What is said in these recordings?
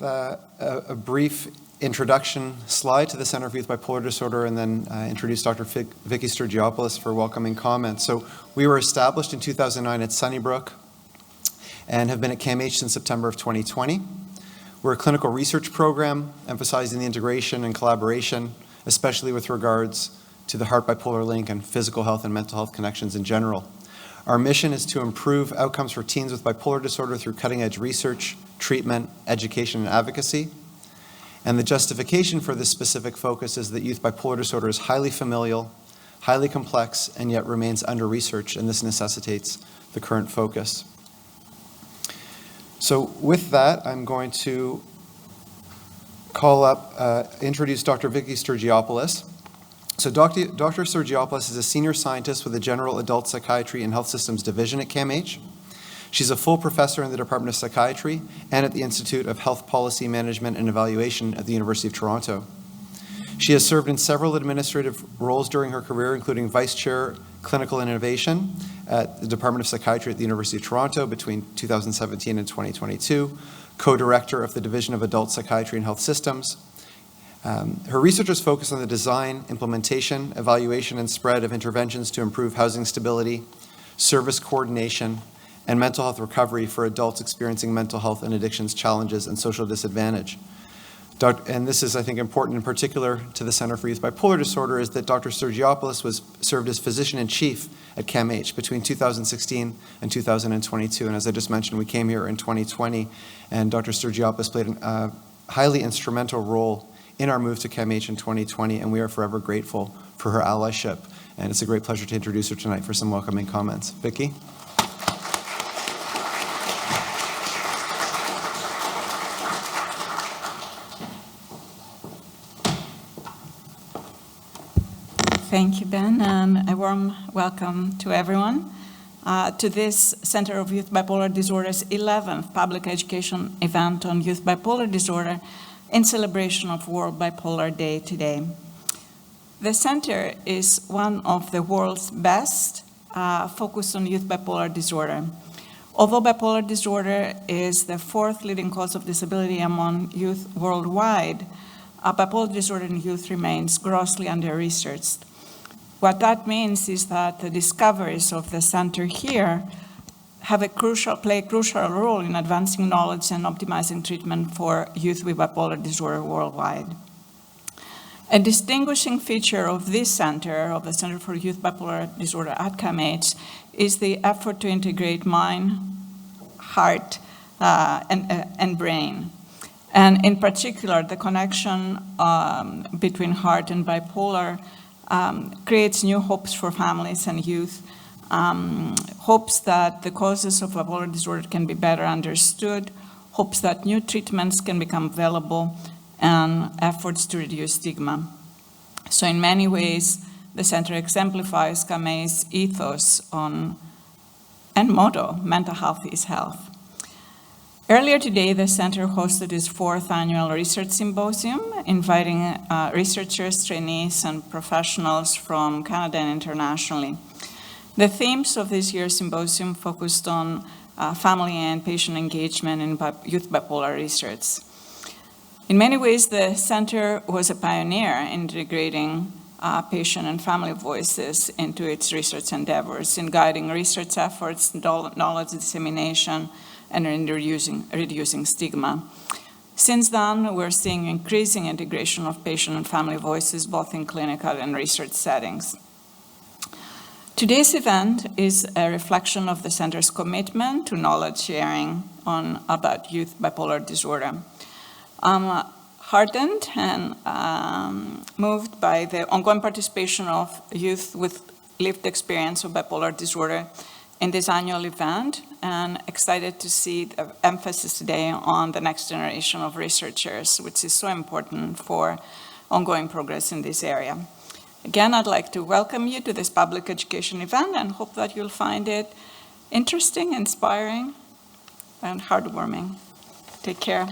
with a brief introduction slide to the Center for Youth Bipolar Disorder and then introduce Dr. Vicky Sturgiopoulos for welcoming comments. So we were established in 2009 at Sunnybrook and have been at CAMH since September of 2020. We're a clinical research program emphasizing the integration and collaboration, especially with regards to the heart bipolar link and physical health and mental health connections in general. Our mission is to improve outcomes for teens with bipolar disorder through cutting-edge research, treatment, education, and advocacy. And the justification for this specific focus is that youth bipolar disorder is highly familial, highly complex, and yet remains under-researched, and this necessitates the current focus. So with that, I'm going to introduce Dr. Vicky Sturgiopoulos. So Dr. Sturgiopoulos is a senior scientist with the General Adult Psychiatry and Health Systems Division at CAMH. She's a full professor in the Department of Psychiatry and at the Institute of Health Policy Management and Evaluation at the University of Toronto. She has served in several administrative roles during her career, including Vice Chair Clinical Innovation at the Department of Psychiatry at the University of Toronto between 2017 and 2022, co-director of the Division of Adult Psychiatry and Health Systems. Her research is focused on the design, implementation, evaluation, and spread of interventions to improve housing stability, service coordination, and mental health recovery for adults experiencing mental health and addictions challenges and social disadvantage. And this is, I think, important in particular to the Center for Youth Bipolar Disorder, is that Dr. Sturgiopoulos served as physician-in-chief at CAMH between 2016 and 2022. And as I just mentioned, we came here in 2020, and Dr. Sturgiopoulos played a highly instrumental role in our move to CAMH in 2020, and we are forever grateful for her allyship. And it's a great pleasure to introduce her tonight for some welcoming comments. Vicky? Thank you, Ben, and a warm welcome to everyone to this Center of Youth Bipolar Disorder's 11th public education event on youth bipolar disorder in celebration of World Bipolar Day today. The center is one of the world's best focused on youth bipolar disorder. Although bipolar disorder is the fourth leading cause of disability among youth worldwide, bipolar disorder in youth remains grossly under-researched. What that means is that the discoveries of the center here play a crucial role in advancing knowledge and optimizing treatment for youth with bipolar disorder worldwide. A distinguishing feature of this center, of the Center for Youth Bipolar Disorder at CAMH, is the effort to integrate mind, heart, and brain. And in particular, the connection between heart and bipolar creates new hopes for families and youth, hopes that the causes of bipolar disorder can be better understood, hopes that new treatments can become available, and efforts to reduce stigma. So in many ways, the center exemplifies CAMH's ethos and motto, mental health is health. Earlier today, the center hosted its 4th annual research symposium, inviting researchers, trainees, and professionals from Canada and internationally. The themes of this year's symposium focused on family and patient engagement in youth bipolar research. In many ways, the center was a pioneer in integrating patient and family voices into its research endeavors, in guiding research efforts, knowledge dissemination, and in reducing stigma. Since then, we're seeing increasing integration of patient and family voices, both in clinical and research settings. Today's event is a reflection of the center's commitment to knowledge sharing about youth bipolar disorder. I'm heartened and moved by the ongoing participation of youth with lived experience of bipolar disorder in this annual event, and excited to see the emphasis today on the next generation of researchers, which is so important for ongoing progress in this area. Again, I'd like to welcome you to this public education event and hope that you'll find it interesting, inspiring, and heartwarming. Take care.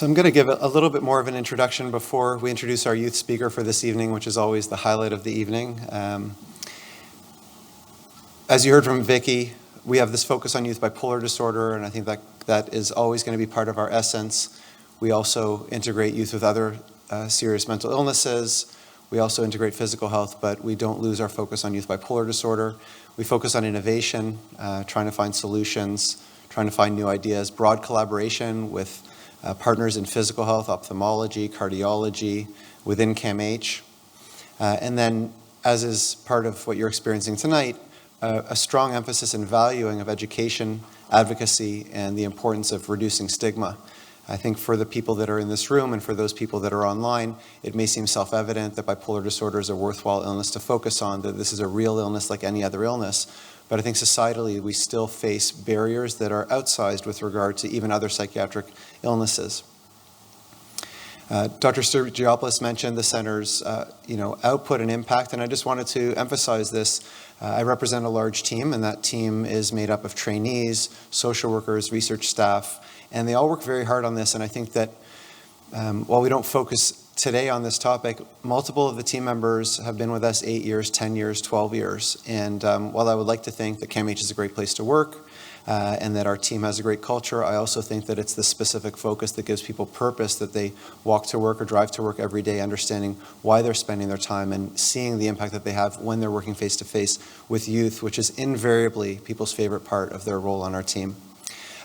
So I'm going to give a little bit more of an introduction before we introduce our youth speaker for this evening, which is always the highlight of the evening. As you heard from Vicky, we have this focus on youth bipolar disorder, and I think that is always going to be part of our essence. We also integrate youth with other serious mental illnesses. We also integrate physical health, but we don't lose our focus on youth bipolar disorder. We focus on innovation, trying to find solutions, trying to find new ideas, broad collaboration with partners in physical health, ophthalmology, cardiology, within CAMH. And then, as is part of what you're experiencing tonight, a strong emphasis and valuing of education, advocacy, and the importance of reducing stigma. I think for the people that are in this room and for those people that are online, it may seem self-evident that bipolar disorder is a worthwhile illness to focus on, that this is a real illness like any other illness. But I think societally, we still face barriers that are outsized with regard to even other psychiatric illnesses. Dr. Sturgiopoulos mentioned the center's output and impact, and I just wanted to emphasize this. I represent a large team, and that team is made up of trainees, social workers, research staff, and they all work very hard on this. And I think that while we don't focus today on this topic, multiple of the team members have been with us 8 years, 10 years, 12 years. And while I would like to think that CAMH is a great place to work and that our team has a great culture, I also think that it's the specific focus that gives people purpose, that they walk to work or drive to work every day understanding why they're spending their time and seeing the impact that they have when they're working face-to-face with youth, which is invariably people's favorite part of their role on our team.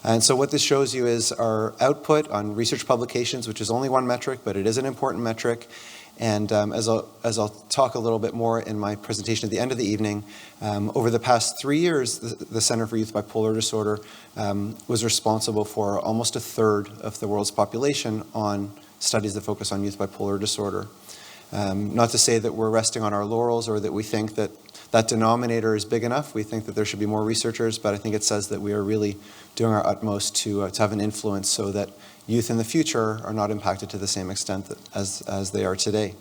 And so what this shows you is our output on research publications, which is only one metric, but it is an important metric. And as I'll talk a little bit more in my presentation at the end of the evening, over the past 3 years, the Center for Youth Bipolar Disorder was responsible for almost a third of the world's population on studies that focus on youth bipolar disorder. Not to say that we're resting on our laurels or that we think that that denominator is big enough. We think that there should be more researchers, but I think it says that we are really doing our utmost to have an influence so that youth in the future are not impacted to the same extent as they are today.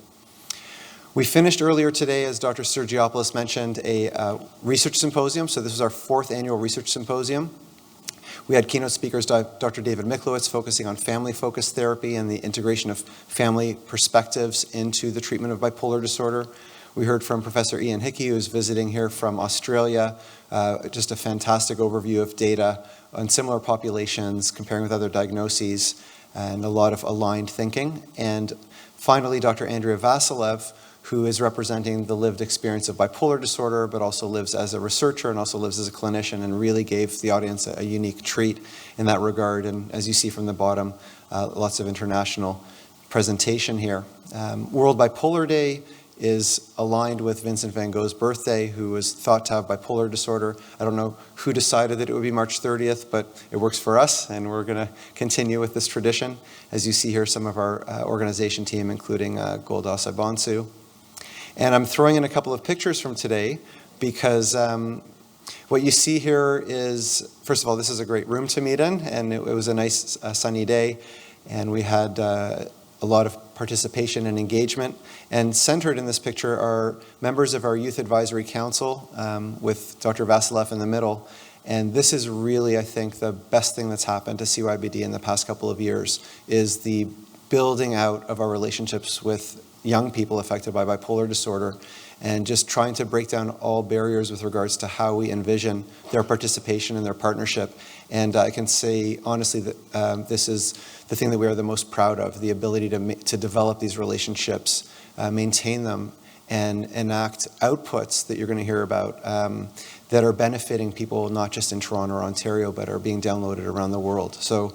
We finished earlier today, as Dr. Sturgiopoulos mentioned, a research symposium. So this was our 4th annual research symposium. We had keynote speakers, Dr. David Miklowitz, focusing on family-focused therapy and the integration of family perspectives into the treatment of bipolar disorder. We heard from Professor Ian Hickey, who's visiting here from Australia, just a fantastic overview of data on similar populations, comparing with other diagnoses, and a lot of aligned thinking. And finally, Dr. Andrea Vasilev, who is representing the lived experience of bipolar disorder, but also lives as a researcher and also lives as a clinician, and really gave the audience a unique treat in that regard. And as you see from the bottom, lots of international presentation here. World Bipolar Day is aligned with Vincent van Gogh's birthday, who was thought to have bipolar disorder. I don't know who decided that it would be March 30th, but it works for us, and we're going to continue with this tradition. As you see here, some of our organization team, including Goldas Ibonsu. And I'm throwing in a couple of pictures from today because what you see here is, first of all, this is a great room to meet in, and it was a nice sunny day, and we had a lot of participation and engagement. And centered in this picture are members of our Youth Advisory Council with Dr. Vasilev in the middle. And this is really, I think, the best thing that's happened to CYBD in the past couple of years, is the building out of our relationships with young people affected by bipolar disorder and just trying to break down all barriers with regards to how we envision their participation and their partnership. And I can say honestly that this is the thing that we are the most proud of, the ability to develop these relationships, maintain them, and enact outputs that you're going to hear about that are benefiting people not just in Toronto or Ontario, but are being downloaded around the world. So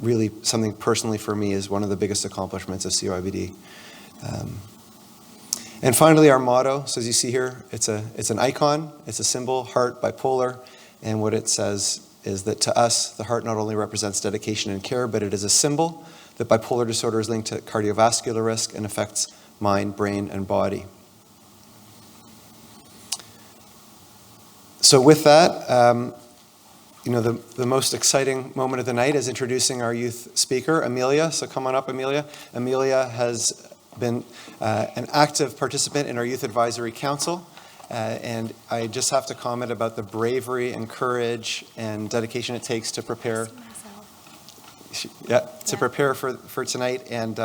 really something personally for me is one of the biggest accomplishments of CYBD. And finally, our motto, so as you see here, it's an icon, it's a symbol, heart, bipolar, and what it says is that to us, the heart not only represents dedication and care, but it is a symbol that bipolar disorder is linked to cardiovascular risk and affects mind, brain, and body. So with that, the most exciting moment of the night is introducing our youth speaker, Amelia. So come on up, Amelia. Amelia has been an active participant in our Youth Advisory Council. And I just have to comment about the bravery and courage and dedication it takes to prepare. to prepare for tonight. And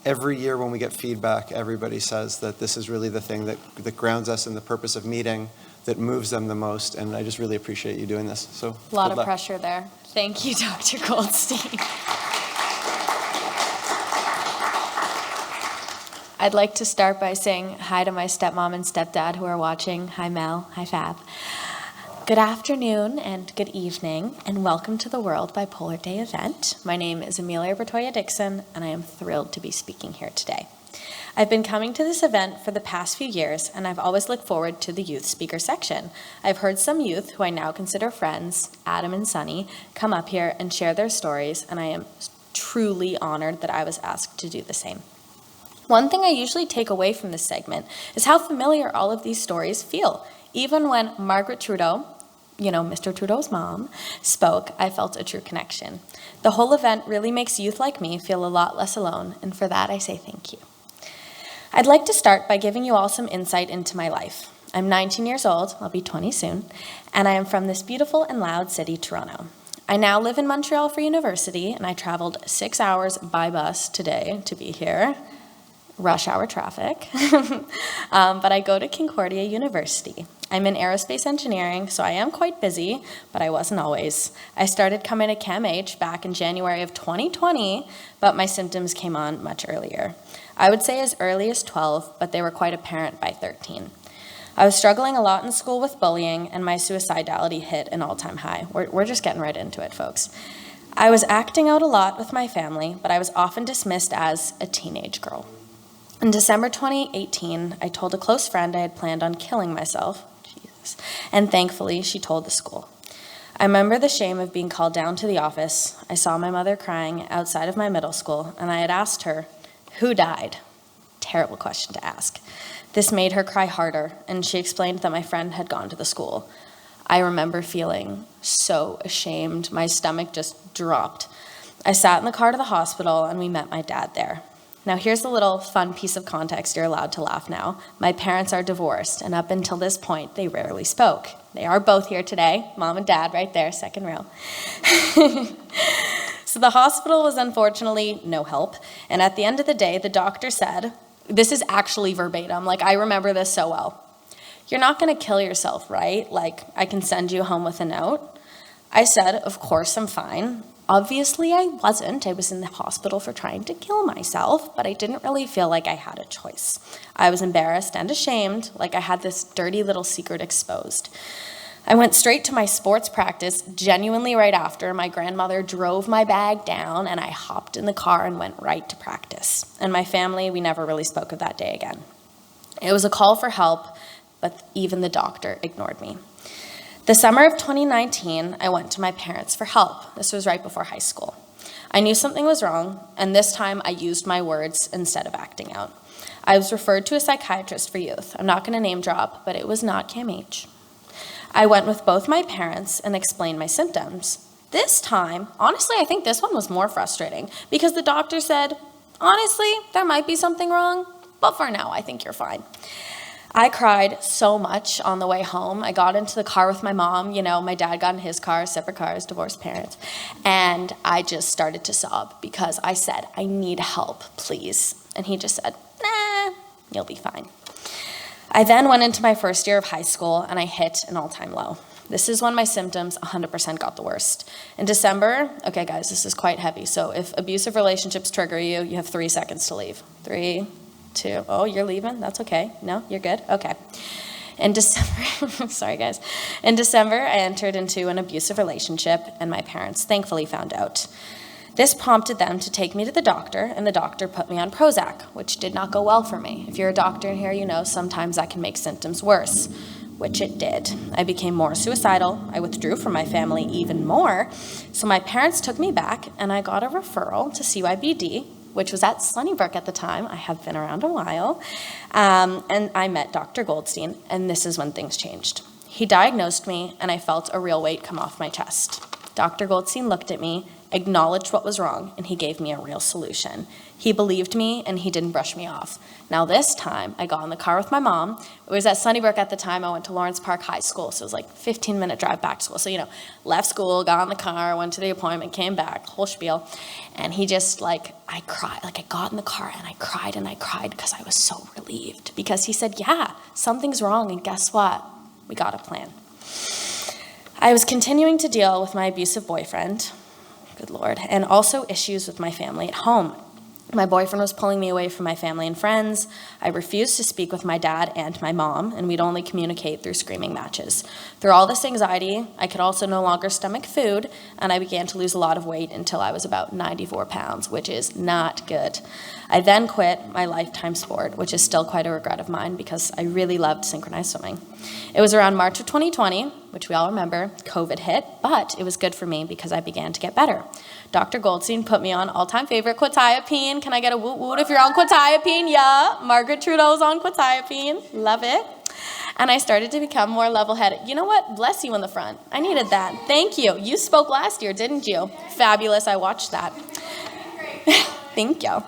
every year when we get feedback, everybody says that this is really the thing that grounds us in the purpose of meeting, that moves them the most. And I just really appreciate you doing this. So a lot of pressure there. Thank you, Dr. Goldstein. I'd like to start by saying hi to my stepmom and stepdad who are watching. Hi, Mel. Hi, Fab. Good afternoon and good evening, and welcome to the World Bipolar Day event. My name is Amelia Bertoya Dixon, and I am thrilled to be speaking here today. I've been coming to this event for the past few years, and I've always looked forward to the youth speaker section. I've heard some youth, who I now consider friends, Adam and Sunny, come up here and share their stories, and I am truly honored that I was asked to do the same. One thing I usually take away from this segment is how familiar all of these stories feel. Even when Margaret Trudeau, Mr. Trudeau's mom, spoke, I felt a true connection. The whole event really makes youth like me feel a lot less alone, and for that I say thank you. I'd like to start by giving you all some insight into my life. I'm 19 years old, I'll be 20 soon, and I am from this beautiful and loud city, Toronto. I now live in Montreal for university, and I traveled 6 hours by bus today to be here. Rush hour traffic, but I go to Concordia University. I'm in aerospace engineering, so I am quite busy, but I wasn't always. I started coming to CAMH back in January of 2020, but my symptoms came on much earlier. I would say as early as 12, but they were quite apparent by 13. I was struggling a lot in school with bullying, and my suicidality hit an all-time high. We're just getting right into it, folks. I was acting out a lot with my family, but I was often dismissed as a teenage girl. In December 2018, I told a close friend I had planned on killing myself, and thankfully she told the school. I remember the shame of being called down to the office. I saw my mother crying outside of my middle school, and I had asked her, "Who died?" Terrible question to ask. This made her cry harder, and she explained that my friend had gone to the school. I remember feeling so ashamed. My stomach just dropped. I sat in the car to the hospital, and we met my dad there. Now, here's a little fun piece of context. You're allowed to laugh now. My parents are divorced, and up until this point, they rarely spoke. They are both here today, mom and dad right there, second row. So the hospital was unfortunately no help, and at the end of the day, the doctor said, this is actually verbatim, I remember this so well, "You're not gonna kill yourself, right? I can send you home with a note." I said, "Of course, I'm fine." Obviously, I wasn't. I was in the hospital for trying to kill myself, but I didn't really feel like I had a choice. I was embarrassed and ashamed, like I had this dirty little secret exposed. I went straight to my sports practice, genuinely right after. My grandmother drove my bag down, and I hopped in the car and went right to practice. And my family, we never really spoke of that day again. It was a call for help, but even the doctor ignored me. The summer of 2019, I went to my parents for help. This was right before high school. I knew something was wrong, and this time I used my words instead of acting out. I was referred to a psychiatrist for youth. I'm not going to name drop, but it was not CAMH. I went with both my parents and explained my symptoms. This time, honestly, I think this one was more frustrating because the doctor said, "Honestly, there might be something wrong, but for now, I think you're fine." I cried so much on the way home. I got into the car with my mom. My dad got in his car, separate cars, divorced parents. And I just started to sob because I said, "I need help, please." And he just said, "Nah, you'll be fine." I then went into my first year of high school, and I hit an all-time low. This is when my symptoms 100% got the worst. In December, okay, guys, this is quite heavy. So if abusive relationships trigger you, you have 3 seconds to leave. 3, 2, oh, you're leaving? That's okay. No, you're good? Okay. In December, sorry guys. In December, I entered into an abusive relationship, and my parents thankfully found out. This prompted them to take me to the doctor, and the doctor put me on Prozac, which did not go well for me. If you're a doctor in here, you know sometimes that can make symptoms worse, which it did. I became more suicidal. I withdrew from my family even more. So my parents took me back, and I got a referral to CYBD, which was at Sunnybrook at the time. I have been around a while. And I met Dr. Goldstein, and this is when things changed. He diagnosed me, and I felt a real weight come off my chest. Dr. Goldstein looked at me, acknowledged what was wrong, and he gave me a real solution. He believed me, and he didn't brush me off. Now this time, I got in the car with my mom. It was at Sunnybrook at the time. I went to Lawrence Park High School, so it was like 15-minute drive back to school. So, left school, got in the car, went to the appointment, came back, whole spiel. And he just, I cried. I got in the car, and I cried because I was so relieved. Because he said, yeah, something's wrong, and guess what? We got a plan. I was continuing to deal with my abusive boyfriend, good Lord, and also issues with my family at home. My boyfriend was pulling me away from my family and friends. I refused to speak with my dad and my mom, and we'd only communicate through screaming matches. Through all this anxiety, I could also no longer stomach food, and I began to lose a lot of weight until I was about 94 pounds, which is not good. I then quit my lifetime sport, which is still quite a regret of mine because I really loved synchronized swimming. It was around March of 2020, which we all remember, COVID hit, but it was good for me because I began to get better. Dr. Goldstein put me on all-time favorite quetiapine. Can I get a woot woot if you're on quetiapine? Yeah, Margaret Trudeau's on quetiapine. Love it. And I started to become more level-headed. You know what? Bless you in the front. I needed that. Thank you. You spoke last year, didn't you? Fabulous. I watched that. Thank you.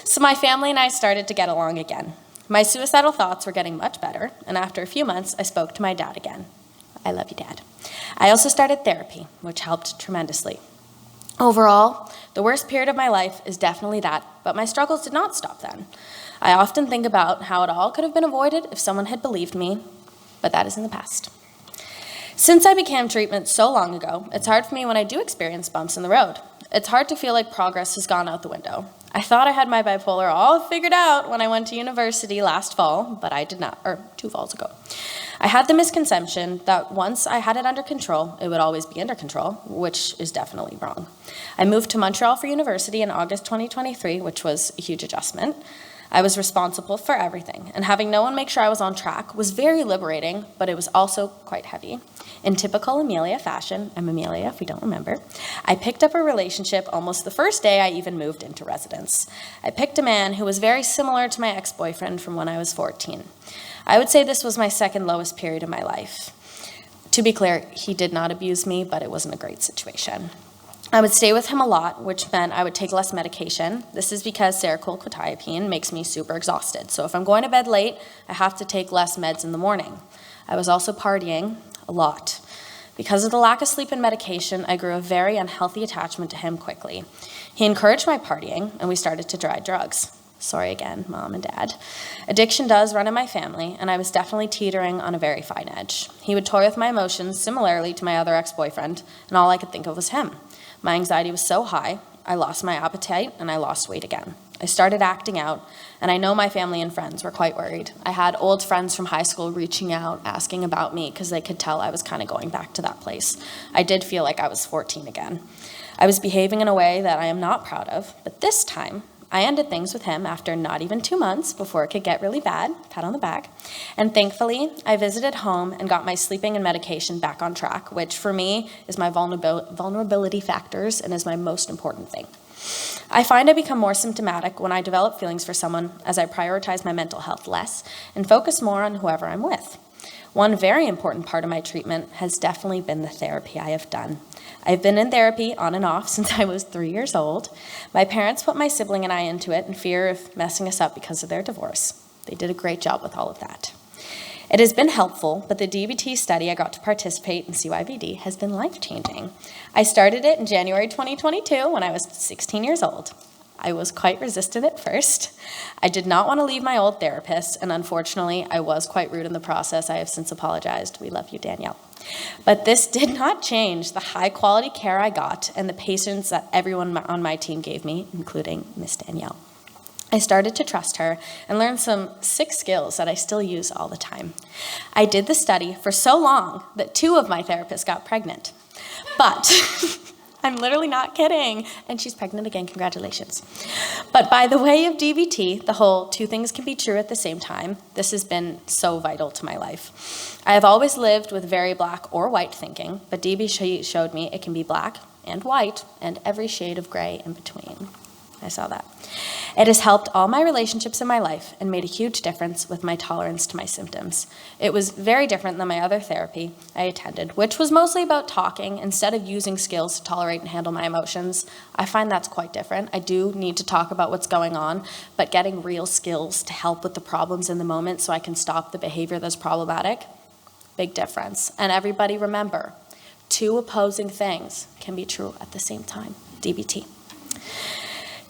So my family and I started to get along again. My suicidal thoughts were getting much better, and after a few months, I spoke to my dad again. I love you, Dad. I also started therapy, which helped tremendously. Overall, the worst period of my life is definitely that, but my struggles did not stop then. I often think about how it all could have been avoided if someone had believed me, but that is in the past. Since I began treatment so long ago, it's hard for me when I do experience bumps in the road. It's hard to feel like progress has gone out the window. I thought I had my bipolar all figured out when I went to university last fall, but I did not, or 2 falls ago. I had the misconception that once I had it under control, it would always be under control, which is definitely wrong. I moved to Montreal for university in August 2023, which was a huge adjustment. I was responsible for everything, and having no one make sure I was on track was very liberating, but it was also quite heavy. In typical Amelia fashion, I'm Amelia if we don't remember, I picked up a relationship almost the first day I even moved into residence. I picked a man who was very similar to my ex-boyfriend from when I was 14. I would say this was my second lowest period of my life. To be clear, he did not abuse me, but it wasn't a great situation. I would stay with him a lot, which meant I would take less medication. This is because Seroquel quetiapine makes me super exhausted. So if I'm going to bed late, I have to take less meds in the morning. I was also partying a lot. Because of the lack of sleep and medication, I grew a very unhealthy attachment to him quickly. He encouraged my partying, and we started to try drugs. Sorry again, Mom and Dad. Addiction does run in my family, and I was definitely teetering on a very fine edge. He would toy with my emotions similarly to my other ex-boyfriend, and all I could think of was him. My anxiety was so high, I lost my appetite, and I lost weight again. I started acting out, and I know my family and friends were quite worried. I had old friends from high school reaching out, asking about me, because they could tell I was kind of going back to that place. I did feel like I was 14 again. I was behaving in a way that I am not proud of, but this time, I ended things with him after not even 2 months before it could get really bad, pat on the back. And thankfully, I visited home and got my sleeping and medication back on track, which for me is my vulnerability factors and is my most important thing. I find I become more symptomatic when I develop feelings for someone as I prioritize my mental health less and focus more on whoever I'm with. One very important part of my treatment has definitely been the therapy I have done. I've been in therapy on and off since I was 3 years old. My parents put my sibling and I into it in fear of messing us up because of their divorce. They did a great job with all of that. It has been helpful, but the DBT study I got to participate in CYVD has been life-changing. I started it in January 2022 when I was 16 years old. I was quite resistant at first. I did not want to leave my old therapist, and unfortunately, I was quite rude in the process. I have since apologized. We love you, Danielle. But this did not change the high-quality care I got and the patience that everyone on my team gave me, including Miss Danielle. I started to trust her and learned some 6 skills that I still use all the time. I did the study for so long that 2 of my therapists got pregnant. But I'm literally not kidding. And she's pregnant again, congratulations. But by the way of DBT, the whole 2 things can be true at the same time, this has been so vital to my life. I have always lived with very black or white thinking, but DBT showed me it can be black and white and every shade of gray in between. I saw that. It has helped all my relationships in my life and made a huge difference with my tolerance to my symptoms. It was very different than my other therapy I attended, which was mostly about talking instead of using skills to tolerate and handle my emotions. I find that's quite different. I do need to talk about what's going on, but getting real skills to help with the problems in the moment so I can stop the behavior that's problematic, big difference. And everybody remember, two opposing things can be true at the same time. DBT.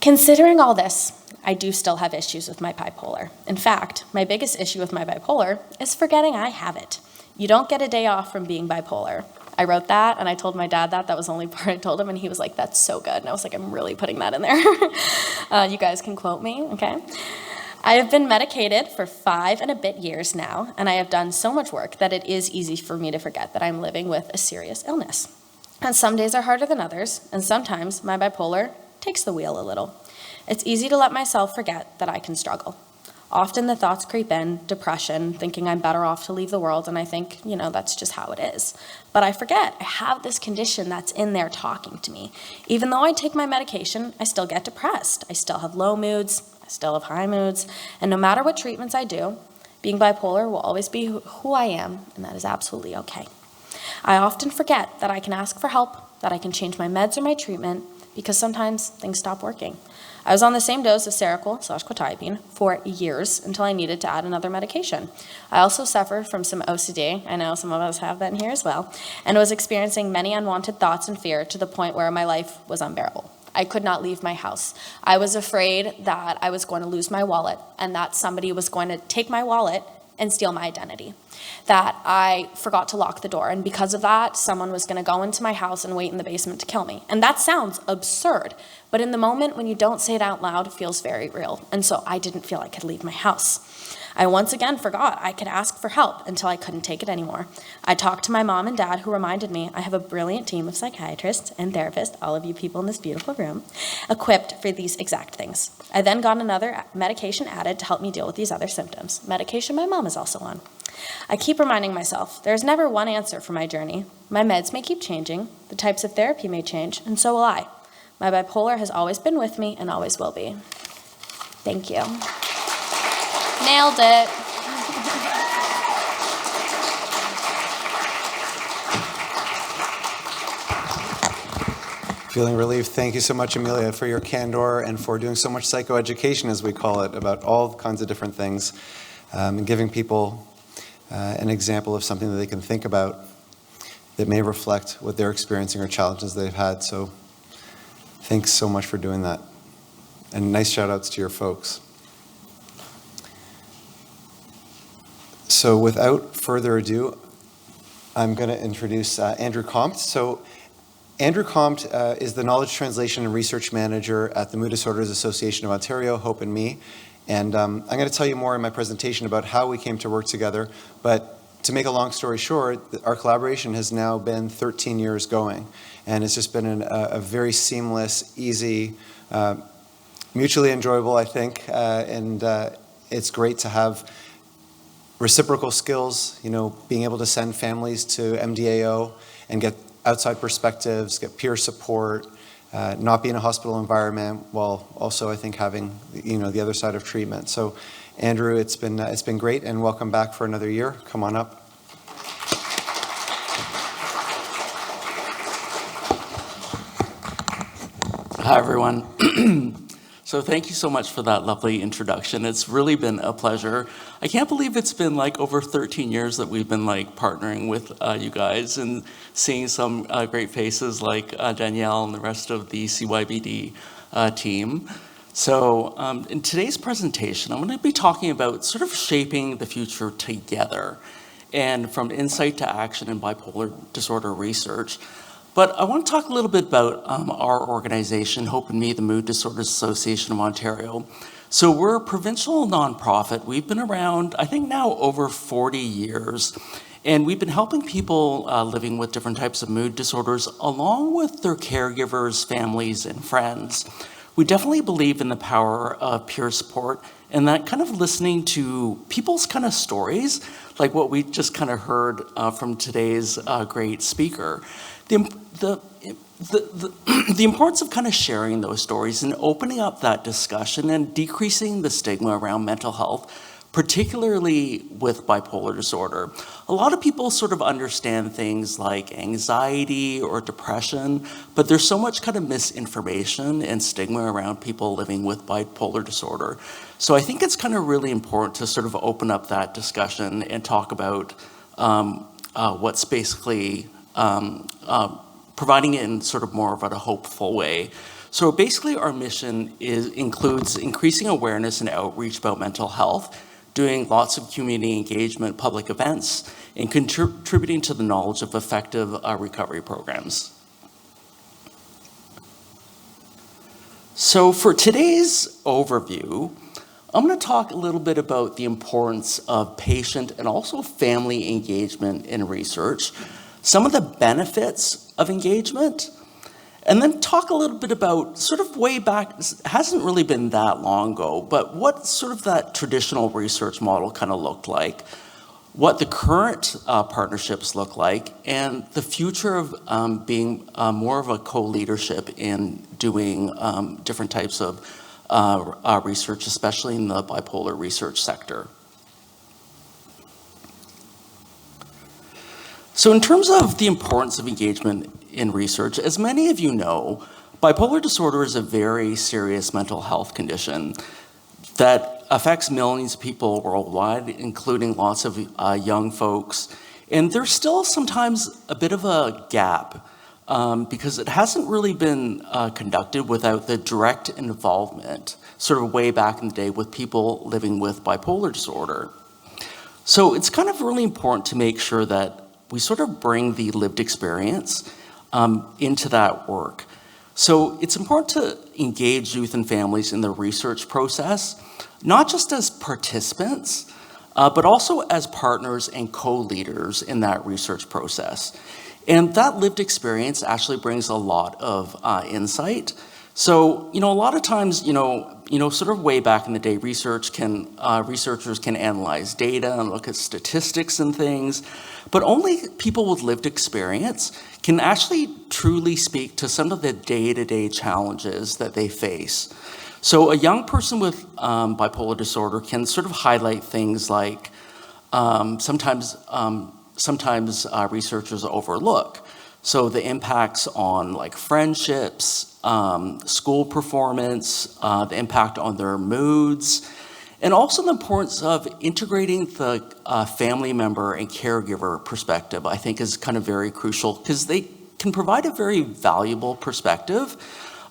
Considering all this, I do still have issues with my bipolar. In fact, my biggest issue with my bipolar is forgetting I have it. You don't get a day off from being bipolar. I wrote that and I told my dad that. That was the only part I told him, and he was like, that's so good. And I was like, I'm really putting that in there. You guys can quote me, okay? I have been medicated for 5 and a bit years now, and I have done so much work that it is easy for me to forget that I'm living with a serious illness. And some days are harder than others, and sometimes my bipolar takes the wheel a little. It's easy to let myself forget that I can struggle. Often the thoughts creep in, depression, thinking I'm better off to leave the world, and I think, that's just how it is. But I forget, I have this condition that's in there talking to me. Even though I take my medication, I still get depressed. I still have low moods, I still have high moods, and no matter what treatments I do, being bipolar will always be who I am, and that is absolutely okay. I often forget that I can ask for help, that I can change my meds or my treatment, because sometimes things stop working. I was on the same dose of Seroquel/quetiapine for years until I needed to add another medication. I also suffered from some OCD, I know some of us have that in here as well, and was experiencing many unwanted thoughts and fear to the point where my life was unbearable. I could not leave my house. I was afraid that I was going to lose my wallet and that somebody was going to take my wallet and steal my identity, that I forgot to lock the door. And because of that, someone was going to go into my house and wait in the basement to kill me. And that sounds absurd, but in the moment when you don't say it out loud, it feels very real. And so I didn't feel I could leave my house. I once again forgot I could ask for help until I couldn't take it anymore. I talked to my mom and dad, who reminded me I have a brilliant team of psychiatrists and therapists, all of you people in this beautiful room, equipped for these exact things. I then got another medication added to help me deal with these other symptoms. Medication my mom is also on. I keep reminding myself, there's never one answer for my journey. My meds may keep changing, the types of therapy may change, and so will I. My bipolar has always been with me and always will be. Thank you. Nailed it. Feeling relieved. Thank you so much, Amelia, for your candor and for doing so much psychoeducation, as we call it, about all kinds of different things, and giving people an example of something that they can think about that may reflect what they're experiencing or challenges they've had. So thanks so much for doing that. And nice shout outs to your folks. So without further ado, I'm going to introduce Andrew Comte. So Andrew Comte is the Knowledge Translation and Research Manager at the Mood Disorders Association of Ontario, Hope and Me. And I'm going to tell you more in my presentation about how we came to work together. But to make a long story short, our collaboration has now been 13 years going. And it's just been a very seamless, easy, mutually enjoyable, I think. And it's great to have reciprocal skills, being able to send families to MDAO and get outside perspectives, get peer support, not be in a hospital environment, while also I think having the other side of treatment. So, Andrew, it's been great, and welcome back for another year. Come on up. Hi, everyone. So thank you so much for that lovely introduction. It's really been a pleasure. I can't believe it's been over 13 years that we've been partnering with you guys and seeing some great faces like Danielle and the rest of the CYBD team. So in today's presentation, I'm going to be talking about sort of shaping the future together and from insight to action in bipolar disorder research. But I want to talk a little bit about our organization, Hope and Me, the Mood Disorders Association of Ontario. So we're a provincial nonprofit. We've been around, I think now over 40 years. And we've been helping people living with different types of mood disorders along with their caregivers, families, and friends. We definitely believe in the power of peer support and that kind of listening to people's kind of stories, like what we just kind of heard from today's great speaker. The importance of kind of sharing those stories and opening up that discussion and decreasing the stigma around mental health, particularly with bipolar disorder. A lot of people sort of understand things like anxiety or depression, but there's so much kind of misinformation and stigma around people living with bipolar disorder. So I think it's kind of really important to sort of open up that discussion and talk about what's basically providing it in sort of more of a hopeful way. So basically our mission includes increasing awareness and outreach about mental health, doing lots of community engagement, public events, and contributing to the knowledge of effective recovery programs. So for today's overview, I'm going to talk a little bit about the importance of patient and also family engagement in research, some of the benefits of engagement, and then talk a little bit about sort of way back, it hasn't really been that long ago, but what sort of that traditional research model kind of looked like, what the current partnerships look like, and the future of being more of a co-leadership in doing different types of research, especially in the bipolar research sector. So in terms of the importance of engagement in research, as many of you know, bipolar disorder is a very serious mental health condition that affects millions of people worldwide, including lots of young folks. And there's still sometimes a bit of a gap because it hasn't really been conducted without the direct involvement, sort of way back in the day, with people living with bipolar disorder. So it's kind of really important to make sure that we sort of bring the lived experience into that work. So it's important to engage youth and families in the research process, not just as participants, but also as partners and co-leaders in that research process. And that lived experience actually brings a lot of insight. So, a lot of times, sort of way back in the day, researchers can analyze data and look at statistics and things, but only people with lived experience can actually truly speak to some of the day-to-day challenges that they face. So a young person with bipolar disorder can sort of highlight things like sometimes researchers overlook. So the impacts on like friendships, school performance, the impact on their moods, and also the importance of integrating the family member and caregiver perspective, I think is kind of very crucial because they can provide a very valuable perspective,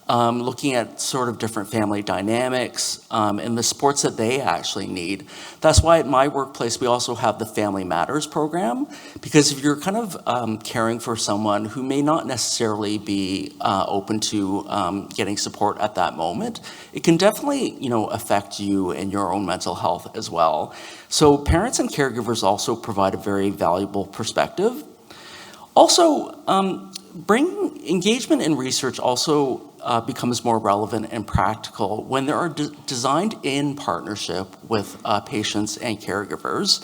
looking at sort of different family dynamics and the supports that they actually need. That's why at my workplace, we also have the Family Matters program, because if you're kind of caring for someone who may not necessarily be open to getting support at that moment, it can definitely, affect you and your own mental health as well. So parents and caregivers also provide a very valuable perspective. Also, bringing engagement in research also becomes more relevant and practical when they are designed in partnership with patients and caregivers.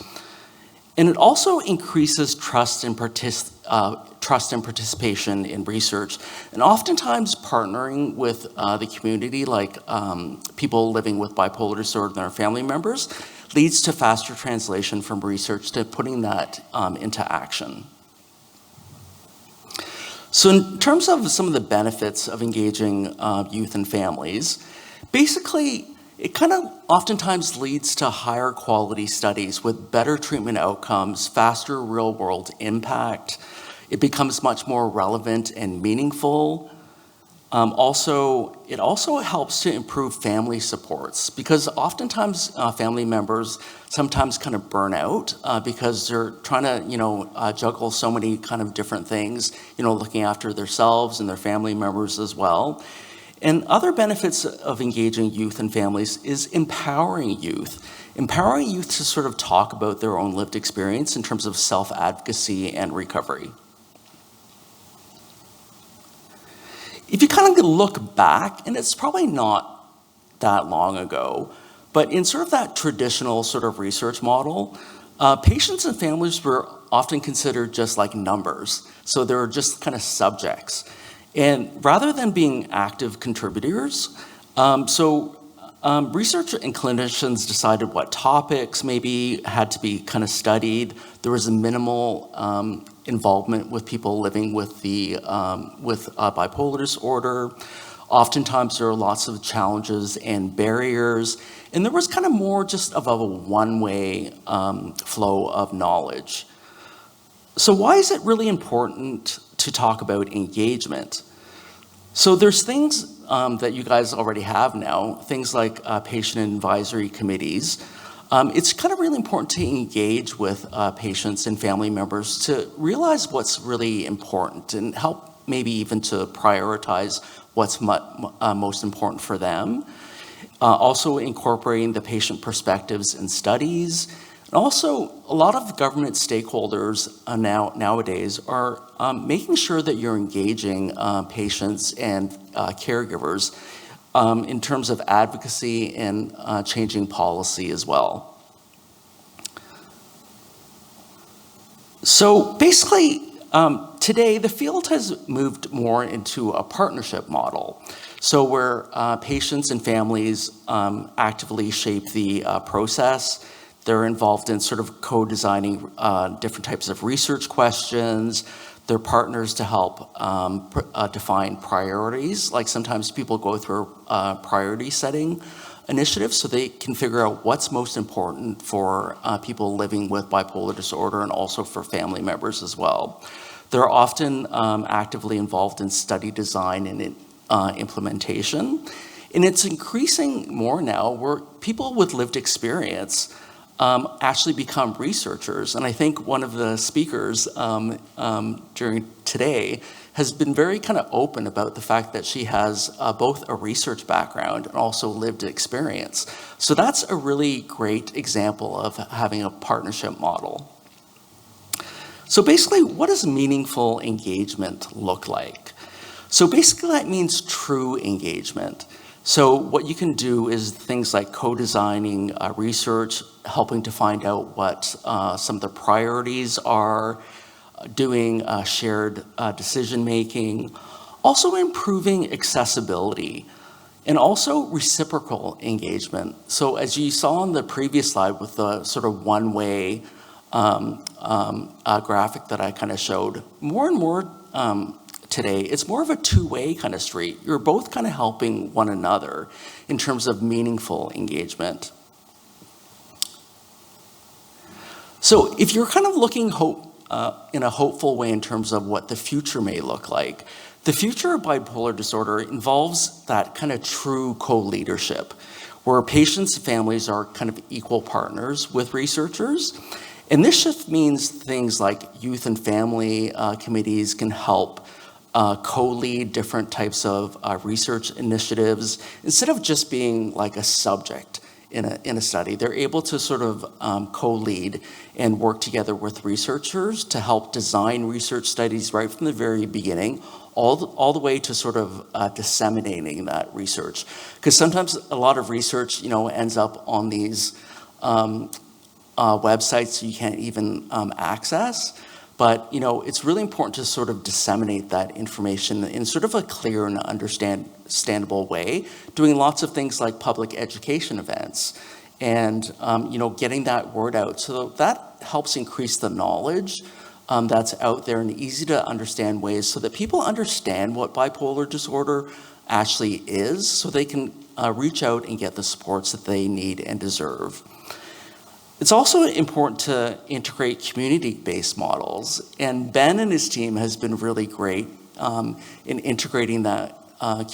And it also increases trust and participation in research. And oftentimes partnering with the community, like people living with bipolar disorder and their family members, leads to faster translation from research to putting that into action. So in terms of some of the benefits of engaging youth and families, basically it kind of oftentimes leads to higher quality studies with better treatment outcomes, faster real world impact. It becomes much more relevant and meaningful. It also helps to improve family supports because oftentimes family members sometimes kind of burn out because they're trying to, juggle so many kind of different things, looking after themselves and their family members as well. And other benefits of engaging youth and families is empowering youth to sort of talk about their own lived experience in terms of self-advocacy and recovery. If you kind kind of look back, and it's probably not that long ago, but in sort of that traditional sort of research model, patients and families were often considered just like numbers. So they were just kind of subjects. And rather than being active contributors, researchers and clinicians decided what topics maybe had to be kind of studied. There was a minimal involvement with people living with bipolar disorder. Oftentimes there are lots of challenges and barriers, and there was kind of more just of a one-way flow of knowledge. So why is it really important to talk about engagement? So there's things that you guys already have now, things like patient advisory committees. It's kind of really important to engage with patients and family members to realize what's really important and help maybe even to prioritize what's most important for them. Also incorporating the patient perspectives in studies. And also, a lot of government stakeholders nowadays are making sure that you're engaging patients and caregivers in terms of advocacy and changing policy as well. So basically, today the field has moved more into a partnership model. So where patients and families actively shape the process. They're involved in sort of co-designing different types of research questions. They're partners to help define priorities. Like sometimes people go through priority setting initiatives so they can figure out what's most important for people living with bipolar disorder and also for family members as well. They're often actively involved in study design and implementation. And it's increasing more now where people with lived experience actually become researchers. And I think one of the speakers during today has been very kind of open about the fact that she has both a research background and also lived experience. So that's a really great example of having a partnership model. So basically, what does meaningful engagement look like? So basically that means true engagement. So what you can do is things like co-designing research, helping to find out what some of the priorities are, doing shared decision-making, also improving accessibility, and also reciprocal engagement. So as you saw on the previous slide with the sort of one-way graphic that I kind of showed, more and more today, it's more of a two-way kind of street. You're both kind of helping one another in terms of meaningful engagement. So if you're kind of looking in a hopeful way in terms of what the future may look like, the future of bipolar disorder involves that kind of true co-leadership, where patients and families are kind of equal partners with researchers. And this shift means things like youth and family committees can help co-lead different types of research initiatives. Instead of just being like a subject in a study, they're able to sort of co-lead and work together with researchers to help design research studies right from the very beginning, all the way to sort of disseminating that research. Because sometimes a lot of research, ends up on these websites you can't even access. But, it's really important to sort of disseminate that information in sort of a clear and understandable way, doing lots of things like public education events and, getting that word out. So that helps increase the knowledge that's out there in easy to understand ways so that people understand what bipolar disorder actually is so they can reach out and get the supports that they need and deserve. It's also important to integrate community-based models, and Ben and his team has been really great in integrating that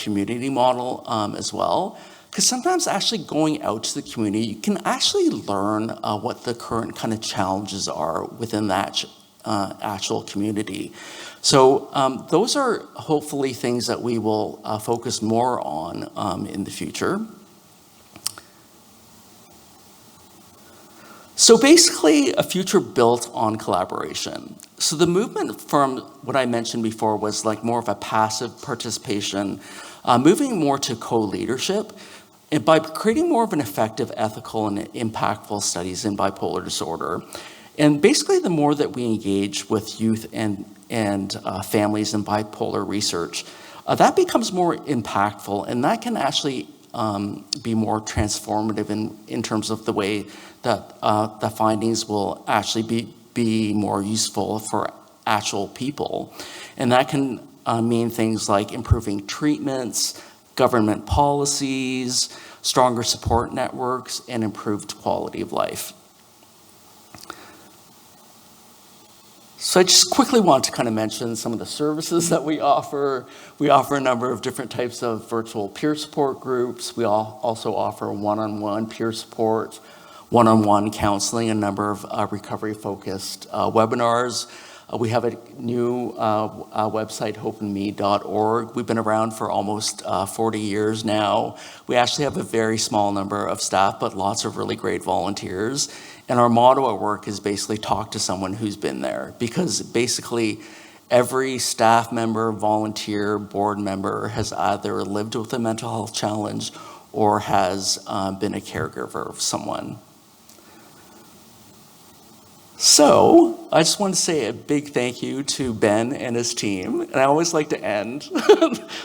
community model as well, because sometimes actually going out to the community, you can actually learn what the current kind of challenges are within that actual community. So those are hopefully things that we will focus more on in the future. So basically, a future built on collaboration. So the movement from what I mentioned before was like more of a passive participation, moving more to co-leadership, and by creating more of an effective, ethical, and impactful studies in bipolar disorder. And basically, the more that we engage with youth and families in bipolar research, that becomes more impactful, and that can actually be more transformative in terms of the way that the findings will actually be more useful for actual people. And that can mean things like improving treatments, government policies, stronger support networks, and improved quality of life. So I just quickly want to kind of mention some of the services that we offer. We offer a number of different types of virtual peer support groups. We also offer one-on-one peer support, one-on-one counseling, a number of recovery-focused webinars. We have a new website, hopeandme.org. We've been around for almost 40 years now. We actually have a very small number of staff, but lots of really great volunteers. And our motto at work is basically talk to someone who's been there, because basically every staff member, volunteer, board member has either lived with a mental health challenge or has been a caregiver of someone. So I just want to say a big thank you to Ben and his team. And I always like to end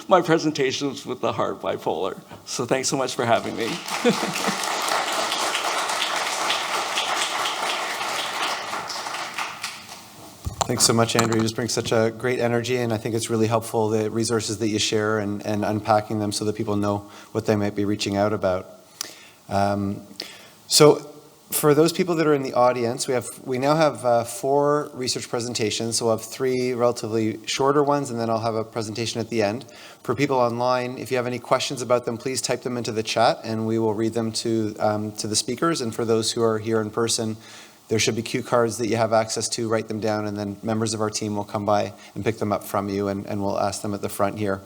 my presentations with the heart bipolar. So thanks so much for having me. Thanks so much, Andrew. You just bring such a great energy, and I think it's really helpful, the resources that you share and unpacking them so that people know what they might be reaching out about. So for those people that are in the audience, we now have 4 research presentations. So we'll have 3 relatively shorter ones, and then I'll have a presentation at the end. For people online, if you have any questions about them, please type them into the chat, and we will read them to the speakers. And for those who are here in person, there should be cue cards that you have access to. Write them down, and then members of our team will come by and pick them up from you, and we'll ask them at the front here.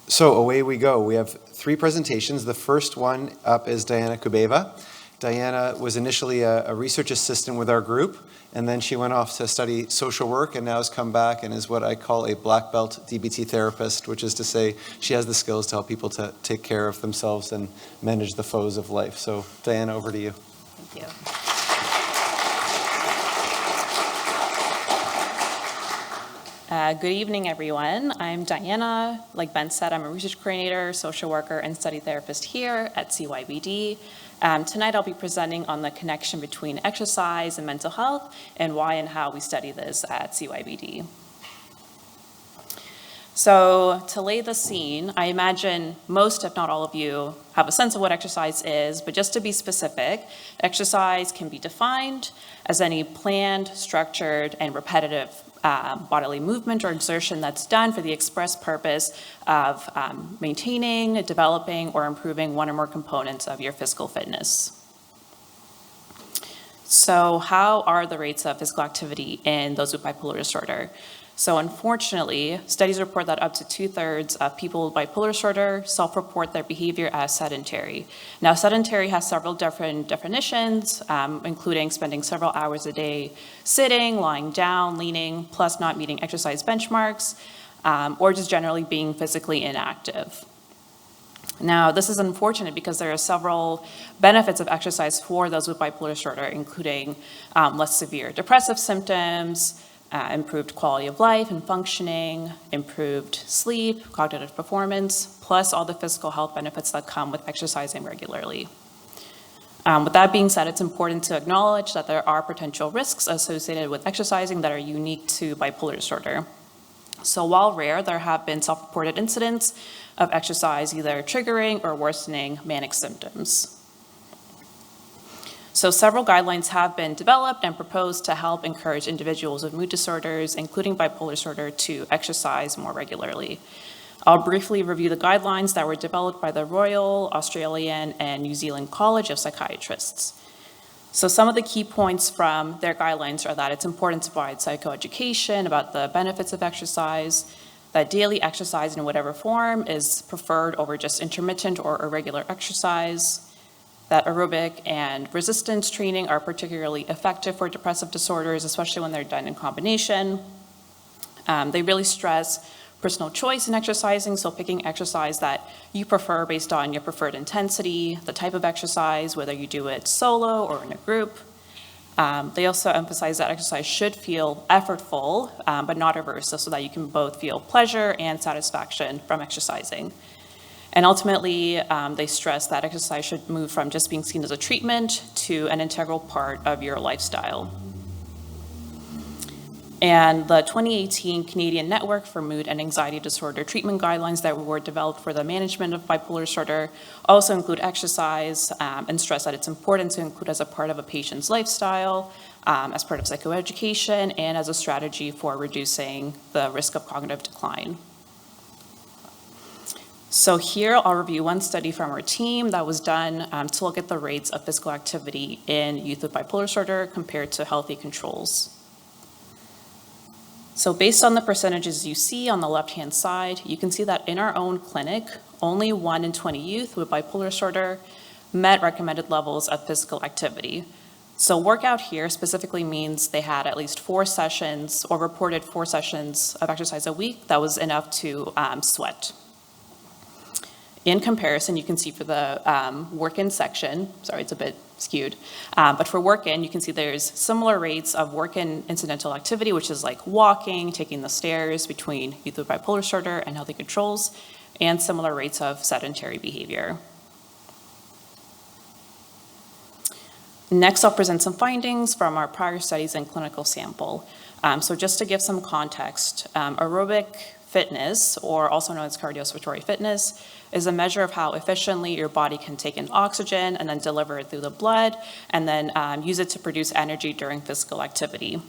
So away we go. We have 3 presentations. The first one up is Diana Kubeva. Diana was initially a research assistant with our group, and then she went off to study social work, and now has come back and is what I call a black belt DBT therapist, which is to say she has the skills to help people to take care of themselves and manage the foes of life. So Diana, over to you. Thank you. Good evening, everyone. I'm Diana. Like Ben said, I'm a research coordinator, social worker, and study therapist here at CYBD. Tonight I'll be presenting on the connection between exercise and mental health and why and how we study this at CYBD. So to lay the scene, I imagine most, if not all of you, have a sense of what exercise is, but just to be specific, exercise can be defined as any planned, structured, and repetitive bodily movement or exertion that's done for the express purpose of maintaining, developing, or improving one or more components of your physical fitness. So how are the rates of physical activity in those with bipolar disorder? So unfortunately, studies report that up to 2/3 of people with bipolar disorder self-report their behavior as sedentary. Now, sedentary has several different definitions, including spending several hours a day sitting, lying down, leaning, plus not meeting exercise benchmarks, or just generally being physically inactive. Now, this is unfortunate because there are several benefits of exercise for those with bipolar disorder, including less severe depressive symptoms, improved quality of life and functioning, improved sleep, cognitive performance, plus all the physical health benefits that come with exercising regularly. With that being said, it's important to acknowledge that there are potential risks associated with exercising that are unique to bipolar disorder. So while rare, there have been self-reported incidents of exercise either triggering or worsening manic symptoms. So several guidelines have been developed and proposed to help encourage individuals with mood disorders, including bipolar disorder, to exercise more regularly. I'll briefly review the guidelines that were developed by the Royal Australian and New Zealand College of Psychiatrists. So some of the key points from their guidelines are that it's important to provide psychoeducation about the benefits of exercise, that daily exercise in whatever form is preferred over just intermittent or irregular exercise, that aerobic and resistance training are particularly effective for depressive disorders, especially when they're done in combination. They really stress personal choice in exercising, so picking exercise that you prefer based on your preferred intensity, the type of exercise, whether you do it solo or in a group. They also emphasize that exercise should feel effortful, but not aversive, so that you can both feel pleasure and satisfaction from exercising. And ultimately, they stress that exercise should move from just being seen as a treatment to an integral part of your lifestyle. And the 2018 Canadian Network for Mood and Anxiety Disorder Treatment Guidelines that were developed for the management of bipolar disorder also include exercise and stress that it's important to include as a part of a patient's lifestyle, as part of psychoeducation, and as a strategy for reducing the risk of cognitive decline. So here I'll review one study from our team that was done to look at the rates of physical activity in youth with bipolar disorder compared to healthy controls. So based on the percentages you see on the left-hand side, you can see that in our own clinic, only 1 in 20 youth with bipolar disorder met recommended levels of physical activity. So workout here specifically means they had at least 4 sessions or reported 4 sessions of exercise a week that was enough to sweat. In comparison, you can see for the work-in section, sorry, it's a bit skewed, but for work-in, you can see there's similar rates of work-in incidental activity, which is like walking, taking the stairs between youth with bipolar disorder and healthy controls, and similar rates of sedentary behavior. Next, I'll present some findings from our prior studies and clinical sample. So just to give some context, aerobic fitness, or also known as cardiorespiratory fitness, is a measure of how efficiently your body can take in oxygen and then deliver it through the blood, and then use it to produce energy during physical activity.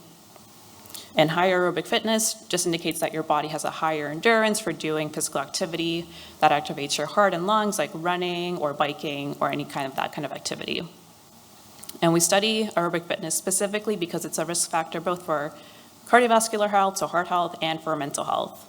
And high aerobic fitness just indicates that your body has a higher endurance for doing physical activity that activates your heart and lungs, like running or biking or any kind of that kind of activity. And we study aerobic fitness specifically because it's a risk factor both for cardiovascular health, so heart health, and for mental health.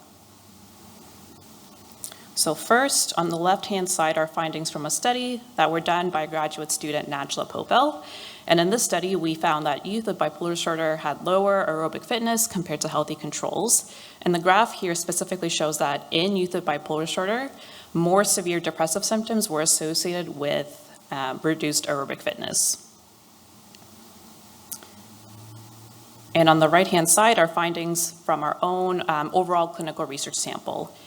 So first, on the left-hand side are findings from a study that were done by graduate student Najla Popel. And in this study, we found that youth with bipolar disorder had lower aerobic fitness compared to healthy controls. And the graph here specifically shows that in youth with bipolar disorder, more severe depressive symptoms were associated with reduced aerobic fitness. And on the right-hand side are findings from our own overall clinical research sample.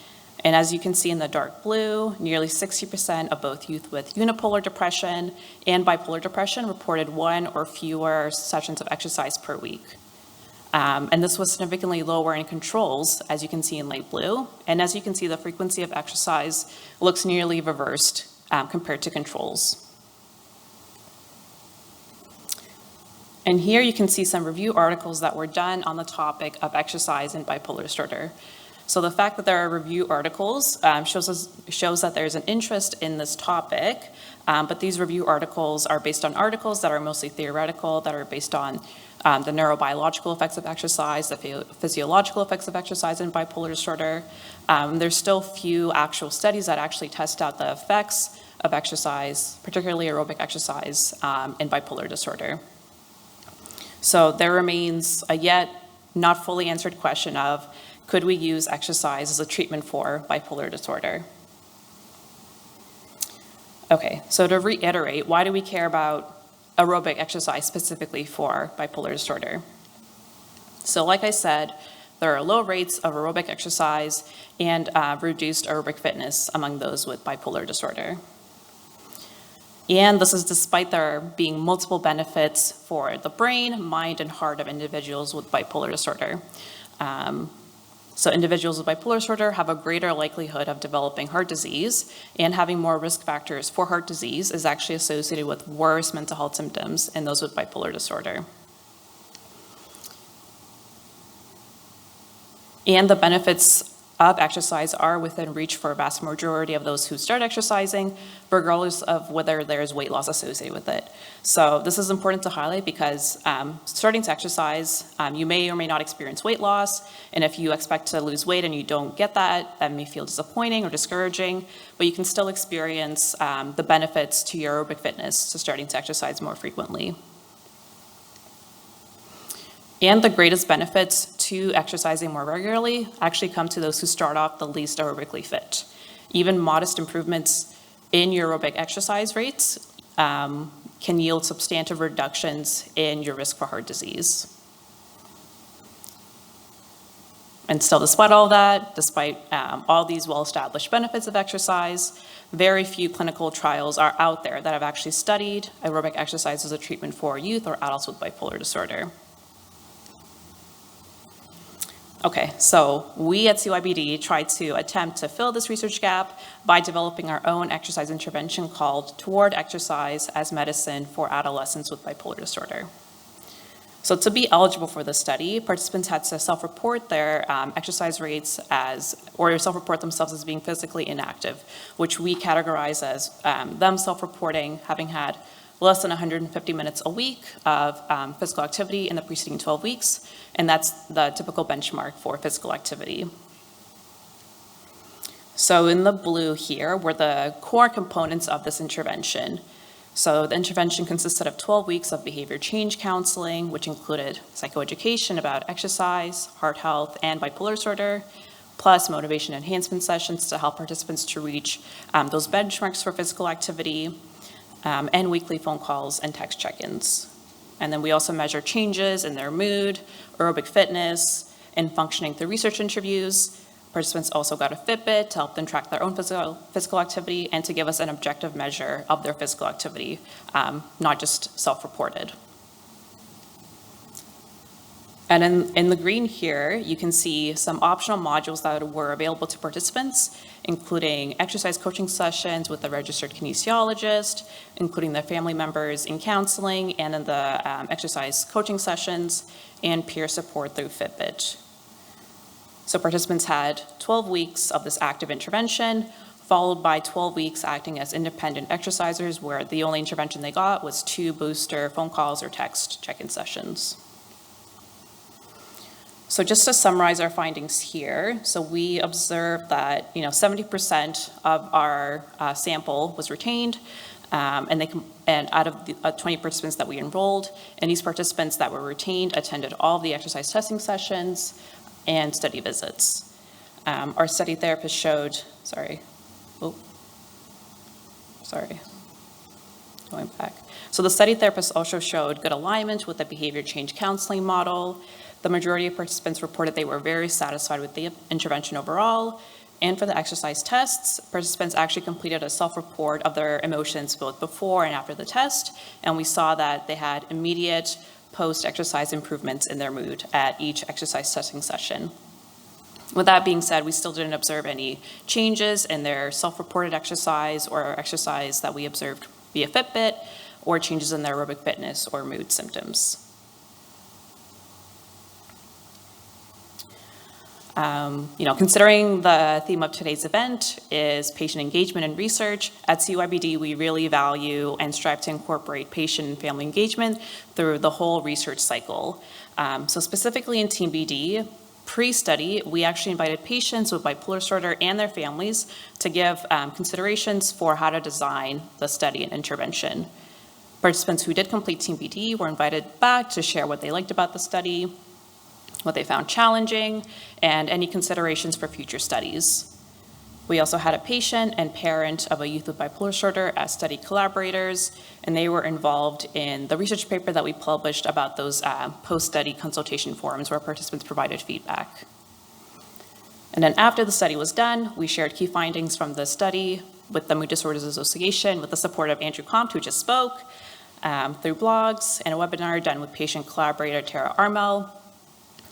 And as you can see in the dark blue, nearly 60% of both youth with unipolar depression and bipolar depression reported 1 or fewer sessions of exercise per week. And this was significantly lower in controls, as you can see in light blue. And as you can see, the frequency of exercise looks nearly reversed compared to controls. And here you can see some review articles that were done on the topic of exercise in bipolar disorder. So the fact that there are review articles shows that there's an interest in this topic, but these review articles are based on articles that are mostly theoretical, that are based on the neurobiological effects of exercise, the physiological effects of exercise in bipolar disorder. There's still few actual studies that actually test out the effects of exercise, particularly aerobic exercise, in bipolar disorder. So there remains a yet not fully answered question of, could we use exercise as a treatment for bipolar disorder? Okay, so to reiterate, why do we care about aerobic exercise specifically for bipolar disorder? So like I said, there are low rates of aerobic exercise and reduced aerobic fitness among those with bipolar disorder. And this is despite there being multiple benefits for the brain, mind, and heart of individuals with bipolar disorder. So individuals with bipolar disorder have a greater likelihood of developing heart disease, and having more risk factors for heart disease is actually associated with worse mental health symptoms in those with bipolar disorder. And the benefits of exercise are within reach for a vast majority of those who start exercising, regardless of whether there's weight loss associated with it. So this is important to highlight because starting to exercise, you may or may not experience weight loss, and if you expect to lose weight and you don't get that, that may feel disappointing or discouraging, but you can still experience the benefits to your aerobic fitness to starting to exercise more frequently. And the greatest benefits to exercising more regularly actually come to those who start off the least aerobically fit. Even modest improvements in your aerobic exercise rates can yield substantive reductions in your risk for heart disease. And still, despite all that, despite all these well-established benefits of exercise, very few clinical trials are out there that have actually studied aerobic exercise as a treatment for youth or adults with bipolar disorder. Okay, so we at CYBD tried to attempt to fill this research gap by developing our own exercise intervention called Toward Exercise as Medicine for Adolescents with Bipolar Disorder. So to be eligible for the study, participants had to self-report their exercise rates or self-report themselves as being physically inactive, which we categorize as them self-reporting having had less than 150 minutes a week of physical activity in the preceding 12 weeks, and that's the typical benchmark for physical activity. So in the blue here were the core components of this intervention. So the intervention consisted of 12 weeks of behavior change counseling, which included psychoeducation about exercise, heart health, and bipolar disorder, plus motivation enhancement sessions to help participants to reach those benchmarks for physical activity, and weekly phone calls and text check-ins. And then we also measure changes in their mood, aerobic fitness, and functioning through research interviews. Participants also got a Fitbit to help them track their own physical activity and to give us an objective measure of their physical activity, not just self-reported. And in the green here, you can see some optional modules that were available to participants, including exercise coaching sessions with a registered kinesiologist, including their family members in counseling and in the exercise coaching sessions, and peer support through Fitbit. So participants had 12 weeks of this active intervention, followed by 12 weeks acting as independent exercisers, where the only intervention they got was 2 booster phone calls or text check-in sessions. So just to summarize our findings here, so we observed that 70% of our sample was retained, and out of the 20 participants that we enrolled, and these participants that were retained attended all of the exercise testing sessions and study visits. Our study therapist showed, going back. So the study therapist also showed good alignment with the behavior change counseling model. The majority of participants reported they were very satisfied with the intervention overall. And for the exercise tests, participants actually completed a self-report of their emotions both before and after the test. And we saw that they had immediate post-exercise improvements in their mood at each exercise testing session. With that being said, we still didn't observe any changes in their self-reported exercise or exercise that we observed via Fitbit, or changes in their aerobic fitness or mood symptoms. Considering the theme of today's event is patient engagement and research, at CYBD we really value and strive to incorporate patient and family engagement through the whole research cycle. So specifically in Team BD, pre-study, we actually invited patients with bipolar disorder and their families to give considerations for how to design the study and intervention. Participants who did complete Team BD were invited back to share what they liked about the study, what they found challenging, and any considerations for future studies. We also had a patient and parent of a youth with bipolar disorder as study collaborators, and they were involved in the research paper that we published about those post-study consultation forums where participants provided feedback. And then after the study was done, we shared key findings from the study with the Mood Disorders Association with the support of Andrew Compt, who just spoke, through blogs and a webinar done with patient collaborator Tara Armel,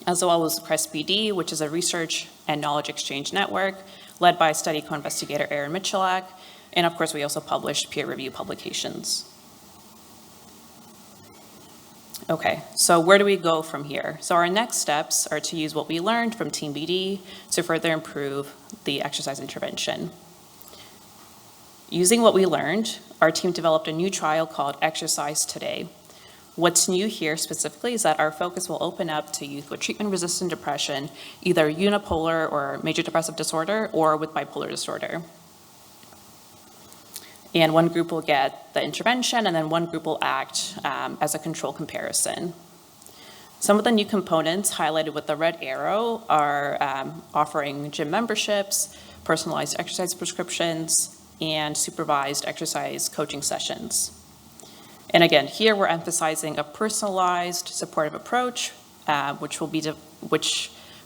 as well as CREST BD, which is a research and knowledge exchange network led by study co-investigator Erin Michalak. And of course, we also published peer review publications. Okay, so where do we go from here? So our next steps are to use what we learned from Team BD to further improve the exercise intervention. Using what we learned, our team developed a new trial called Exercise Today. What's new here specifically is that our focus will open up to youth with treatment-resistant depression, either unipolar or major depressive disorder, or with bipolar disorder. And one group will get the intervention, and then one group will act as a control comparison. Some of the new components highlighted with the red arrow are offering gym memberships, personalized exercise prescriptions, and supervised exercise coaching sessions. And again, here we're emphasizing a personalized supportive approach, which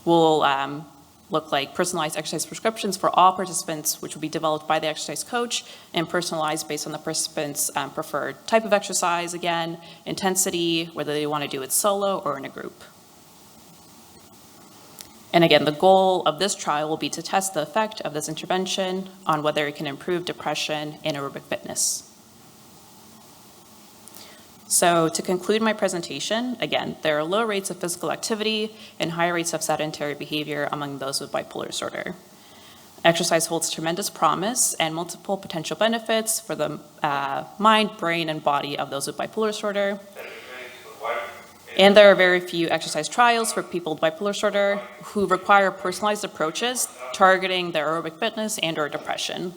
will look like personalized exercise prescriptions for all participants, which will be developed by the exercise coach and personalized based on the participants' preferred type of exercise, again, intensity, whether they want to do it solo or in a group. And again, the goal of this trial will be to test the effect of this intervention on whether it can improve depression and aerobic fitness. So to conclude my presentation, again, there are low rates of physical activity and high rates of sedentary behavior among those with bipolar disorder. Exercise holds tremendous promise and multiple potential benefits for the mind, brain, and body of those with bipolar disorder. And there are very few exercise trials for people with bipolar disorder who require personalized approaches targeting their aerobic fitness and/or depression.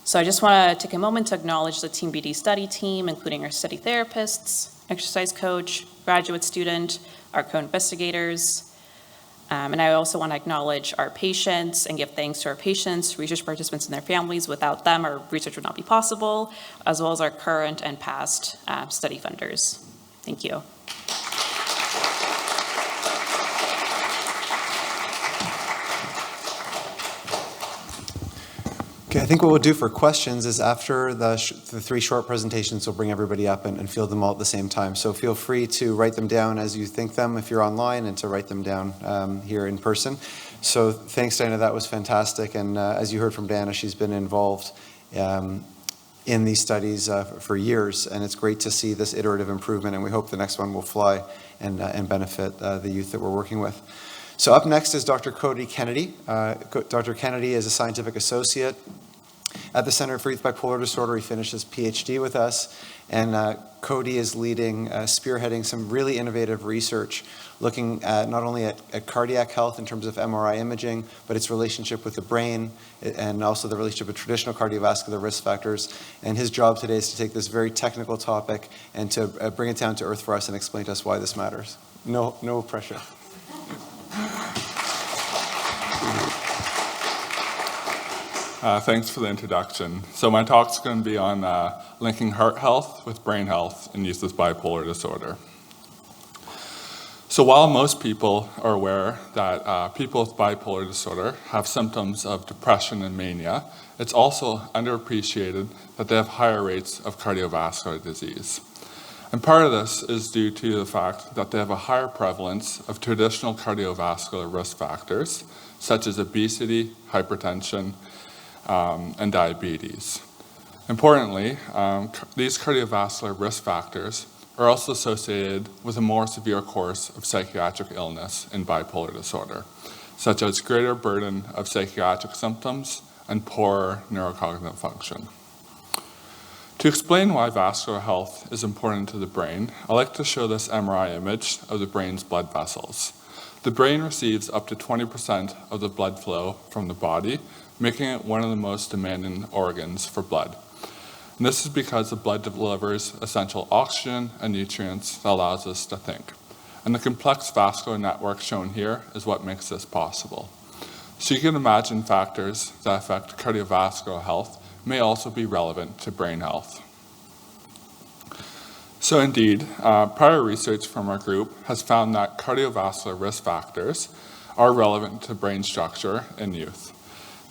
So I just want to take a moment to acknowledge the Team BD study team, including our study therapists, exercise coach, graduate student, our co-investigators. And I also want to acknowledge our patients and give thanks to our patients, research participants, and their families. Without them, our research would not be possible, as well as our current and past study funders. Thank you. Okay, I think what we'll do for questions is after the three short presentations, we'll bring everybody up and field them all at the same time. So feel free to write them down as you think them if you're online, and to write them down here in person. So thanks, Diana, that was fantastic. And as you heard from Diana, she's been involved in these studies for years, and it's great to see this iterative improvement, and we hope the next one will fly and benefit the youth that we're working with. So up next is Dr. Cody Kennedy. Dr. Kennedy is a scientific associate at the Center for Youth Bipolar Disorder. He finished his PhD with us, and Cody is spearheading some really innovative research, looking at not only at cardiac health in terms of MRI imaging, but its relationship with the brain, and also the relationship with traditional cardiovascular risk factors. And his job today is to take this very technical topic and to bring it down to earth for us and explain to us why this matters. No pressure. Thanks for the introduction. So my talk's going to be on linking heart health with brain health in youth with bipolar disorder. So while most people are aware that people with bipolar disorder have symptoms of depression and mania, it's also underappreciated that they have higher rates of cardiovascular disease. And part of this is due to the fact that they have a higher prevalence of traditional cardiovascular risk factors, such as obesity, hypertension, and diabetes. Importantly, these cardiovascular risk factors are also associated with a more severe course of psychiatric illness in bipolar disorder, such as greater burden of psychiatric symptoms and poorer neurocognitive function. To explain why vascular health is important to the brain, I like to show this MRI image of the brain's blood vessels. The brain receives up to 20% of the blood flow from the body, making it one of the most demanding organs for blood. And this is because the blood delivers essential oxygen and nutrients that allows us to think. And the complex vascular network shown here is what makes this possible. So you can imagine factors that affect cardiovascular health may also be relevant to brain health. So indeed, prior research from our group has found that cardiovascular risk factors are relevant to brain structure in youth.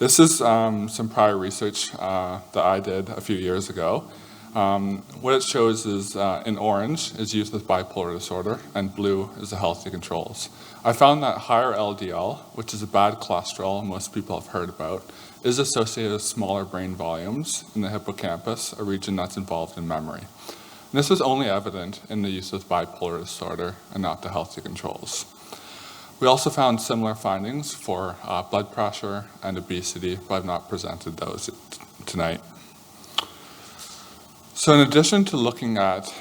This is some prior research that I did a few years ago. What it shows is in orange is youth with bipolar disorder, and blue is the healthy controls. I found that higher LDL, which is a bad cholesterol most people have heard about, is associated with smaller brain volumes in the hippocampus, a region that's involved in memory. And this was only evident in the youth with bipolar disorder and not the healthy controls. We also found similar findings for blood pressure and obesity, but I've not presented those tonight. So in addition to looking at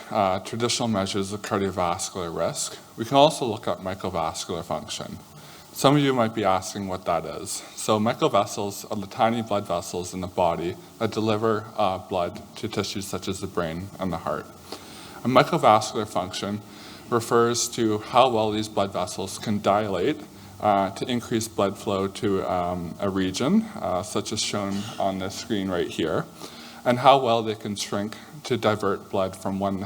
traditional measures of cardiovascular risk, we can also look at microvascular function. Some of you might be asking what that is. So microvessels are the tiny blood vessels in the body that deliver blood to tissues such as the brain and the heart. And microvascular function refers to how well these blood vessels can dilate to increase blood flow to a region, such as shown on the screen right here, and how well they can shrink to divert blood from one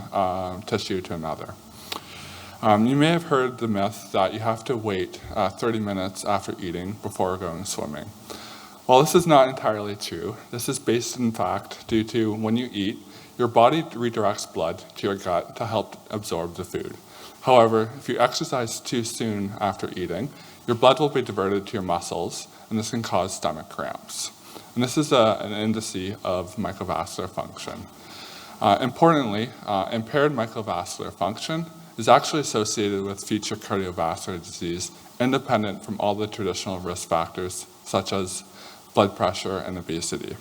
tissue to another. You may have heard the myth that you have to wait 30 minutes after eating before going swimming. While this is not entirely true, this is based in fact due to when you eat, your body redirects blood to your gut to help absorb the food. However, if you exercise too soon after eating, your blood will be diverted to your muscles, and this can cause stomach cramps. And this is an indice of microvascular function. Importantly, impaired microvascular function is actually associated with future cardiovascular disease, independent from all the traditional risk factors, such as blood pressure and obesity.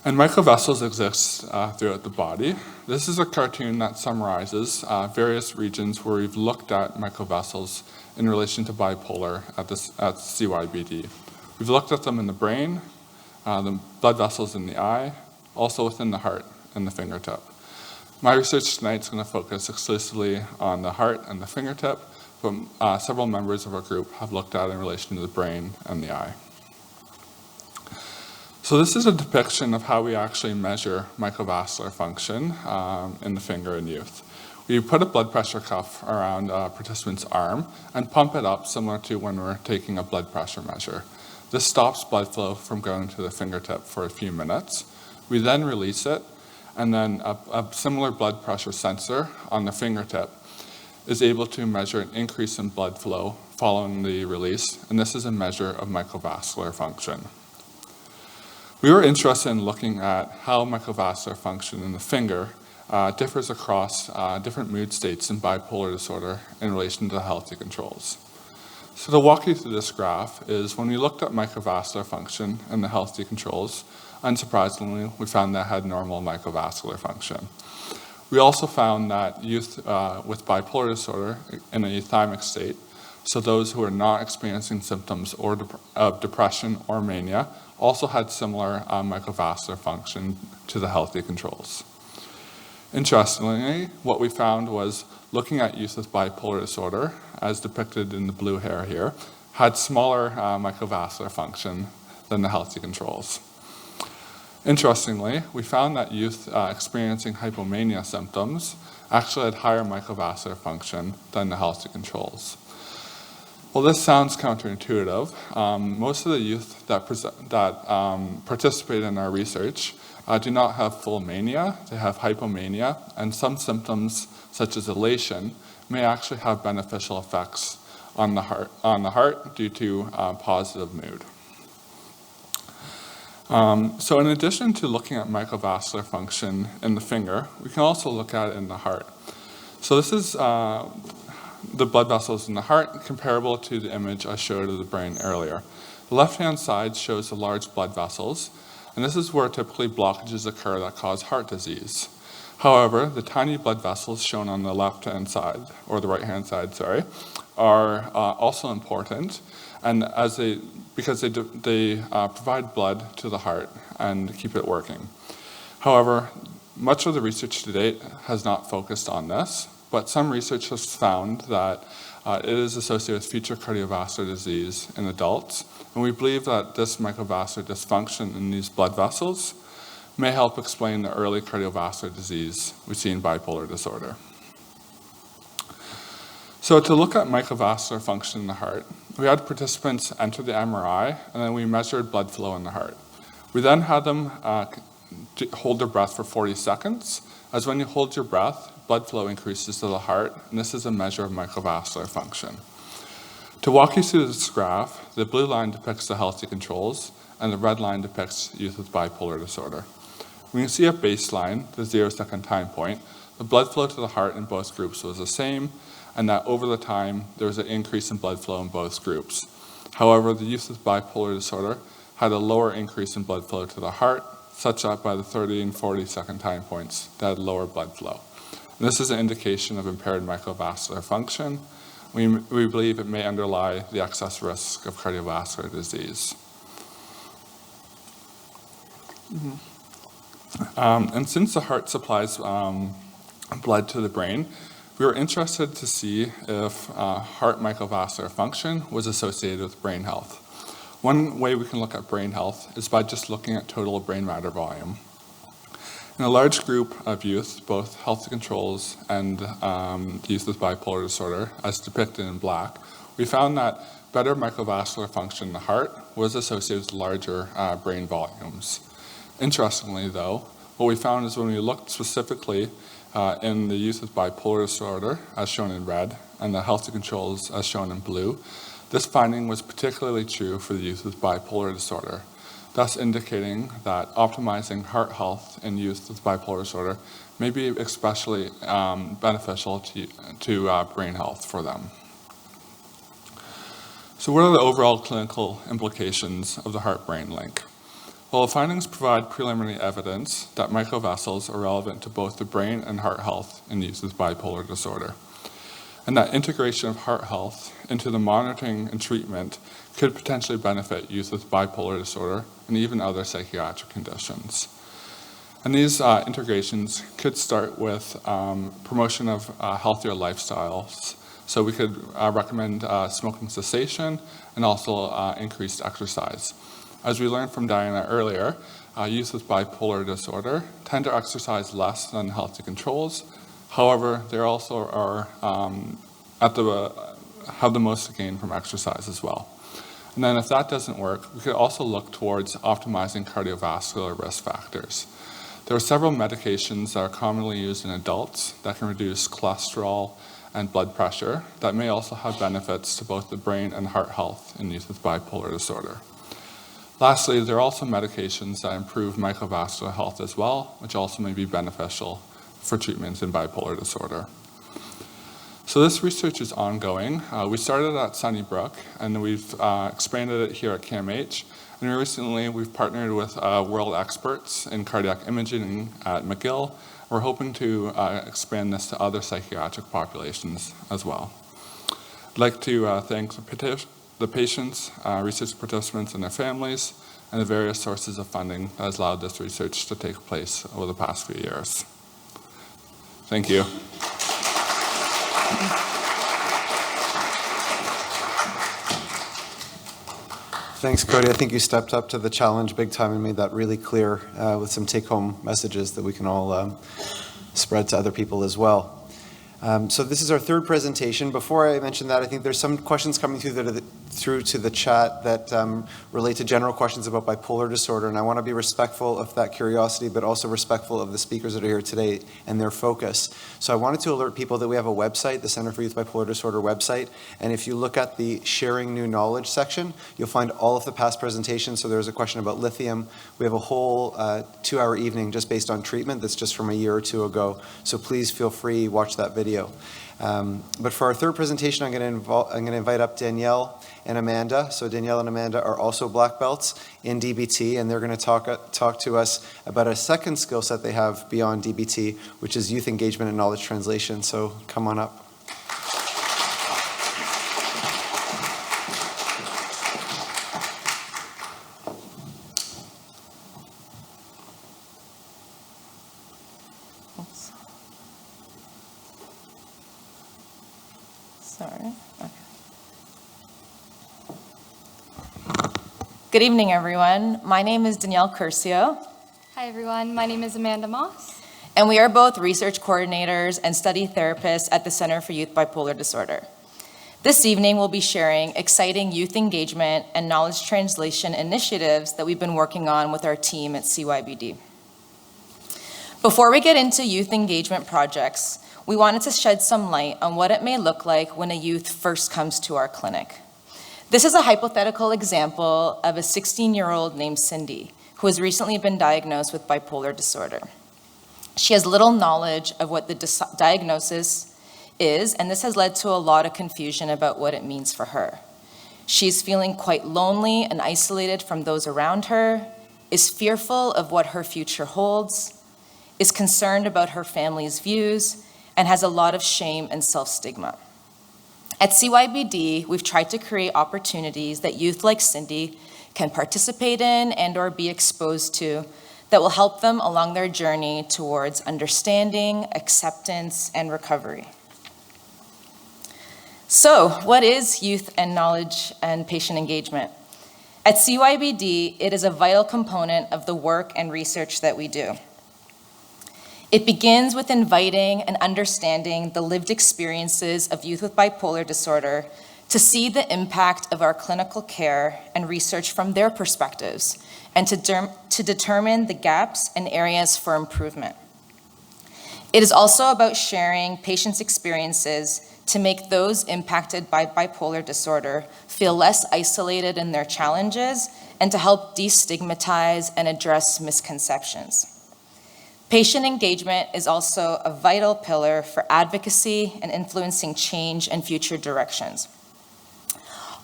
And microvessels exist throughout the body. This is a cartoon that summarizes various regions where we've looked at microvessels in relation to bipolar at CYBD. We've looked at them in the brain, the blood vessels in the eye, also within the heart and the fingertip. My research tonight is going to focus exclusively on the heart and the fingertip, but several members of our group have looked at it in relation to the brain and the eye. So this is a depiction of how we actually measure microvascular function in the finger in youth. We put a blood pressure cuff around a participant's arm and pump it up similar to when we're taking a blood pressure measure. This stops blood flow from going to the fingertip for a few minutes. We then release it, and then a similar blood pressure sensor on the fingertip is able to measure an increase in blood flow following the release, and this is a measure of microvascular function. We were interested in looking at how microvascular function in the finger differs across different mood states in bipolar disorder in relation to the healthy controls. So to walk you through this graph is when we looked at microvascular function in the healthy controls, unsurprisingly, we found that had normal microvascular function. We also found that youth with bipolar disorder in a euthymic state, so those who are not experiencing symptoms of depression or mania, also had similar microvascular function to the healthy controls. Interestingly, what we found was looking at youth with bipolar disorder, as depicted in the blue hair here, had smaller microvascular function than the healthy controls. Interestingly, we found that youth experiencing hypomania symptoms actually had higher microvascular function than the healthy controls. Well, this sounds counterintuitive. Most of the youth that participate in our research do not have full mania, they have hypomania, and some symptoms, such as elation, may actually have beneficial effects on the heart due to positive mood. So in addition to looking at microvascular function in the finger, we can also look at it in the heart. So this is the blood vessels in the heart, comparable to the image I showed of the brain earlier. The left-hand side shows the large blood vessels, and this is where typically blockages occur that cause heart disease. However, the tiny blood vessels shown on the left-hand side, or the right-hand side, sorry, are also important, and because they provide blood to the heart and keep it working. However, much of the research to date has not focused on this, but some research has found that it is associated with future cardiovascular disease in adults, and we believe that this microvascular dysfunction in these blood vessels may help explain the early cardiovascular disease we see in bipolar disorder. So to look at microvascular function in the heart, we had participants enter the MRI, and then we measured blood flow in the heart. We then had them hold their breath for 40 seconds, as when you hold your breath, blood flow increases to the heart, and this is a measure of microvascular function. To walk you through this graph, the blue line depicts the healthy controls, and the red line depicts youth with bipolar disorder. We can see at baseline, the 0-second time point, the blood flow to the heart in both groups was the same, and that over the time, there was an increase in blood flow in both groups. However, the youth with bipolar disorder had a lower increase in blood flow to the heart, such that by the 30 and 40-second time points, they had lower blood flow. And this is an indication of impaired microvascular function. We believe it may underlie the excess risk of cardiovascular disease. And since the heart supplies blood to the brain, we were interested to see if heart microvascular function was associated with brain health. One way we can look at brain health is by just looking at total brain matter volume. In a large group of youth, both healthy controls and youth with bipolar disorder, as depicted in black, we found that better microvascular function in the heart was associated with larger brain volumes. Interestingly, though, what we found is when we looked specifically in the youth with bipolar disorder, as shown in red, and the healthy controls, as shown in blue, this finding was particularly true for the youth with bipolar disorder, thus indicating that optimizing heart health in youth with bipolar disorder may be especially beneficial to brain health for them. So what are the overall clinical implications of the heart-brain link? Well, the findings provide preliminary evidence that microvessels are relevant to both the brain and heart health in youth with bipolar disorder, and that integration of heart health into the monitoring and treatment could potentially benefit youth with bipolar disorder and even other psychiatric conditions. And these integrations could start with promotion of healthier lifestyles. So we could recommend smoking cessation and also increased exercise. As we learned from Diana earlier, youth with bipolar disorder tend to exercise less than healthy controls. However, they also are have the most to gain from exercise as well. And then if that doesn't work, we could also look towards optimizing cardiovascular risk factors. There are several medications that are commonly used in adults that can reduce cholesterol and blood pressure that may also have benefits to both the brain and heart health in youth with bipolar disorder. Lastly, there are also medications that improve microvascular health as well, which also may be beneficial for treatments in bipolar disorder. So this research is ongoing. We started at Sunnybrook, and we've expanded it here at CAMH. And recently, we've partnered with world experts in cardiac imaging at McGill. We're hoping to expand this to other psychiatric populations as well. I'd like to thank the patients, research participants and their families, and the various sources of funding that has allowed this research to take place over the past few years. Thank you. Thanks, Cody. I think you stepped up to the challenge big time and made that really clear with some take-home messages that we can all spread to other people as well. So this is our third presentation. Before I mention that, I think there's some questions coming through to the chat that relate to general questions about bipolar disorder, and I want to be respectful of that curiosity, but also respectful of the speakers that are here today and their focus. So I wanted to alert people that we have a website, the Center for Youth Bipolar Disorder website, and if you look at the Sharing New Knowledge section, you'll find all of the past presentations. So there's a question about lithium. We have a whole 2-hour evening just based on treatment that's just from a year or two ago. So please feel free, watch that video. But for our third presentation, I'm going to invite up Danielle and Amanda. So Danielle and Amanda are also black belts in DBT, and they're going to talk to us about a second skill set they have beyond DBT, which is youth engagement and knowledge translation. So come on up. Good evening, everyone. My name is Danielle Curcio. Hi, everyone. My name is Amanda Moss. And we are both research coordinators and study therapists at the Center for Youth Bipolar Disorder. This evening, we'll be sharing exciting youth engagement and knowledge translation initiatives that we've been working on with our team at CYBD. Before we get into youth engagement projects, we wanted to shed some light on what it may look like when a youth first comes to our clinic. This is a hypothetical example of a 16-year-old named Cindy, who has recently been diagnosed with bipolar disorder. She has little knowledge of what the diagnosis is, and this has led to a lot of confusion about what it means for her. She's feeling quite lonely and isolated from those around her, is fearful of what her future holds, is concerned about her family's views, and has a lot of shame and self-stigma. At CYBD, we've tried to create opportunities that youth like Cindy can participate in and/or be exposed to that will help them along their journey towards understanding, acceptance, and recovery. So, what is youth and knowledge and patient engagement? At CYBD, it is a vital component of the work and research that we do. It begins with inviting and understanding the lived experiences of youth with bipolar disorder to see the impact of our clinical care and research from their perspectives, and to determine the gaps and areas for improvement. It is also about sharing patients' experiences to make those impacted by bipolar disorder feel less isolated in their challenges and to help destigmatize and address misconceptions. Patient engagement is also a vital pillar for advocacy and influencing change and future directions.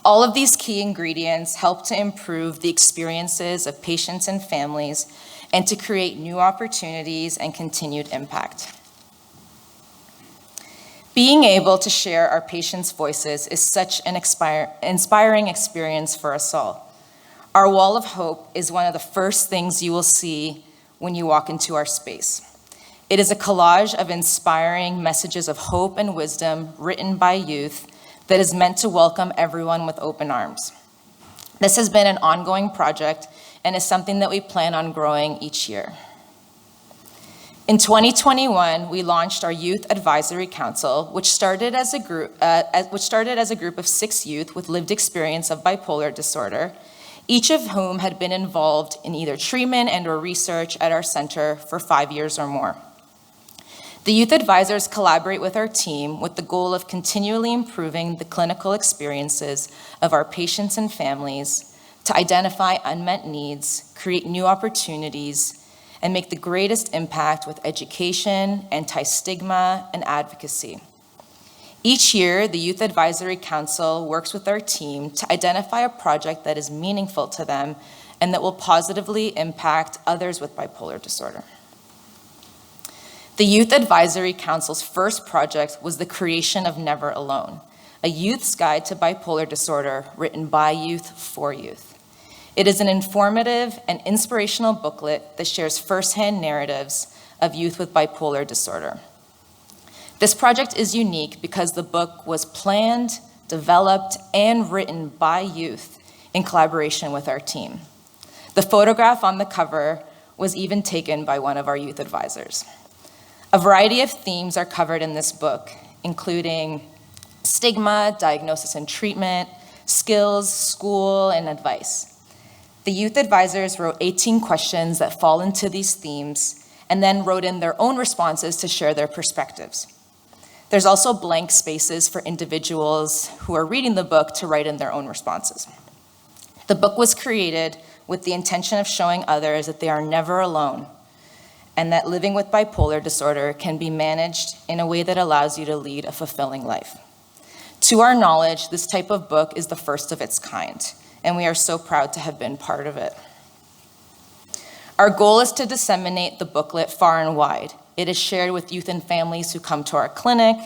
All of these key ingredients help to improve the experiences of patients and families and to create new opportunities and continued impact. Being able to share our patients' voices is such an inspiring experience for us all. Our wall of hope is one of the first things you will see when you walk into our space. It is a collage of inspiring messages of hope and wisdom written by youth that is meant to welcome everyone with open arms. This has been an ongoing project and is something that we plan on growing each year. In 2021, we launched our Youth Advisory Council, which started as a group of 6 youth with lived experience of bipolar disorder, each of whom had been involved in either treatment and/or research at our center for 5 years or more. The youth advisors collaborate with our team with the goal of continually improving the clinical experiences of our patients and families to identify unmet needs, create new opportunities, and make the greatest impact with education, anti-stigma, and advocacy. Each year, the Youth Advisory Council works with our team to identify a project that is meaningful to them and that will positively impact others with bipolar disorder. The Youth Advisory Council's first project was the creation of Never Alone, a youth's guide to bipolar disorder written by youth for youth. It is an informative and inspirational booklet that shares firsthand narratives of youth with bipolar disorder. This project is unique because the book was planned, developed, and written by youth in collaboration with our team. The photograph on the cover was even taken by one of our youth advisors. A variety of themes are covered in this book, including stigma, diagnosis and treatment, skills, school, and advice. The youth advisors wrote 18 questions that fall into these themes and then wrote in their own responses to share their perspectives. There's also blank spaces for individuals who are reading the book to write in their own responses. The book was created with the intention of showing others that they are never alone and that living with bipolar disorder can be managed in a way that allows you to lead a fulfilling life. To our knowledge, this type of book is the first of its kind, and we are so proud to have been part of it. Our goal is to disseminate the booklet far and wide. It is shared with youth and families who come to our clinic,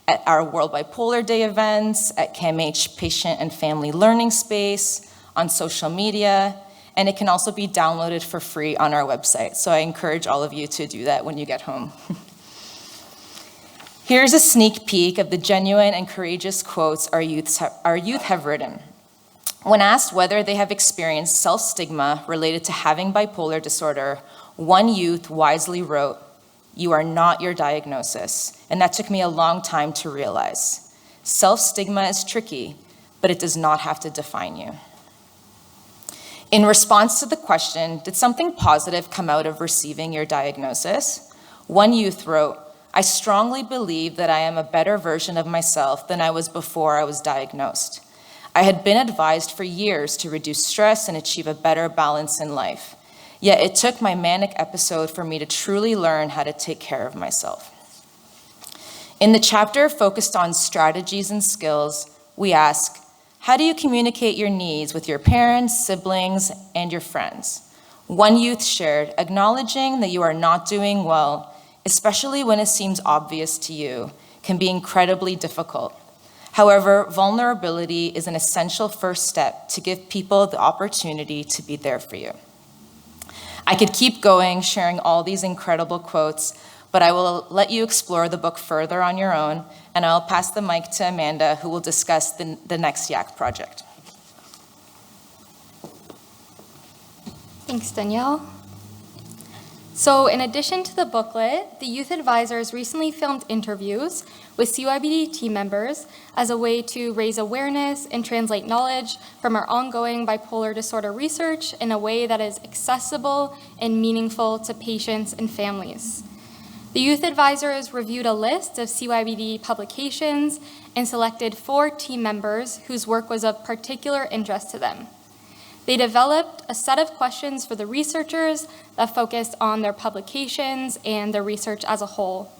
at our World Bipolar Day events, at CAMH Patient and Family Learning Space, on social media, and it can also be downloaded for free on our website. So I encourage all of you to do that when you get home. Here's a sneak peek of the genuine and courageous quotes our youth have written. When asked whether they have experienced self-stigma related to having bipolar disorder, one youth wisely wrote, "You are not your diagnosis," and that took me a long time to realize. Self-stigma is tricky, but it does not have to define you. In response to the question, did something positive come out of receiving your diagnosis? One youth wrote, "I strongly believe that I am a better version of myself than I was before I was diagnosed. I had been advised for years to reduce stress and achieve a better balance in life. Yet it took my manic episode for me to truly learn how to take care of myself. In the chapter focused on strategies and skills, we ask, how do you communicate your needs with your parents, siblings, and your friends? One youth shared, acknowledging that you are not doing well, especially when it seems obvious to you, can be incredibly difficult. However, vulnerability is an essential first step to give people the opportunity to be there for you. I could keep going, sharing all these incredible quotes, but I will let you explore the book further on your own, and I'll pass the mic to Amanda, who will discuss the next YAC project. Thanks, Danielle. So in addition to the booklet, the youth advisors recently filmed interviews with CYBD team members as a way to raise awareness and translate knowledge from our ongoing bipolar disorder research in a way that is accessible and meaningful to patients and families. The youth advisors reviewed a list of CYBD publications and selected 4 team members whose work was of particular interest to them. They developed a set of questions for the researchers that focused on their publications and their research as a whole.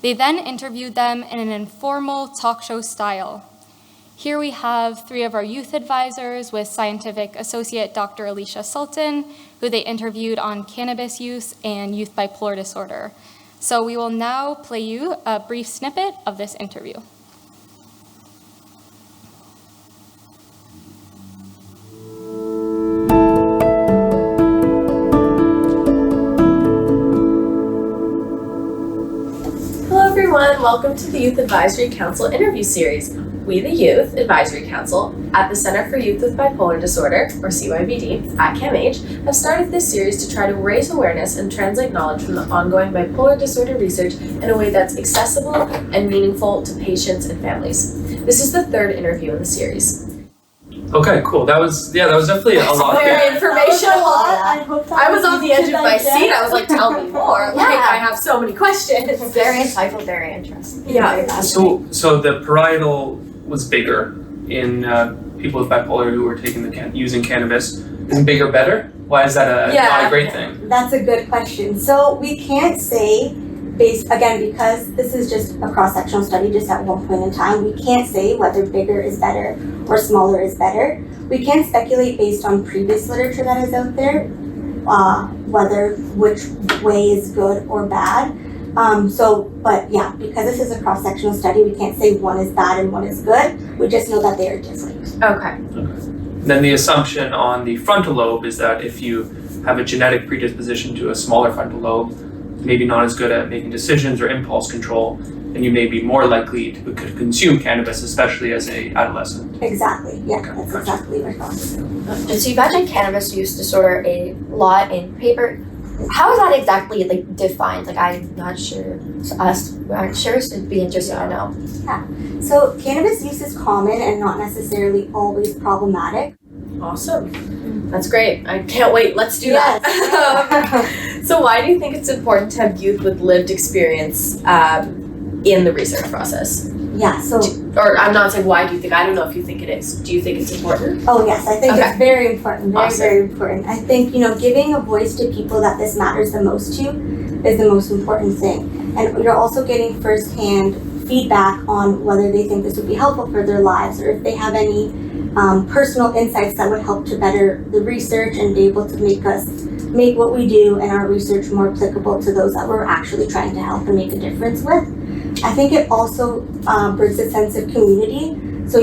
They then interviewed them in an informal talk show style. Here we have 3 of our youth advisors with Scientific Associate Dr. Alicia Sultan, who they interviewed on cannabis use and youth bipolar disorder. So we will now play you a brief snippet of this interview. Hello everyone, welcome to the Youth Advisory Council interview series. We, the Youth Advisory Council at the Center for Youth with Bipolar Disorder, or CYBD, at CAMH, have started this series to try to raise awareness and translate knowledge from the ongoing bipolar disorder research in a way that's accessible and meaningful to patients and families. This is the 3rd interview in the series. Okay, cool. That was definitely a lot. Very informational. I was on the edge of my seat. I was like, tell me more. Like, I have so many questions. Very insightful, very interesting. Yeah. So the parietal was bigger in people with bipolar who were taking using cannabis. Isn't bigger better? Why is that not a great thing? That's a good question. So we can't say, because this is just a cross-sectional study just at one point in time, we can't say whether bigger is better or smaller is better. We can speculate based on previous literature that is out there, which way is good or bad. But because this is a cross-sectional study, we can't say one is bad and one is good. We just know that they are different. Okay. Then the assumption on the frontal lobe is that if you have a genetic predisposition to a smaller frontal lobe, maybe not as good at making decisions or impulse control, then you may be more likely to consume cannabis, especially as an adolescent. Exactly. Yeah, that's exactly my thought. So you mentioned cannabis use disorder a lot in paper. How is that exactly defined? I'm not sure. I'm sure it'd be interesting to know. Yeah. So cannabis use is common and not necessarily always problematic. Awesome. That's great. I can't wait. Let's do that. So why do you think it's important to have youth with lived experience in the research process? Yeah, so... Or I'm not saying why do you think, I don't know if you think it is. Do you think it's important? Oh yes, I think it's very important, Awesome. very important. I think, giving a voice to people that this matters the most to is the most important thing. And you're also getting firsthand feedback on whether they think this would be helpful for their lives or if they have any personal insights that would help to better the research and be able to make what we do and our research more applicable to those that we're actually trying to help and make a difference with. I think it also brings a sense of community. So,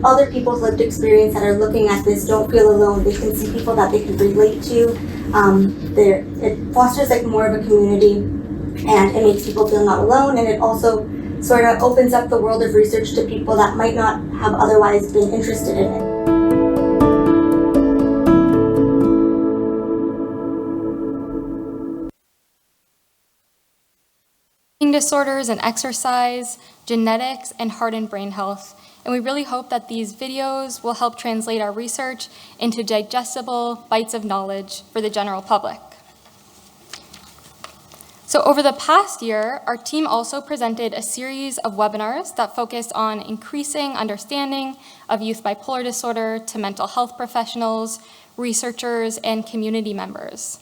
other people's lived experience that are looking at this don't feel alone. They can see people that they can relate to. It fosters more of a community, and it makes people feel not alone. And it also sort of opens up the world of research to people that might not have otherwise been interested in it. Disorders and exercise, genetics, and heart and brain health. And we really hope that these videos will help translate our research into digestible bites of knowledge for the general public. So over the past year, our team also presented a series of webinars that focused on increasing understanding of youth bipolar disorder to mental health professionals, researchers, and community members.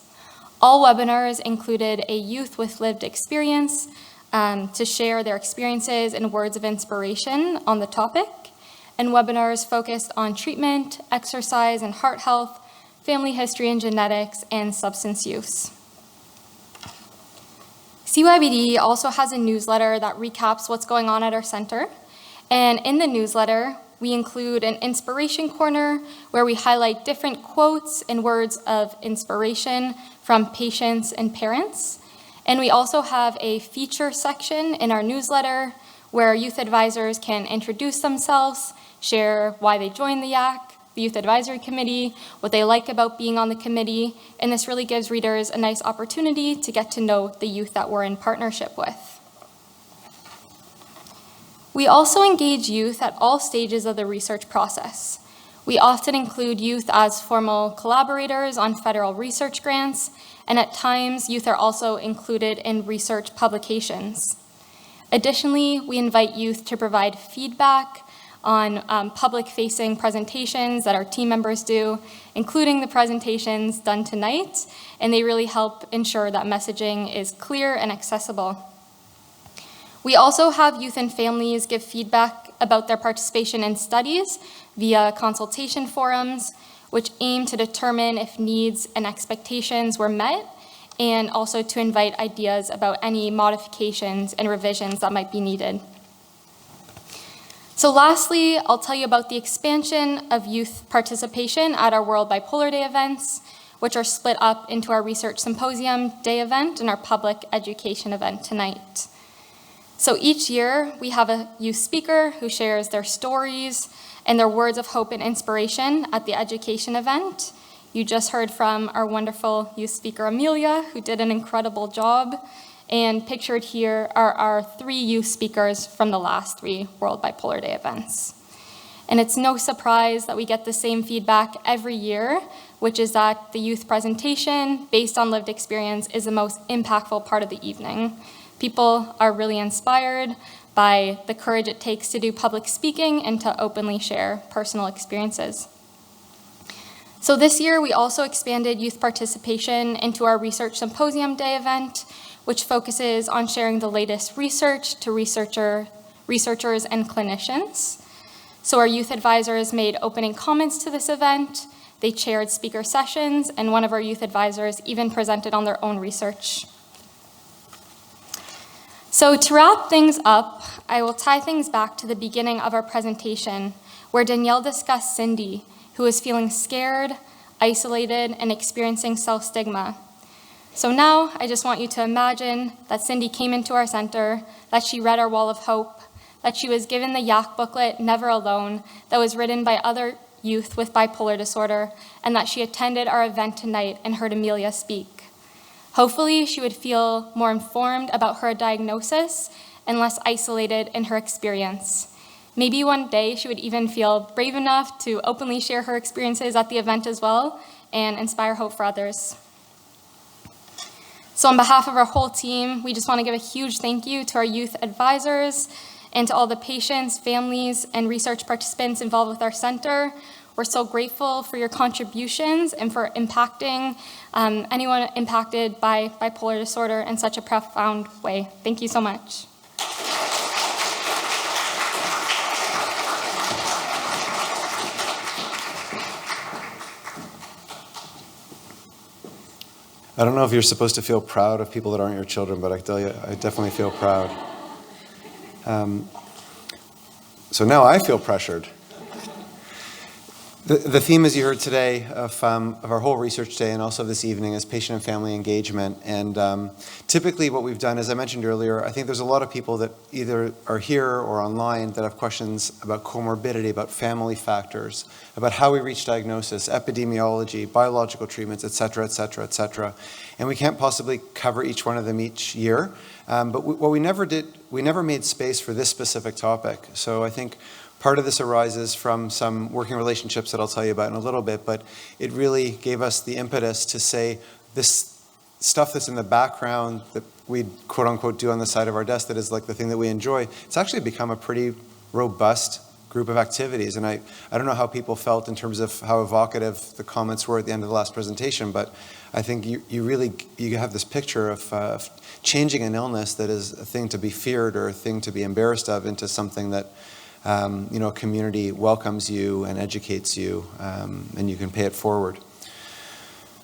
All webinars included a youth with lived experience to share their experiences and words of inspiration on the topic, and webinars focused on treatment, exercise and heart health, family history and genetics, and substance use. CYBD also has a newsletter that recaps what's going on at our center, and in the newsletter, we include an inspiration corner where we highlight different quotes and words of inspiration from patients and parents. And we also have a feature section in our newsletter where youth advisors can introduce themselves, share why they joined the YAC, the Youth Advisory Committee, what they like about being on the committee, and this really gives readers a nice opportunity to get to know the youth that we're in partnership with. We also engage youth at all stages of the research process. We often include youth as formal collaborators on federal research grants, and at times, youth are also included in research publications. Additionally, we invite youth to provide feedback on public-facing presentations that our team members do, including the presentations done tonight, and they really help ensure that messaging is clear and accessible. We also have youth and families give feedback about their participation in studies via consultation forums, which aim to determine if needs and expectations were met, and also to invite ideas about any modifications and revisions that might be needed. So lastly, I'll tell you about the expansion of youth participation at our World Bipolar Day events, which are split up into our Research Symposium Day event and our Public Education event tonight. So each year, we have a youth speaker who shares their stories and their words of hope and inspiration at the education event. You just heard from our wonderful youth speaker, Amelia, who did an incredible job. And pictured here are our 3 youth speakers from the last 3 World Bipolar Day events. And it's no surprise that we get the same feedback every year, which is that the youth presentation, based on lived experience, is the most impactful part of the evening. People are really inspired by the courage it takes to do public speaking and to openly share personal experiences. So this year, we also expanded youth participation into our Research Symposium Day event, which focuses on sharing the latest research to researchers and clinicians. So our youth advisors made opening comments to this event, they chaired speaker sessions, and one of our youth advisors even presented on their own research. So to wrap things up, I will tie things back to the beginning of our presentation, where Danielle discussed Cindy, who was feeling scared, isolated, and experiencing self-stigma. So now I just want you to imagine that Cindy came into our center, that she read our Wall of Hope, that she was given the YAC booklet, Never Alone, that was written by other youth with bipolar disorder, and that she attended our event tonight and heard Amelia speak. Hopefully, she would feel more informed about her diagnosis and less isolated in her experience. Maybe one day she would even feel brave enough to openly share her experiences at the event as well and inspire hope for others. So on behalf of our whole team, we just want to give a huge thank you to our youth advisors and to all the patients, families, and research participants involved with our center. We're so grateful for your contributions and for impacting anyone impacted by bipolar disorder in such a profound way. Thank you so much. I don't know if you're supposed to feel proud of people that aren't your children, but I tell you, I definitely feel proud. So now I feel pressured. The theme, as you heard today, of our whole research day and also this evening is patient and family engagement. And typically what we've done, as I mentioned earlier, I think there's a lot of people that either are here or online that have questions about comorbidity, about family factors, about how we reach diagnosis, epidemiology, biological treatments, et cetera, et cetera, et cetera. And we can't possibly cover each one of them each year. But what we never did, we never made space for this specific topic. So I think part of this arises from some working relationships that I'll tell you about in a little bit, but it really gave us the impetus to say this stuff that's in the background that we quote unquote do on the side of our desk that is like the thing that we enjoy, it's actually become a pretty robust group of activities. And I don't know how people felt in terms of how evocative the comments were at the end of the last presentation, but I think you have this picture of changing an illness that is a thing to be feared or a thing to be embarrassed of into something that a community welcomes you and educates you, and you can pay it forward.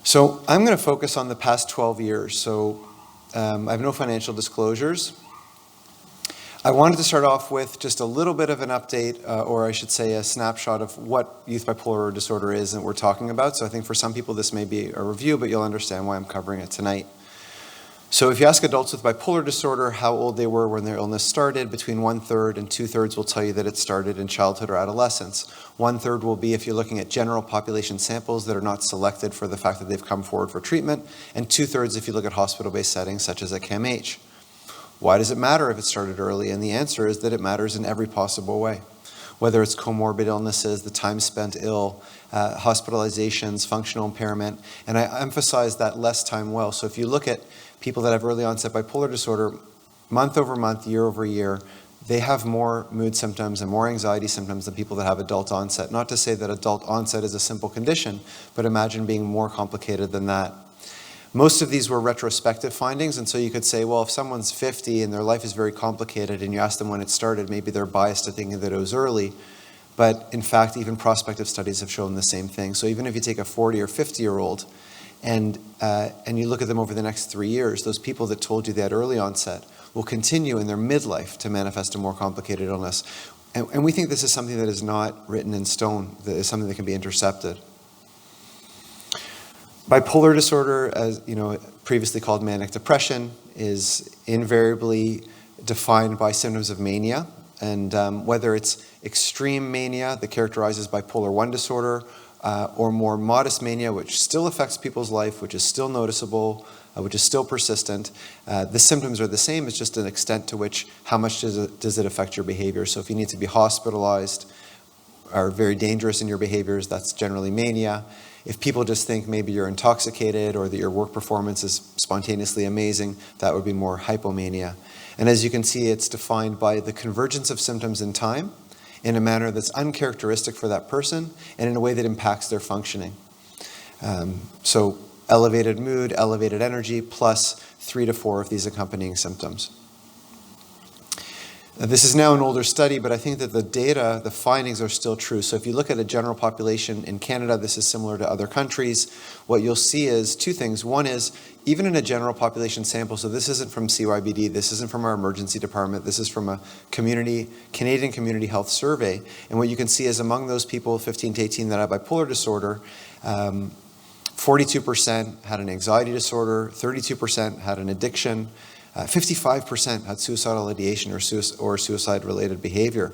So I'm going to focus on the past 12 years. So I have no financial disclosures. I wanted to start off with just a little bit of an update, or I should say a snapshot of what youth bipolar disorder is and we're talking about. So I think for some people this may be a review, but you'll understand why I'm covering it tonight. So if you ask adults with bipolar disorder how old they were when their illness started, between 1/3 and 2/3 will tell you that it started in childhood or adolescence. 1/3 will be if you're looking at general population samples that are not selected for the fact that they've come forward for treatment, and 2/3 if you look at hospital-based settings such as at CAMH. Why does it matter if it started early? And the answer is that it matters in every possible way. Whether it's comorbid illnesses, the time spent ill, hospitalizations, functional impairment, and I emphasize that less time well. So if you look at people that have early onset bipolar disorder, month over month, year over year, they have more mood symptoms and more anxiety symptoms than people that have adult onset. Not to say that adult onset is a simple condition, but imagine being more complicated than that. Most of these were retrospective findings, and so you could say, well, if someone's 50 and their life is very complicated and you ask them when it started, maybe they're biased to thinking that it was early. But in fact, even prospective studies have shown the same thing. So even if you take a 40 or 50-year-old and you look at them over the next 3 years, those people that told you they had early onset will continue in their midlife to manifest a more complicated illness. And we think this is something that is not written in stone, that is something that can be intercepted. Bipolar disorder, as previously called manic depression, is invariably defined by symptoms of mania, and whether it's extreme mania that characterizes bipolar 1 disorder, or more modest mania, which still affects people's life, which is still noticeable, which is still persistent, the symptoms are the same. It's just an extent to which, how much does it affect your behavior. So if you need to be hospitalized, are very dangerous in your behaviors, that's generally mania. If people just think maybe you're intoxicated or that your work performance is spontaneously amazing, that would be more hypomania. And as you can see, it's defined by the convergence of symptoms in time in a manner that's uncharacteristic for that person and in a way that impacts their functioning. So elevated mood, elevated energy, plus 3 to 4 of these accompanying symptoms. This is now an older study, but I think that the data, the findings are still true. So if you look at a general population in Canada, this is similar to other countries. What you'll see is 2 things. One is, even in a general population sample, so this isn't from CYBD, this isn't from our emergency department, this is from a Canadian Community Health Survey. And what you can see is among those people 15 to 18 that have bipolar disorder, 42% had an anxiety disorder, 32% had an addiction, 55% had suicidal ideation or suicide-related behavior.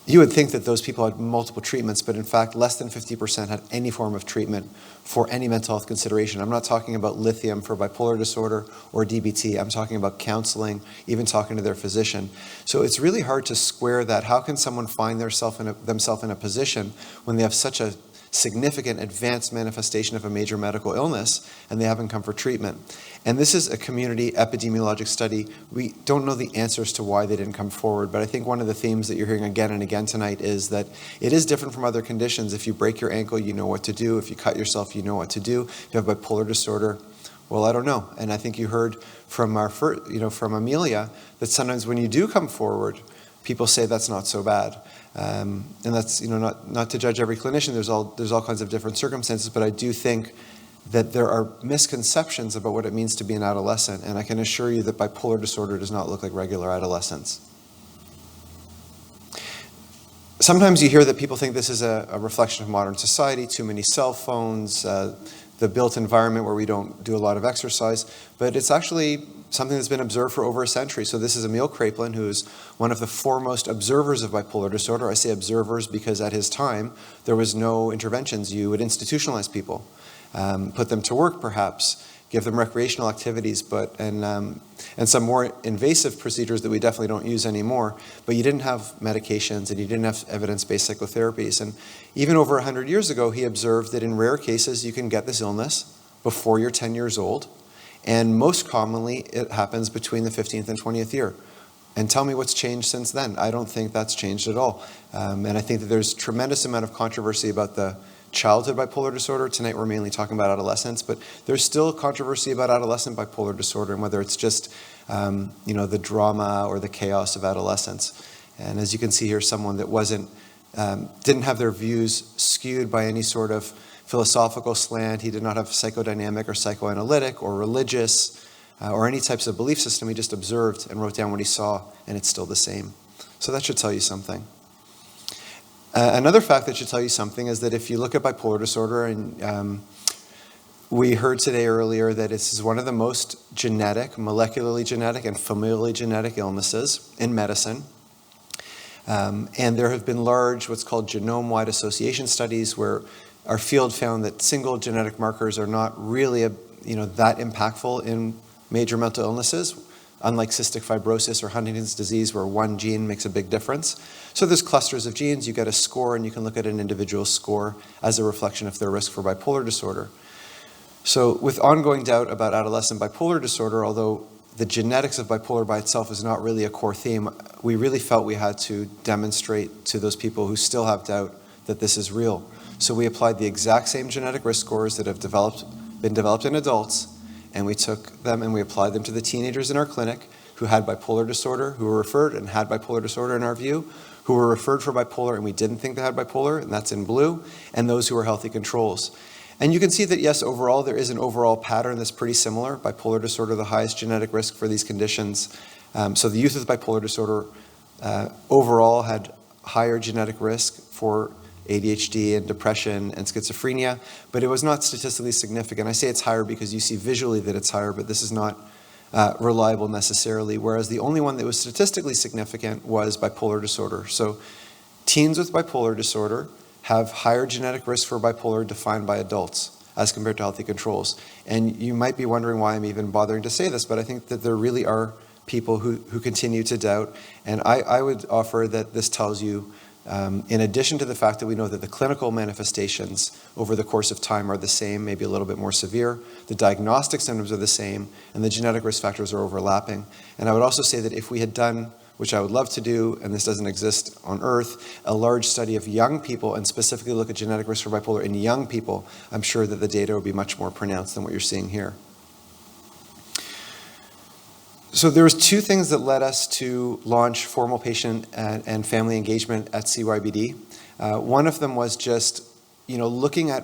You would think that those people had multiple treatments, but in fact, less than 50% had any form of treatment for any mental health consideration. I'm not talking about lithium for bipolar disorder or DBT. I'm talking about counseling, even talking to their physician. So it's really hard to square that. How can someone find themselves in a position when they have such a significant advanced manifestation of a major medical illness and they haven't come for treatment? And this is a community epidemiologic study. We don't know the answers to why they didn't come forward, but I think one of the themes that you're hearing again and again tonight is that it is different from other conditions. If you break your ankle, you know what to do. If you cut yourself, you know what to do. If you have bipolar disorder, well, I don't know. And I think you heard from from Amelia that sometimes when you do come forward, people say that's not so bad. And that's not to judge every clinician. There's all kinds of different circumstances, but I do think that there are misconceptions about what it means to be an adolescent, and I can assure you that bipolar disorder does not look like regular adolescence. Sometimes you hear that people think this is a reflection of modern society, too many cell phones, the built environment where we don't do a lot of exercise, but it's actually something that's been observed for over a century. So this is Emil Kraepelin, who is one of the foremost observers of bipolar disorder. I say observers because at his time, there was no interventions. You would institutionalize people, put them to work perhaps, give them recreational activities, and some more invasive procedures that we definitely don't use anymore. But you didn't have medications and you didn't have evidence-based psychotherapies. And even over 100 years ago, he observed that in rare cases, you can get this illness before you're 10 years old. And most commonly, it happens between the 15th and 20th year. And tell me what's changed since then. I don't think that's changed at all. And I think that there's tremendous amount of controversy about the childhood bipolar disorder. Tonight we're mainly talking about adolescence, but there's still controversy about adolescent bipolar disorder and whether it's just the drama or the chaos of adolescence. And as you can see here, someone that didn't have their views skewed by any sort of philosophical slant. He did not have psychodynamic or psychoanalytic or religious or any types of belief system. He just observed and wrote down what he saw, and it's still the same. So that should tell you something. Another fact that should tell you something is that if you look at bipolar disorder, and we heard today earlier that this is one of the most genetic, molecularly genetic, and familially genetic illnesses in medicine. And there have been large, what's called genome-wide association studies, where our field found that single genetic markers are not really that impactful in major mental illnesses, unlike cystic fibrosis or Huntington's disease, where one gene makes a big difference. So there's clusters of genes, you get a score, and you can look at an individual score as a reflection of their risk for bipolar disorder. So with ongoing doubt about adolescent bipolar disorder, although the genetics of bipolar by itself is not really a core theme, we really felt we had to demonstrate to those people who still have doubt that this is real. So we applied the exact same genetic risk scores that have been developed in adults, and we took them and we applied them to the teenagers in our clinic who had bipolar disorder, who were referred and had bipolar disorder in our view, who were referred for bipolar and we didn't think they had bipolar, and that's in blue, and those who were healthy controls. And you can see that, yes, overall, there is an overall pattern that's pretty similar. Bipolar disorder, the highest genetic risk for these conditions. So the youth with bipolar disorder overall had higher genetic risk for ADHD and depression and schizophrenia, but it was not statistically significant. I say it's higher because you see visually that it's higher, but this is not reliable necessarily, whereas the only one that was statistically significant was bipolar disorder. So teens with bipolar disorder have higher genetic risk for bipolar defined by adults as compared to healthy controls. And you might be wondering why I'm even bothering to say this, but I think that there really are people who continue to doubt. And I would offer that this tells you, in addition to the fact that we know that the clinical manifestations over the course of time are the same, maybe a little bit more severe, the diagnostic symptoms are the same, and the genetic risk factors are overlapping. And I would also say that if we had done, which I would love to do, and this doesn't exist on Earth, a large study of young people and specifically look at genetic risk for bipolar in young people, I'm sure that the data would be much more pronounced than what you're seeing here. So there was two things that led us to launch formal patient and family engagement at CYBD. One of them was just, looking at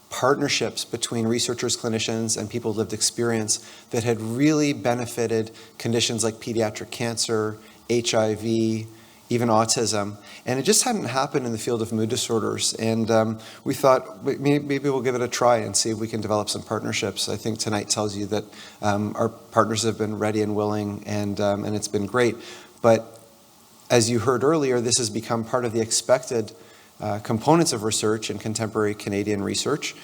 partnerships between researchers, clinicians, and people with lived experience that had really benefited conditions like pediatric cancer, HIV, even autism. And it just hadn't happened in the field of mood disorders. And we thought maybe we'll give it a try and see if we can develop some partnerships. I think tonight tells you that our partners have been ready and willing, and it's been great. But as you heard earlier, this has become part of the expected components of research in contemporary Canadian research.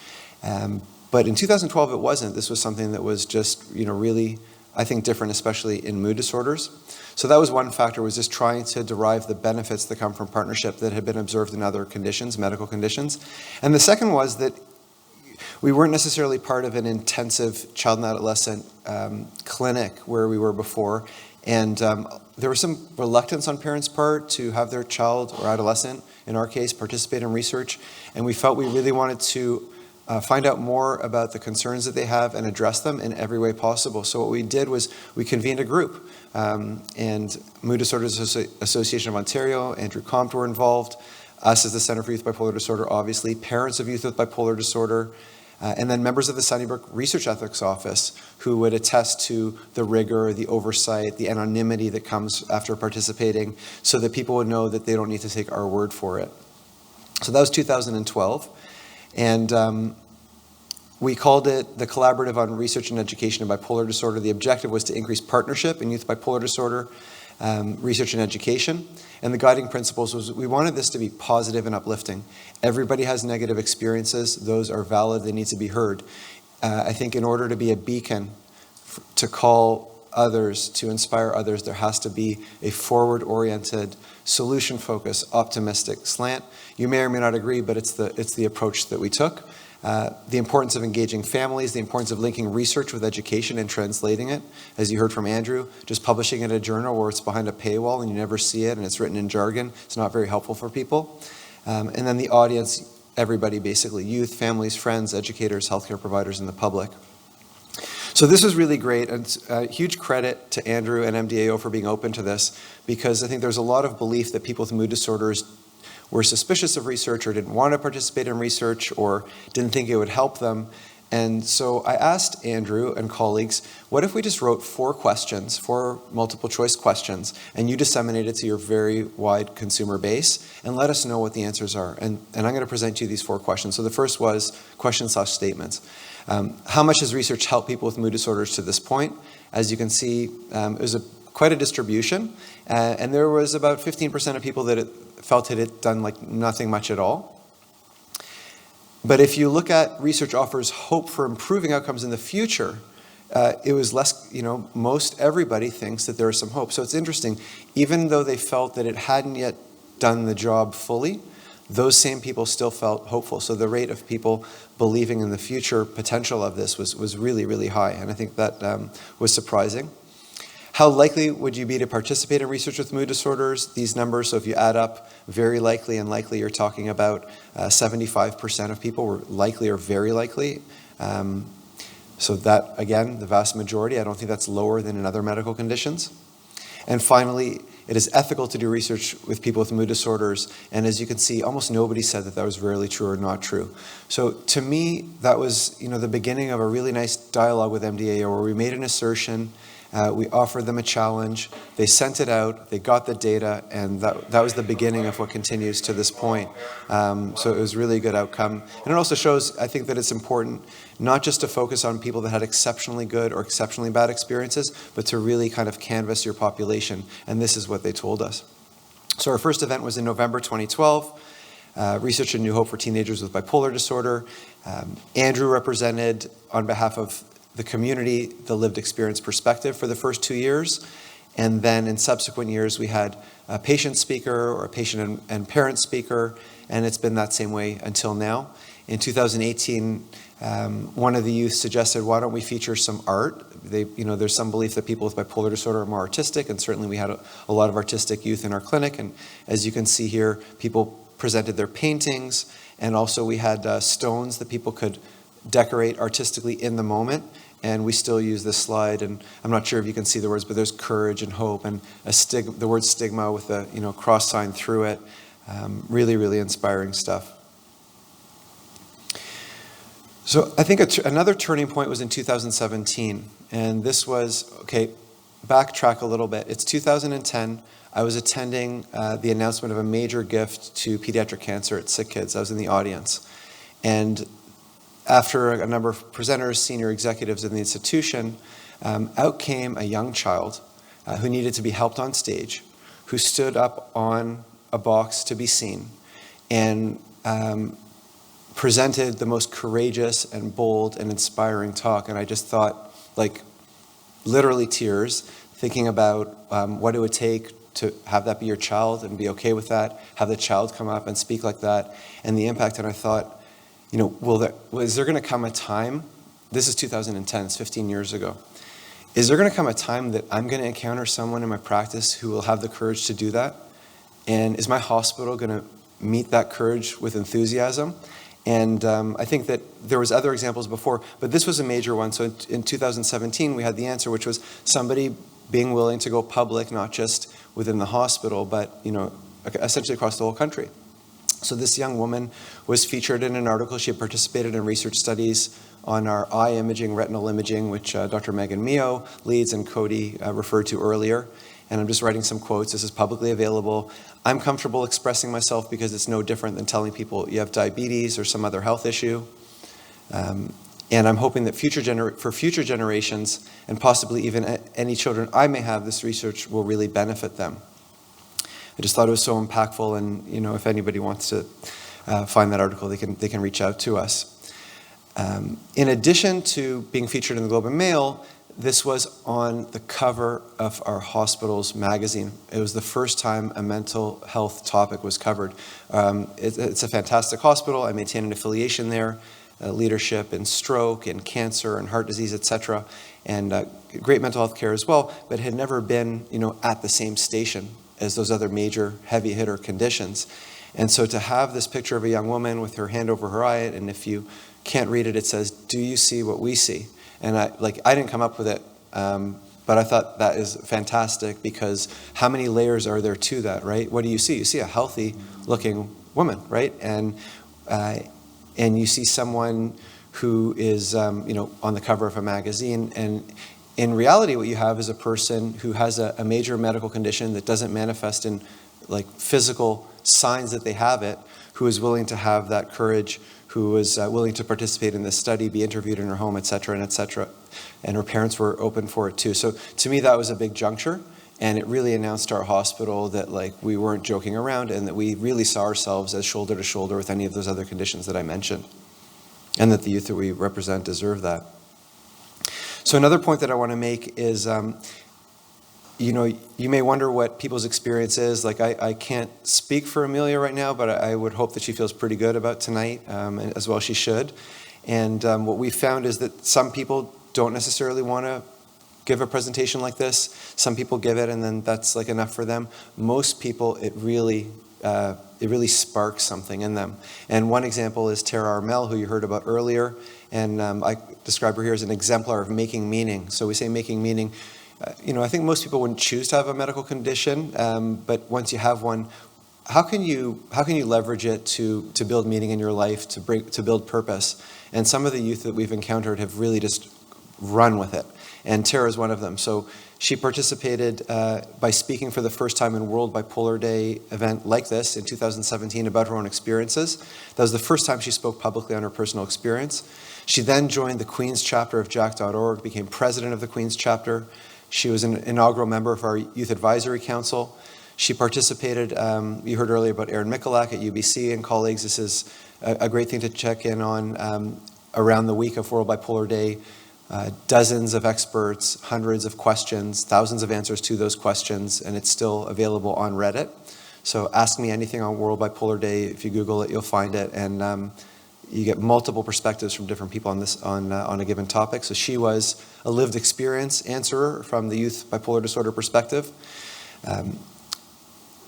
But in 2012, it wasn't. This was something that was just, really, I think, different, especially in mood disorders. So that was one factor, was just trying to derive the benefits that come from partnership that had been observed in other conditions, medical conditions. And the second was that we weren't necessarily part of an intensive child and adolescent clinic where we were before. And there was some reluctance on parents' part to have their child or adolescent, in our case, participate in research. And we felt we really wanted to find out more about the concerns that they have and address them in every way possible. So what we did was we convened a group, and Mood Disorders Association of Ontario, Andrew Compt were involved, us as the Centre for Youth Bipolar Disorder, obviously, parents of youth with bipolar disorder, and then members of the Sunnybrook Research Ethics Office who would attest to the rigor, the oversight, the anonymity that comes after participating, so that people would know that they don't need to take our word for it. So that was 2012. And we called it the Collaborative on Research and Education in Bipolar Disorder. The objective was to increase partnership in youth bipolar disorder, research and education. And the guiding principles was we wanted this to be positive and uplifting. Everybody has negative experiences. Those are valid. They need to be heard. I think in order to be a beacon, to call others, to inspire others, there has to be a forward-oriented, solution-focused, optimistic slant. You may or may not agree, but it's the approach that we took. The importance of engaging families, the importance of linking research with education and translating it. As you heard from Andrew, just publishing it in a journal where it's behind a paywall and you never see it and it's written in jargon, it's not very helpful for people. And then the audience, everybody basically, youth, families, friends, educators, healthcare providers, and the public. So this was really great, and huge credit to Andrew and MDAO for being open to this, because I think there's a lot of belief that people with mood disorders were suspicious of research or didn't want to participate in research or didn't think it would help them. And so I asked Andrew and colleagues, what if we just wrote 4 questions, 4 multiple choice questions, and you disseminate it to your very wide consumer base and let us know what the answers are. And I'm going to present you these 4 questions. So the first was questions/statements. How much has research helped people with mood disorders to this point? As you can see, it was quite a distribution, and there was about 15% of people that felt it had done like nothing much at all. But if you look at research offers hope for improving outcomes in the future, it was less, most everybody thinks that there is some hope. So it's interesting, even though they felt that it hadn't yet done the job fully, those same people still felt hopeful. So the rate of people believing in the future potential of this was really, really high. And I think that was surprising. How likely would you be to participate in research with mood disorders? These numbers, so if you add up very likely and likely, you're talking about 75% of people were likely or very likely. So that, again, the vast majority. I don't think that's lower than in other medical conditions. And finally, it is ethical to do research with people with mood disorders. And as you can see, almost nobody said that was really true or not true. So to me, that was the beginning of a really nice dialogue with MDAO where we made an assertion. We offered them a challenge, they sent it out, they got the data, and that was the beginning of what continues to this point. So it was really a good outcome. And it also shows, I think, that it's important not just to focus on people that had exceptionally good or exceptionally bad experiences, but to really kind of canvass your population, and this is what they told us. So our first event was in November 2012, Research and New Hope for Teenagers with Bipolar Disorder. Andrew represented, on behalf of the community, the lived experience perspective for the first 2 years. And then in subsequent years, we had a patient speaker or a patient and parent speaker, and it's been that same way until now. In 2018, one of the youth suggested, why don't we feature some art? There's some belief that people with bipolar disorder are more artistic, and certainly we had a lot of artistic youth in our clinic. And as you can see here, people presented their paintings, and also we had stones that people could decorate artistically in the moment. And we still use this slide, and I'm not sure if you can see the words, but there's courage and hope, and the word stigma with a cross sign through it. Really, really inspiring stuff. So I think another turning point was in 2017, and this was, backtrack a little bit. It's 2010. I was attending the announcement of a major gift to pediatric cancer at Sick Kids. I was in the audience, and after a number of presenters, senior executives in the institution, out came a young child who needed to be helped on stage, who stood up on a box to be seen, and presented the most courageous and bold and inspiring talk. And I just thought, literally tears, thinking about what it would take to have that be your child and be okay with that, have the child come up and speak like that, and the impact. And I thought, is there going to come a time, this is 2010, it's 15 years ago, is there going to come a time that I'm going to encounter someone in my practice who will have the courage to do that? And is my hospital going to meet that courage with enthusiasm? And I think that there was other examples before, but this was a major one. So in 2017, we had the answer, which was somebody being willing to go public, not just within the hospital, but essentially across the whole country. So this young woman was featured in an article. She had participated in research studies on our eye imaging, retinal imaging, which Dr. Megan Mio leads and Cody referred to earlier. And I'm just writing some quotes. This is publicly available. I'm comfortable expressing myself because it's no different than telling people you have diabetes or some other health issue. And I'm hoping that for future generations, and possibly even any children I may have, this research will really benefit them. I just thought it was so impactful, and if anybody wants to find that article, they can reach out to us. In addition to being featured in the Globe and Mail, this was on the cover of our hospital's magazine. It was the first time a mental health topic was covered. It's a fantastic hospital. I maintain an affiliation there. leadership in stroke and cancer and heart disease, etc., and great mental health care as well, but had never been, at the same station as those other major heavy hitter conditions. And so to have this picture of a young woman with her hand over her eye, and if you can't read it, it says, "Do you see what we see?" And I didn't come up with it, but I thought that is fantastic, because how many layers are there to that, right? What do you see? You see a healthy looking woman, right? And you see someone who is, on the cover of a magazine, and in reality, what you have is a person who has a major medical condition that doesn't manifest in physical signs that they have it, who is willing to have that courage, who was willing to participate in this study, be interviewed in her home, et cetera, and et cetera. And her parents were open for it too. So to me, that was a big juncture, and it really announced to our hospital that we weren't joking around, and that we really saw ourselves as shoulder to shoulder with any of those other conditions that I mentioned, and that the youth that we represent deserve that. So another point that I want to make is, you may wonder what people's experience is. I can't speak for Amelia right now, but I would hope that she feels pretty good about tonight, as well she should. And what we found is that some people don't necessarily want to give a presentation like this. Some people give it, and then that's enough for them. Most people, it really sparks something in them. And one example is Tara Armel, who you heard about earlier. And I describe her here as an exemplar of making meaning. So we say making meaning. I think most people wouldn't choose to have a medical condition, but once you have one, how can you leverage it to build meaning in your life, to build purpose? And some of the youth that we've encountered have really just run with it. And Tara is one of them. So she participated by speaking for the first time in World Bipolar Day event like this in 2017 about her own experiences. That was the first time she spoke publicly on her personal experience. She then joined the Queen's chapter of Jack.org, became president of the Queen's chapter. She was an inaugural member of our Youth Advisory Council. She participated, you heard earlier about Aaron Mikulak at UBC and colleagues. This is a great thing to check in on around the week of World Bipolar Day. Dozens of experts, hundreds of questions, thousands of answers to those questions, and it's still available on Reddit. So ask me anything on World Bipolar Day. If you Google it, you'll find it, and you get multiple perspectives from different people on a given topic. So she was a lived experience answerer from the youth bipolar disorder perspective.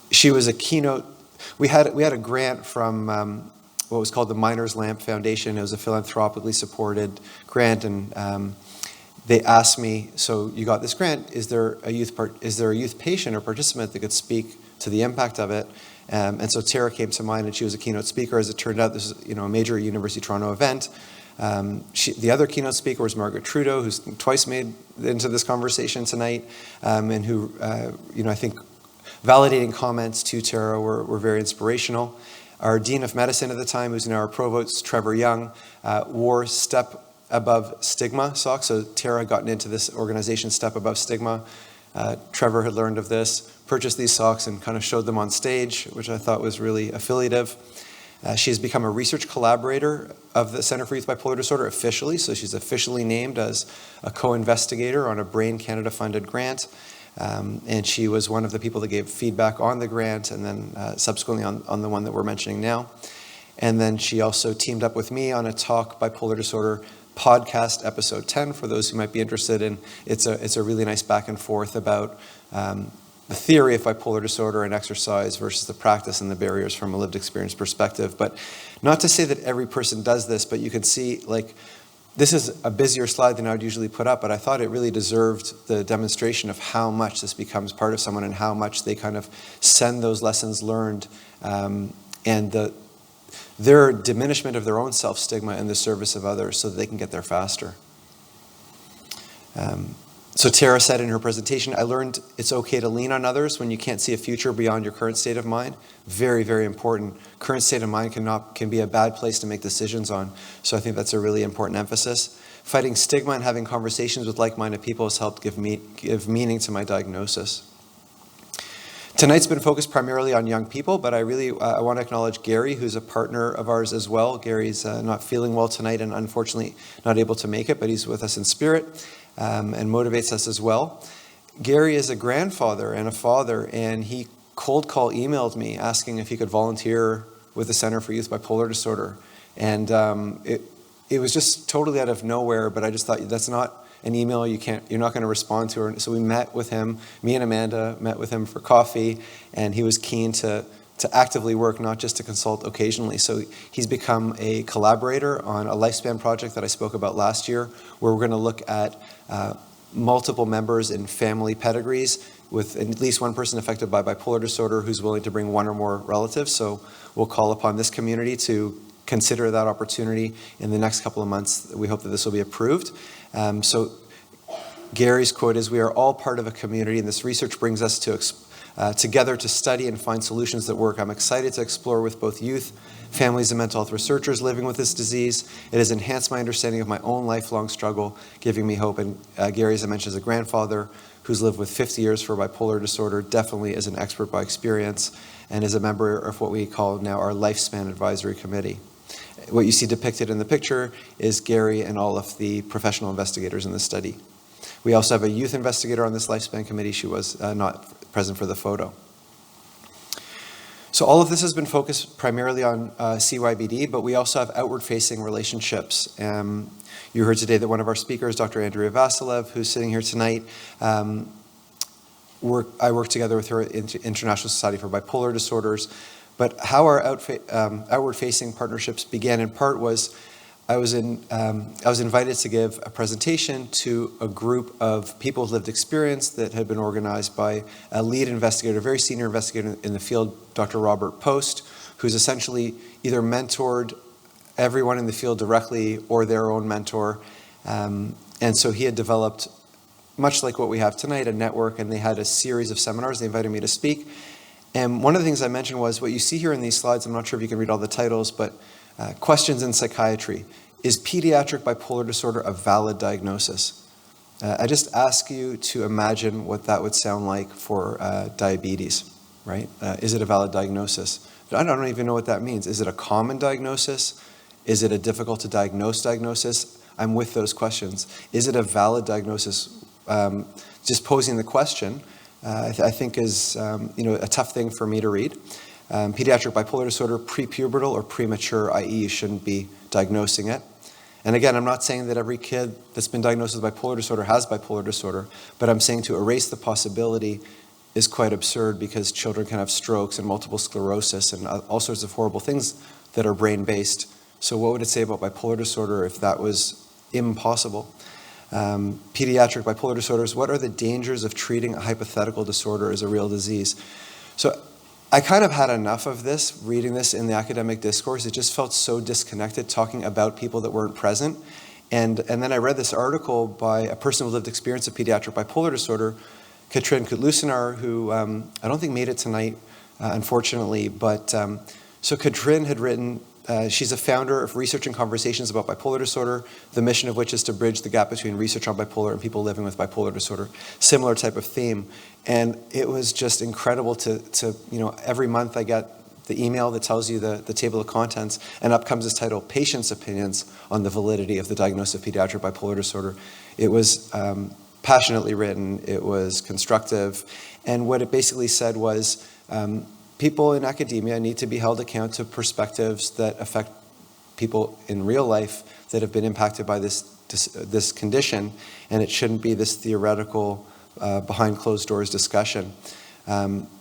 She was a keynote. We had a grant from what was called the Miners Lamp Foundation. It was a philanthropically supported grant, and they asked me, "So you got this grant? Is there a youth patient or participant that could speak to the impact of it?" And so Tara came to mind, and she was a keynote speaker. As it turned out, this is a major University of Toronto event. The other keynote speaker was Margaret Trudeau, who's twice made into this conversation tonight, and who, I think, validating comments to Tara were very inspirational. Our Dean of Medicine at the time, who's now our Provost, Trevor Young, wore Step Above Stigma socks. So Tara had gotten into this organization, Step Above Stigma. Trevor had learned of this, purchased these socks, and kind of showed them on stage, which I thought was really affiliative. She has become a research collaborator of the Centre for Youth Bipolar Disorder officially, so she's officially named as a co-investigator on a Brain Canada funded grant. And she was one of the people that gave feedback on the grant, and then subsequently on the one that we're mentioning now. And then she also teamed up with me on a Talk Bipolar Disorder podcast, episode 10, for those who might be interested in. It's a really nice back and forth about the theory of bipolar disorder and exercise versus the practice and the barriers from a lived experience perspective. But not to say that every person does this, but you can see, this is a busier slide than I would usually put up, but I thought it really deserved the demonstration of how much this becomes part of someone and how much they kind of send those lessons learned and their diminishment of their own self-stigma in the service of others so that they can get there faster. So Tara said in her presentation, "I learned it's okay to lean on others when you can't see a future beyond your current state of mind." Very, very important. Current state of mind can be a bad place to make decisions on. So I think that's a really important emphasis. Fighting stigma and having conversations with like-minded people has helped give meaning to my diagnosis. Tonight's been focused primarily on young people, but I want to acknowledge Gary, who's a partner of ours as well. Gary's not feeling well tonight and unfortunately not able to make it, but he's with us in spirit and motivates us as well. Gary is a grandfather and a father, and he cold call emailed me asking if he could volunteer with the Centre for Youth Bipolar Disorder. And it was just totally out of nowhere, but I just thought that's not an email you're not going to respond to. So we met with him, me and Amanda met with him for coffee, and he was keen to actively work, not just to consult occasionally. So he's become a collaborator on a lifespan project that I spoke about last year, where we're going to look at multiple members in family pedigrees with at least one person affected by bipolar disorder who's willing to bring one or more relatives. So we'll call upon this community to consider that opportunity in the next couple of months. We hope that this will be approved. So Gary's quote is, "We are all part of a community, and this research brings us together to study and find solutions that work. I'm excited to explore with both youth, families, and mental health researchers living with this disease. It has enhanced my understanding of my own lifelong struggle, giving me hope." And Gary, as I mentioned, is a grandfather who's lived with 50 years for bipolar disorder, definitely is an expert by experience, and is a member of what we call now our Lifespan Advisory Committee. What you see depicted in the picture is Gary and all of the professional investigators in the study. We also have a youth investigator on this Lifespan Committee. She was not present for the photo. So all of this has been focused primarily on CYBD, but we also have outward-facing relationships. You heard today that one of our speakers, Dr. Andrea Vasilev, who's sitting here tonight, I work together with her in International Society for Bipolar Disorders. But how our outward-facing partnerships began in part was I was invited to give a presentation to a group of people with lived experience that had been organized by a lead investigator, a very senior investigator in the field, Dr. Robert Post, who's essentially either mentored everyone in the field directly or their own mentor. And so he had developed, much like what we have tonight, a network, and they had a series of seminars. They invited me to speak. And one of the things I mentioned was what you see here in these slides. I'm not sure if you can read all the titles, but questions in psychiatry. Is pediatric bipolar disorder a valid diagnosis? I just ask you to imagine what that would sound like for diabetes, right? Is it a valid diagnosis? I don't even know what that means. Is it a common diagnosis? Is it a difficult to diagnose diagnosis? I'm with those questions. Is it a valid diagnosis? Just posing the question, I think is a tough thing for me to read. Pediatric bipolar disorder, prepubertal or premature, i.e. you shouldn't be diagnosing it. And again, I'm not saying that every kid that's been diagnosed with bipolar disorder has bipolar disorder, but I'm saying to erase the possibility is quite absurd because children can have strokes and multiple sclerosis and all sorts of horrible things that are brain-based. So what would it say about bipolar disorder if that was impossible? Pediatric bipolar disorders, what are the dangers of treating a hypothetical disorder as a real disease? So I kind of had enough of this, reading this in the academic discourse. It just felt so disconnected talking about people that weren't present. And then I read this article by a person with lived experience of pediatric bipolar disorder, Katrin Kutlusenar, who I don't think made it tonight, unfortunately. But so Katrin had written, she's a founder of Research and Conversations about Bipolar Disorder, the mission of which is to bridge the gap between research on bipolar and people living with bipolar disorder. Similar type of theme. And it was just incredible to every month I get the email that tells you the table of contents, and up comes this title, Patients' Opinions on the Validity of the Diagnosis of Pediatric Bipolar Disorder. It was passionately written, it was constructive, and what it basically said was people in academia need to be held account to perspectives that affect people in real life that have been impacted by this condition, and it shouldn't be this theoretical behind closed doors discussion.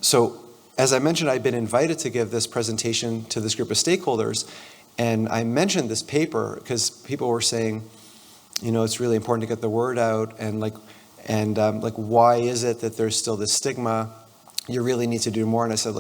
So as I mentioned, I'd been invited to give this presentation to this group of stakeholders, and I mentioned this paper because people were saying, it's really important to get the word out, and why is it that there's still this stigma? You really need to do more. And I said,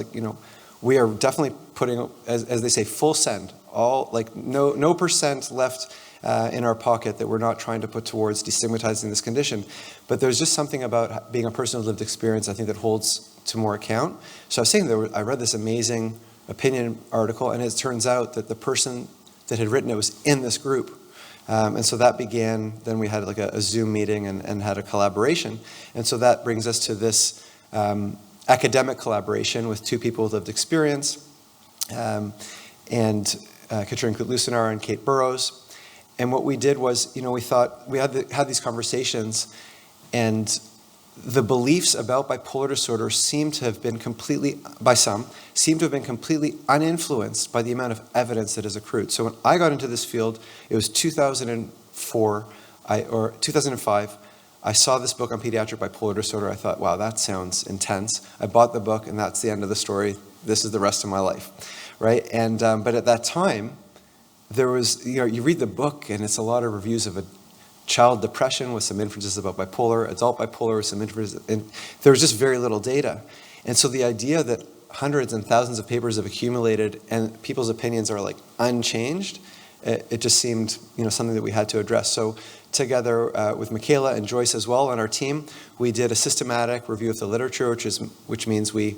we are definitely putting, as they say, full send, all no percent left in our pocket that we're not trying to put towards destigmatizing this condition. But there's just something about being a person with lived experience, I think, that holds to more account. So I was saying I read this amazing opinion article, and it turns out that the person that had written it was in this group. And so that began, then we had a Zoom meeting and had a collaboration. And so that brings us to this academic collaboration with two people with lived experience, and Katrin Kutlusenar and Kate Burrows. And what we did was, we thought, we had these conversations, and the beliefs about bipolar disorder seem to have been completely uninfluenced by the amount of evidence that has accrued. So when I got into this field, it was 2004 or 2005. I saw this book on pediatric bipolar disorder. I thought, wow, that sounds intense. I bought the book, and that's the end of the story. This is the rest of my life, right? And but at that time, there was, you read the book, and it's a lot of reviews of a child depression with some inferences about bipolar, adult bipolar with some inferences, and there was just very little data. And so the idea that hundreds and thousands of papers have accumulated and people's opinions are like unchanged, it just seemed something that we had to address. So together with Michaela and Joyce as well on our team, we did a systematic review of the literature, which means we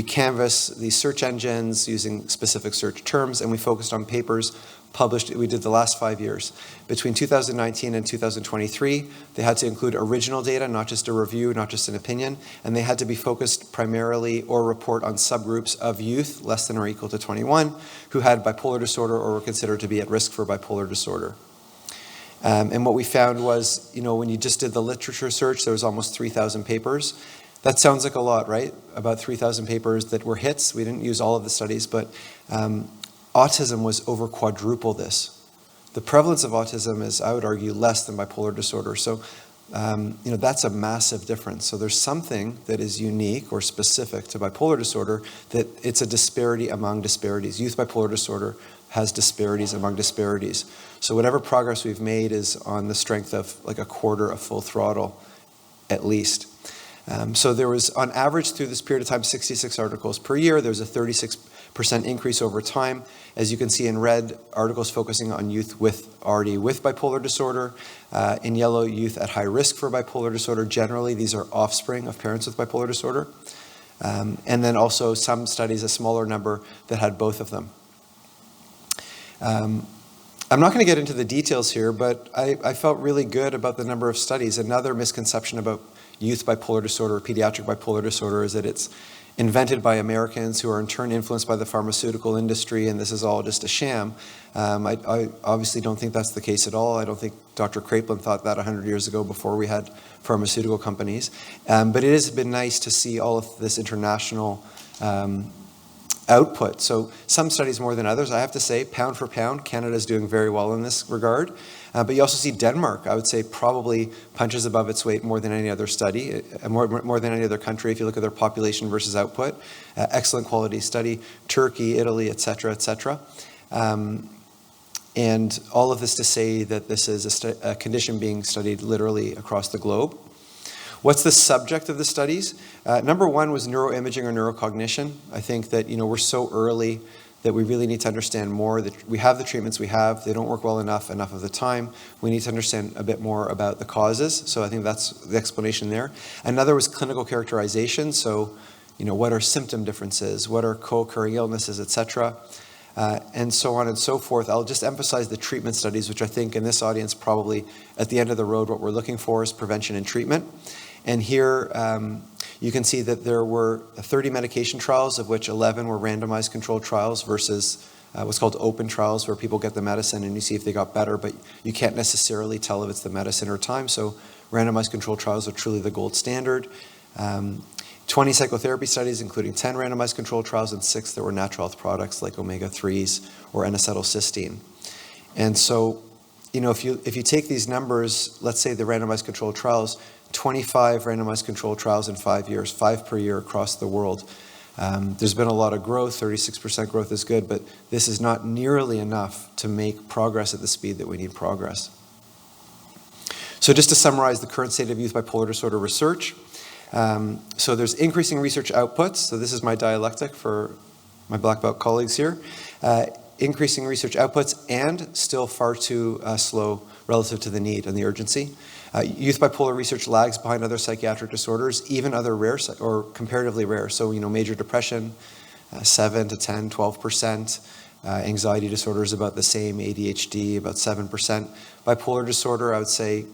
canvass these search engines using specific search terms, and we focused on papers published. We did the last 5 years. Between 2019 and 2023, they had to include original data, not just a review, not just an opinion, and they had to be focused primarily or report on subgroups of youth less than or equal to 21 who had bipolar disorder or were considered to be at risk for bipolar disorder. And what we found was, when you just did the literature search, there was almost 3,000 papers. That sounds like a lot, right? About 3,000 papers that were hits. We didn't use all of the studies, but autism was over quadruple this. The prevalence of autism is, I would argue, less than bipolar disorder. So, that's a massive difference. So there's something that is unique or specific to bipolar disorder, that it's a disparity among disparities. Youth bipolar disorder has disparities among disparities. So whatever progress we've made is on the strength of like a quarter of full throttle, at least. So there was, on average, through this period of time, 66 articles per year. There was a 36% increase over time. As you can see in red, articles focusing on youth already with bipolar disorder. In yellow, youth at high risk for bipolar disorder. Generally, these are offspring of parents with bipolar disorder. And then also some studies, a smaller number, that had both of them. I'm not going to get into the details here, but I felt really good about the number of studies. Another misconception about youth bipolar disorder or pediatric bipolar disorder is that it's invented by Americans who are in turn influenced by the pharmaceutical industry, and this is all just a sham. I obviously don't think that's the case at all. I don't think Dr. Kraepelin thought that 100 years ago before we had pharmaceutical companies. But it has been nice to see all of this international output. So some studies more than others. I have to say, pound for pound, Canada is doing very well in this regard. But you also see Denmark, I would say, probably punches above its weight more than any other study, more than any other country if you look at their population versus output. Excellent quality study. Turkey, Italy, et cetera, et cetera. And all of this to say that this is a condition being studied literally across the globe. What's the subject of the studies? Number one was neuroimaging or neurocognition. I think that we're so early that we really need to understand more. That we have the treatments we have, they don't work well enough of the time. We need to understand a bit more about the causes. So I think that's the explanation there. Another was clinical characterization. So, what are symptom differences? What are co-occurring illnesses, et cetera? And so on and so forth. I'll just emphasize the treatment studies, which I think in this audience probably at the end of the road what we're looking for is prevention and treatment. And here you can see that there were 30 medication trials, of which 11 were randomized controlled trials versus what's called open trials, where people get the medicine and you see if they got better, but you can't necessarily tell if it's the medicine or time. So randomized controlled trials are truly the gold standard. 20 psychotherapy studies, including 10 randomized controlled trials and 6 that were natural health products like omega-3s or N-acetylcysteine. And so, if you take these numbers, let's say the randomized controlled trials, 25 randomized controlled trials in 5 years, 5 per year across the world. There's been a lot of growth, 36% growth is good, but this is not nearly enough to make progress at the speed that we need progress. So just to summarize the current state of youth bipolar disorder research. So there's increasing research outputs. So this is my dialectic for my black belt colleagues here. Increasing research outputs and still far too slow relative to the need and the urgency. Youth bipolar research lags behind other psychiatric disorders, even other rare or comparatively rare. So, major depression, 7 to 10, 12%. Anxiety disorders about the same. ADHD about 7%. Bipolar disorder, I would say,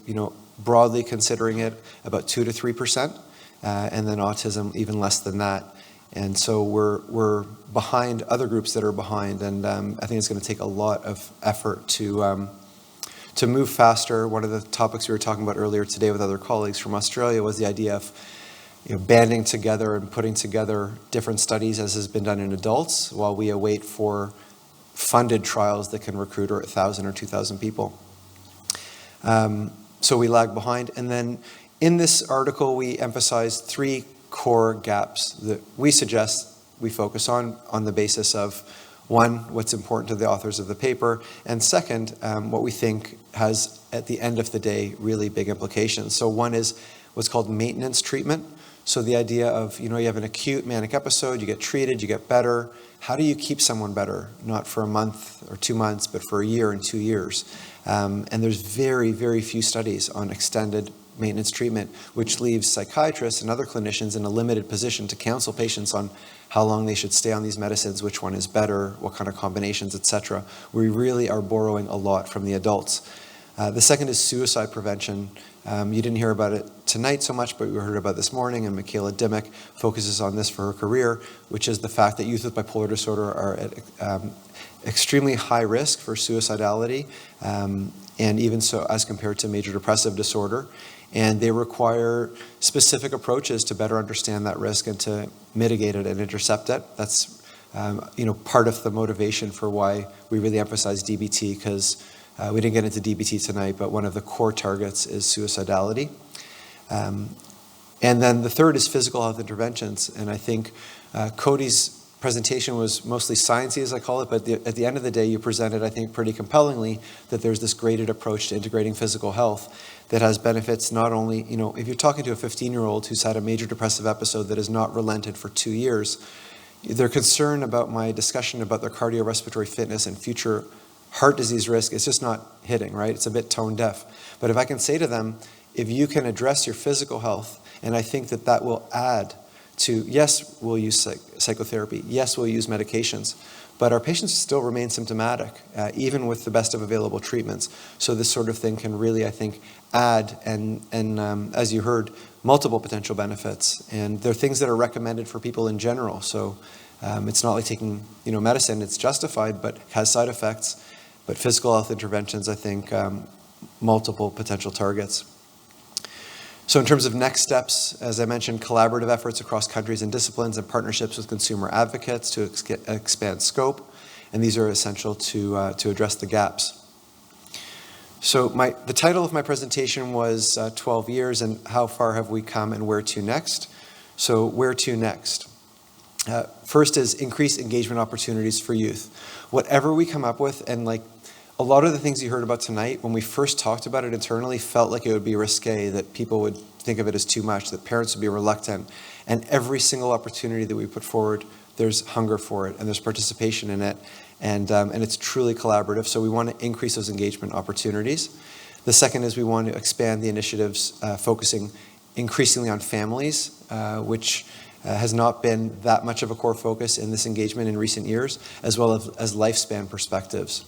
broadly considering it, about 2 to 3%. And then autism, even less than that. And so we're behind other groups that are behind, and I think it's going to take a lot of effort to to move faster, one of the topics we were talking about earlier today with other colleagues from Australia was the idea of banding together and putting together different studies as has been done in adults while we await for funded trials that can recruit 1,000 or 2,000 people. So we lag behind. And then in this article, we emphasized 3 core gaps that we suggest we focus on the basis of, one, what's important to the authors of the paper, and second, what we think has, at the end of the day, really big implications. So one is what's called maintenance treatment. So the idea of, you have an acute manic episode, you get treated, you get better. How do you keep someone better? Not for a month or 2 months, but for a year and 2 years. And there's very, very few studies on extended maintenance treatment, which leaves psychiatrists and other clinicians in a limited position to counsel patients on how long they should stay on these medicines, which one is better, what kind of combinations, etc. We really are borrowing a lot from the adults. The second is suicide prevention. You didn't hear about it tonight so much, but we heard about it this morning, and Michaela Dimmick focuses on this for her career, which is the fact that youth with bipolar disorder are at extremely high risk for suicidality, and even so as compared to major depressive disorder. And they require specific approaches to better understand that risk and to mitigate it and intercept it. That's part of the motivation for why we really emphasize DBT, because we didn't get into DBT tonight, but one of the core targets is suicidality. And then the third is physical health interventions. And I think Cody's presentation was mostly sciencey, as I call it, but at the end of the day, you presented, I think, pretty compellingly that there's this graded approach to integrating physical health that has benefits not only, if you're talking to a 15-year-old who's had a major depressive episode that has not relented for 2 years, they're concerned about my discussion about their cardiorespiratory fitness and future heart disease risk. It's just not hitting, right? It's a bit tone deaf. But if I can say to them, if you can address your physical health, and I think that will add to, yes, we'll use psychotherapy, yes, we'll use medications, but our patients still remain symptomatic, even with the best of available treatments. So this sort of thing can really, I think, add and as you heard, multiple potential benefits. And they're things that are recommended for people in general. So it's not like taking medicine, it's justified, but has side effects. But physical health interventions, I think, multiple potential targets. So in terms of next steps, as I mentioned, collaborative efforts across countries and disciplines and partnerships with consumer advocates to expand scope, and these are essential to address the gaps. So the title of my presentation was 12 years and how far have we come and where to next? So where to next? First is increase engagement opportunities for youth. Whatever we come up with, and a lot of the things you heard about tonight, when we first talked about it internally, felt like it would be risque, that people would think of it as too much, that parents would be reluctant. And every single opportunity that we put forward, there's hunger for it, and there's participation in it, and it's truly collaborative. So we want to increase those engagement opportunities. The second is we want to expand the initiatives focusing increasingly on families, which has not been that much of a core focus in this engagement in recent years, as well as lifespan perspectives.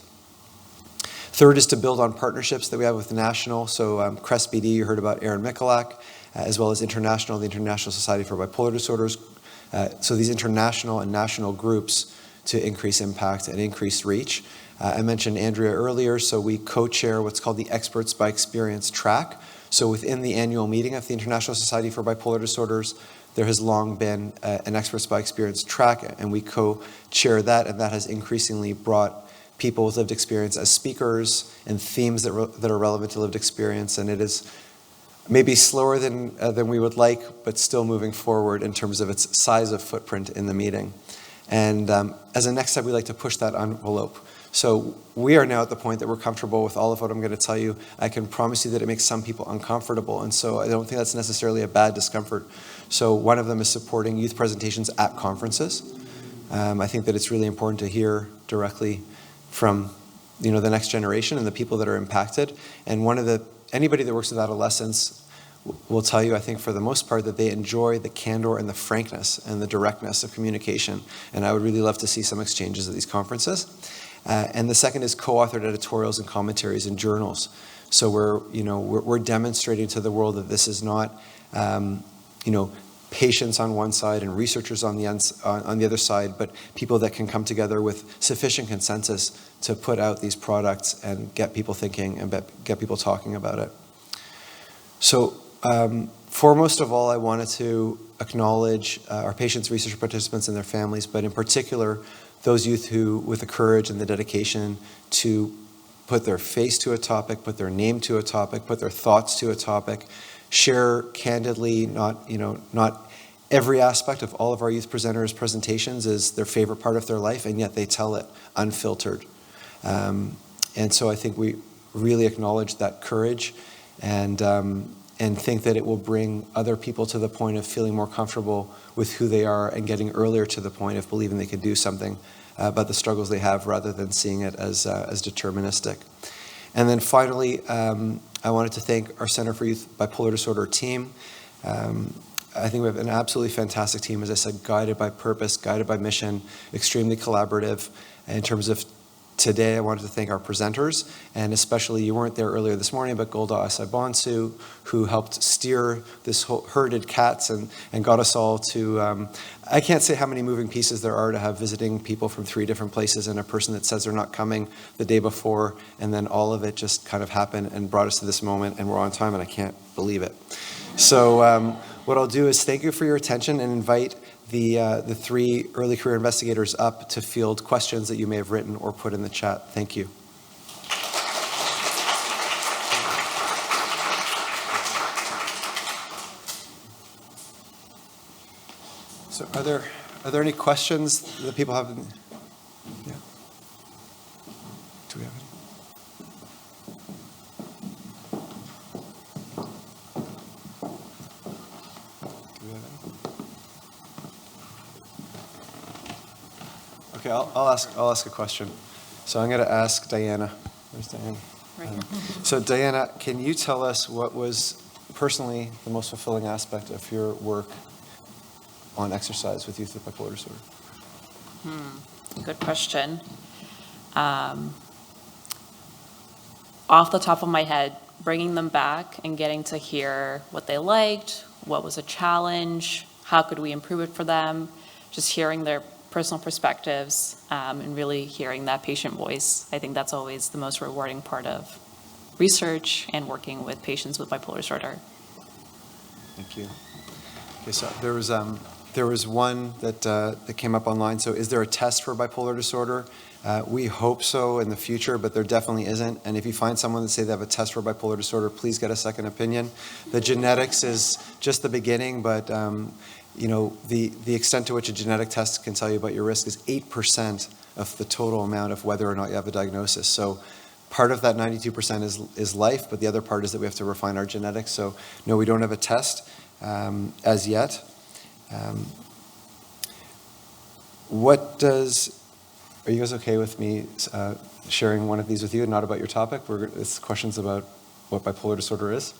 Third is to build on partnerships that we have with national, so CREST BD, you heard about Aaron Mikulak, as well as international, the International Society for Bipolar Disorders. So these international and national groups to increase impact and increase reach. I mentioned Andrea earlier, so we co-chair what's called the Experts by Experience track. So within the annual meeting of the International Society for Bipolar Disorders, there has long been an Experts by Experience track, and we co-chair that, and that has increasingly brought people with lived experience as speakers and themes that are relevant to lived experience, and it is maybe slower than we would like, but still moving forward in terms of its size of footprint in the meeting. And as a next step, we like to push that envelope. So we are now at the point that we're comfortable with all of what I'm going to tell you. I can promise you that it makes some people uncomfortable, and so I don't think that's necessarily a bad discomfort. So one of them is supporting youth presentations at conferences. I think that it's really important to hear directly from the next generation and the people that are impacted. And anybody that works with adolescents will tell you, I think for the most part, that they enjoy the candor and the frankness and the directness of communication. And I would really love to see some exchanges at these conferences. And the second is co-authored editorials and commentaries in journals. So we're demonstrating to the world that this is not, patients on one side and researchers on the other side, but people that can come together with sufficient consensus to put out these products and get people thinking and get people talking about it. So foremost of all, I wanted to acknowledge our patients, research participants, and their families, but in particular, those youth who, with the courage and the dedication to put their face to a topic, put their name to a topic, put their thoughts to a topic, share candidly, not every aspect of all of our youth presenters' presentations is their favorite part of their life, and yet they tell it unfiltered. And so I think we really acknowledge that courage and think that it will bring other people to the point of feeling more comfortable with who they are and getting earlier to the point of believing they could do something about the struggles they have rather than seeing it as deterministic. And then finally, I wanted to thank our Center for Youth Bipolar Disorder team. I think we have an absolutely fantastic team, as I said, guided by purpose, guided by mission, extremely collaborative. In terms of today, I wanted to thank our presenters, and especially, you weren't there earlier this morning, but Golda Asai-Bonsu, who helped steer this whole herded cats and got us all to, I can't say how many moving pieces there are to have visiting people from 3 different places and a person that says they're not coming the day before, and then all of it just kind of happened and brought us to this moment, and we're on time, and I can't believe it. So what I'll do is thank you for your attention and invite the 3 early career investigators up to field questions that you may have written or put in the chat. Thank you. So are there any questions that people have? Yeah. Do we have any? Okay, I'll ask a question. So I'm going to ask Diana. Where's Diana? Right here. So Diana, can you tell us what was personally the most fulfilling aspect of your work on exercise with youth with bipolar disorder? Good question. Off the top of my head, bringing them back and getting to hear what they liked, what was a challenge, how could we improve it for them, just hearing their personal perspectives, and really hearing that patient voice. I think that's always the most rewarding part of research and working with patients with bipolar disorder. Thank you. Okay, so there was one that came up online. So is there a test for bipolar disorder? We hope so in the future, but there definitely isn't. And if you find someone that say they have a test for bipolar disorder, please get a second opinion. The genetics is just the beginning, but the extent to which a genetic test can tell you about your risk is 8% of the total amount of whether or not you have a diagnosis. So part of that 92% is life, but the other part is that we have to refine our genetics. So no, we don't have a test as yet. Are you guys okay with me sharing one of these with you, not about your topic? It's questions about what bipolar disorder is.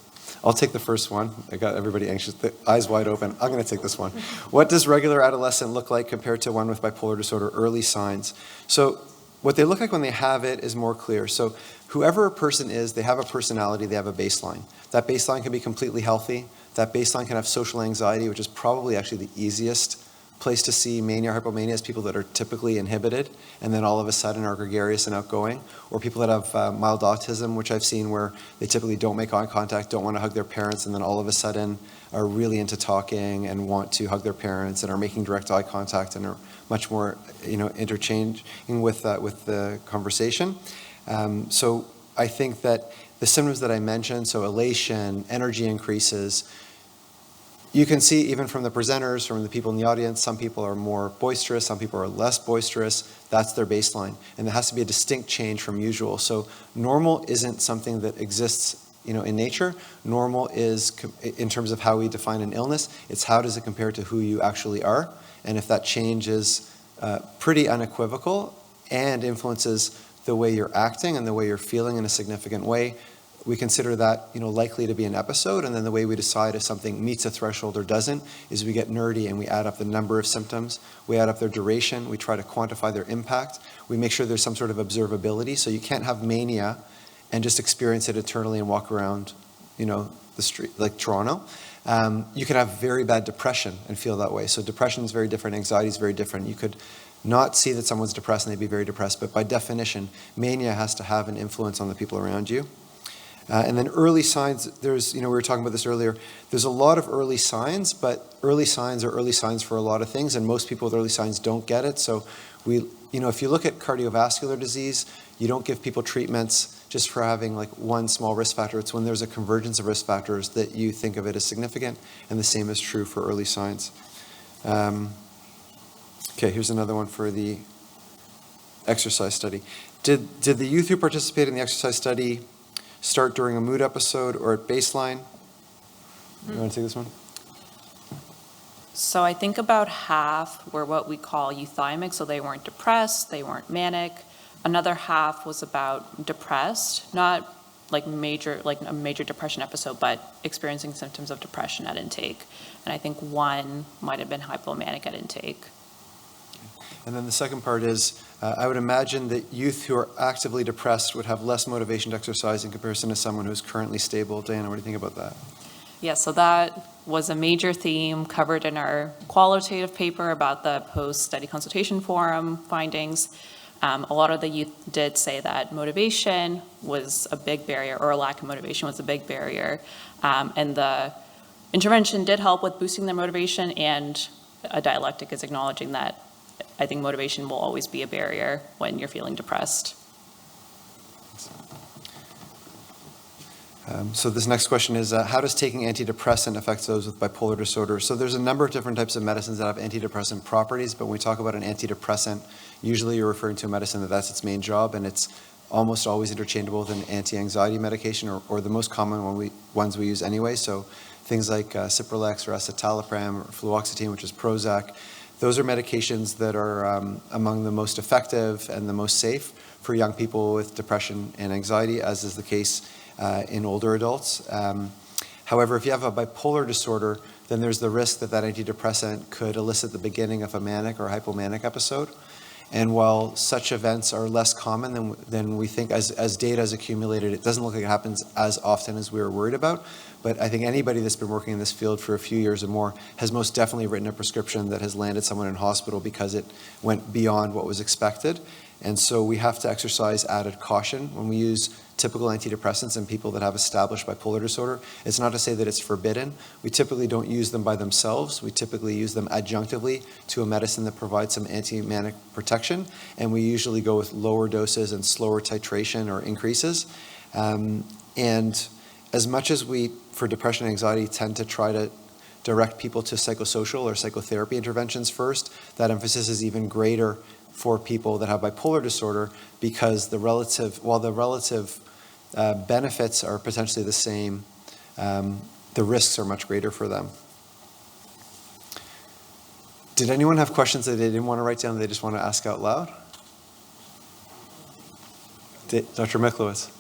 I'll take the first one. I got everybody anxious, the eyes wide open. I'm going to take this one. What does regular adolescent look like compared to one with bipolar disorder? Early signs. So what they look like when they have it is more clear. So whoever a person is, they have a personality, they have a baseline. That baseline can be completely healthy. That baseline can have social anxiety, which is probably actually the easiest place to see mania or hypomania is people that are typically inhibited and then all of a sudden are gregarious and outgoing, or people that have mild autism, which I've seen where they typically don't make eye contact, don't want to hug their parents, and then all of a sudden are really into talking and want to hug their parents and are making direct eye contact and are much more interchanging with the conversation. So I think that the symptoms that I mentioned, so elation, energy increases, you can see even from the presenters, from the people in the audience, some people are more boisterous, some people are less boisterous. That's their baseline. And there has to be a distinct change from usual. So normal isn't something that exists in nature. Normal is, in terms of how we define an illness, it's how does it compare to who you actually are. And if that change is pretty unequivocal and influences the way you're acting and the way you're feeling in a significant way, we consider that likely to be an episode, and then the way we decide if something meets a threshold or doesn't is we get nerdy and we add up the number of symptoms, we add up their duration, we try to quantify their impact, we make sure there's some sort of observability. So you can't have mania and just experience it eternally and walk around the street like Toronto. You can have very bad depression and feel that way. So depression is very different, anxiety is very different. You could not see that someone's depressed and they'd be very depressed, but by definition, mania has to have an influence on the people around you. And then early signs, we were talking about this earlier, there's a lot of early signs, but early signs are early signs for a lot of things, and most people with early signs don't get it. So if you look at cardiovascular disease, you don't give people treatments just for having like one small risk factor. It's when there's a convergence of risk factors that you think of it as significant, and the same is true for early signs. Okay, here's another one for the exercise study. Did the youth who participated in the exercise study start during a mood episode or at baseline? You want to take this one? So I think about half were what we call euthymic, so they weren't depressed, they weren't manic. Another half was about depressed, not like a major depression episode, but experiencing symptoms of depression at intake. And I think one might have been hypomanic at intake. And then the second part is, I would imagine that youth who are actively depressed would have less motivation to exercise in comparison to someone who's currently stable. Diana, what do you think about that? Yeah, so that was a major theme covered in our qualitative paper about the post-study consultation forum findings. A lot of the youth did say that motivation was a big barrier, or a lack of motivation was a big barrier. And the intervention did help with boosting their motivation, and a dialectic is acknowledging that I think motivation will always be a barrier when you're feeling depressed. So this next question is, how does taking antidepressant affect those with bipolar disorder? So there's a number of different types of medicines that have antidepressant properties, but when we talk about an antidepressant, usually you're referring to a medicine that's its main job, and it's almost always interchangeable with an anti-anxiety medication, or the most common ones we use anyway. So things like Cipralex or escitalopram or fluoxetine, which is Prozac. Those are medications that are among the most effective and the most safe for young people with depression and anxiety, as is the case in older adults. However, if you have a bipolar disorder, then there's the risk that that antidepressant could elicit the beginning of a manic or hypomanic episode. And while such events are less common than we think, as data is accumulated, it doesn't look like it happens as often as we were worried about. But I think anybody that's been working in this field for a few years or more has most definitely written a prescription that has landed someone in hospital because it went beyond what was expected. And so we have to exercise added caution when we use typical antidepressants in people that have established bipolar disorder. It's not to say that it's forbidden. We typically don't use them by themselves. We typically use them adjunctively to a medicine that provides some anti-manic protection. And we usually go with lower doses and slower titration or increases. And as much as we, for depression and anxiety, tend to try to direct people to psychosocial or psychotherapy interventions first, that emphasis is even greater for people that have bipolar disorder, because while the relative benefits are potentially the same, the risks are much greater for them. Did anyone have questions that they didn't want to write down, they just want to ask out loud? Dr. Miklowitz.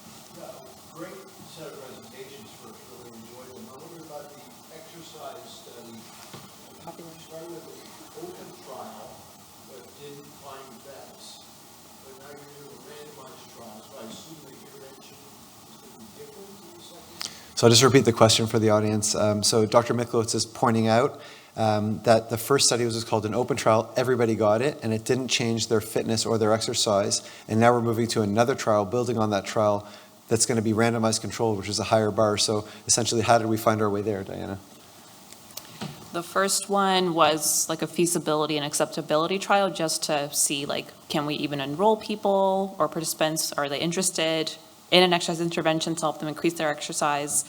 Great set of presentations first, really enjoyed them. I wonder about the exercise study. You started with an open trial, but didn't find effects. But now you're doing a randomized trial, so I assume the intervention is going to be different in the second? So I'll just repeat the question for the audience. So Dr. Miklowitz is pointing out that the first study was called an open trial, everybody got it, and it didn't change their fitness or their exercise. And now we're moving to another trial, building on that trial, that's going to be randomized controlled, which is a higher bar. So essentially, how did we find our way there, Diana? The first one was like a feasibility and acceptability trial, just to see can we even enroll people or participants? Are they interested in an exercise intervention to help them increase their exercise?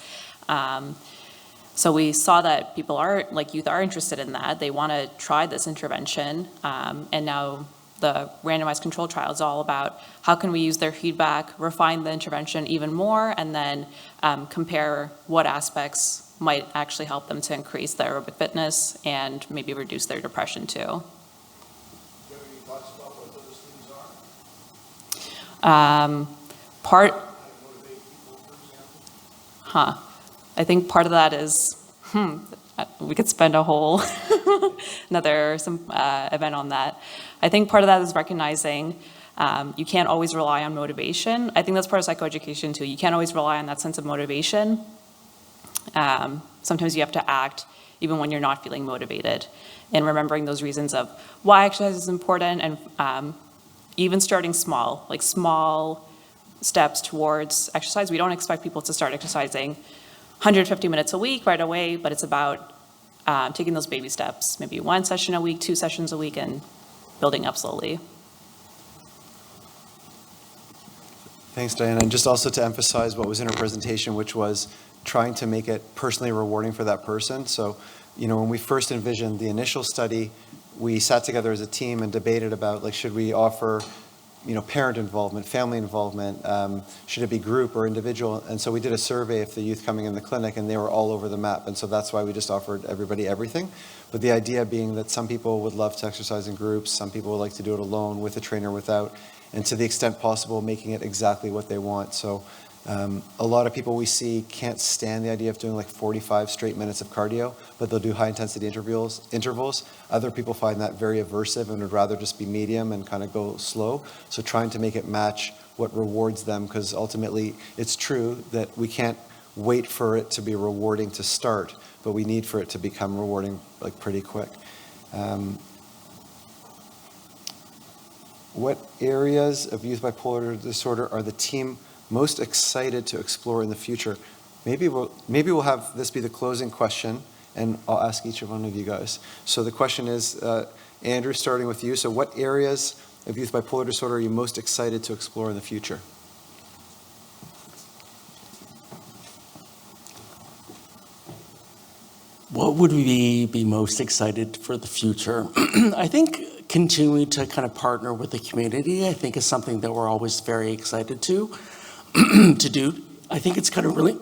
So we saw that people youth are interested in that. They want to try this intervention. And now the randomized control trial is all about how can we use their feedback, refine the intervention even more, and then compare what aspects might actually help them to increase their aerobic fitness and maybe reduce their depression too. Do you have any thoughts about what those things are? Part, How to motivate people, for example? I think part of that is, we could spend a whole another event on that. I think part of that is recognizing you can't always rely on motivation. I think that's part of psychoeducation too. You can't always rely on that sense of motivation. sometimes you have to act even when you're not feeling motivated. And remembering those reasons of why exercise is important, and even starting small, like small steps towards exercise. We don't expect people to start exercising 150 minutes a week right away, but it's about taking those baby steps, maybe 1 session a week, 2 sessions a week, and building up slowly. Thanks, Diana. And just also to emphasize what was in her presentation, which was trying to make it personally rewarding for that person. So, when we first envisioned the initial study, we sat together as a team and debated about, like, should we offer, parent involvement, family involvement, should it be group or individual? And so we did a survey of the youth coming in the clinic, and they were all over the map. And so that's why we just offered everybody everything. But the idea being that some people would love to exercise in groups, some people would like to do it alone, with a trainer, without, and to the extent possible, making it exactly what they want. So a lot of people we see can't stand the idea of doing like 45 straight minutes of cardio, but they'll do high intensity intervals. Other people find that very aversive and would rather just be medium and kind of go slow. So trying to make it match what rewards them, because ultimately it's true that we can't wait for it to be rewarding to start, but we need for it to become rewarding like pretty quick. What areas of youth bipolar disorder are the team most excited to explore in the future? Maybe we'll have this be the closing question, and I'll ask each one of you guys. So the question is, Andrew, starting with you. So what areas of youth bipolar disorder are you most excited to explore in the future? What would we be most excited for the future? I think continuing to kind of partner with the community, I think, is something that we're always very excited to do. I think it's kind of really,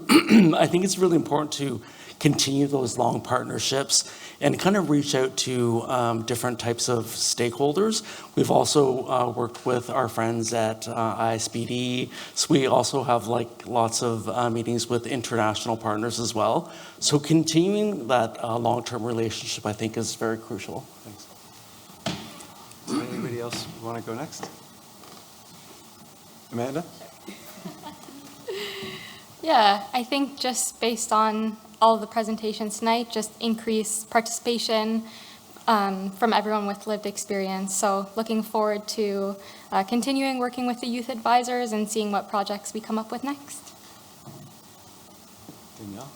I think it's really important to continue those long partnerships and kind of reach out to different types of stakeholders. We've also worked with our friends at ISBD, so we also have like lots of meetings with international partners as well. So continuing that long-term relationship, I think, is very crucial. Thanks. Does anybody else want to go next? Amanda? Yeah, I think just based on all of the presentations tonight, just increase participation from everyone with lived experience. So looking forward to continuing working with the youth advisors and seeing what projects we come up with next. Danielle?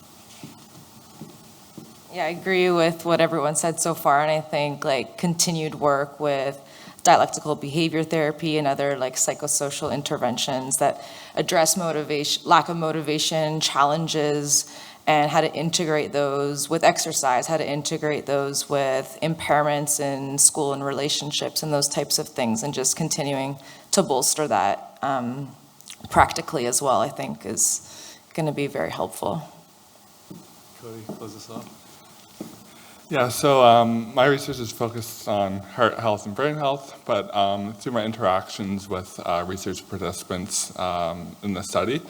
Yeah, I agree with what everyone said so far, and I think like continued work with dialectical behavior therapy and other like psychosocial interventions that address motivation, lack of motivation, challenges, and how to integrate those with exercise, how to integrate those with impairments in school and relationships and those types of things, and just continuing to bolster that practically as well, I think is going to be very helpful. Cody, close us off. Yeah, so my research is focused on heart health and brain health, but through my interactions with research participants in the study,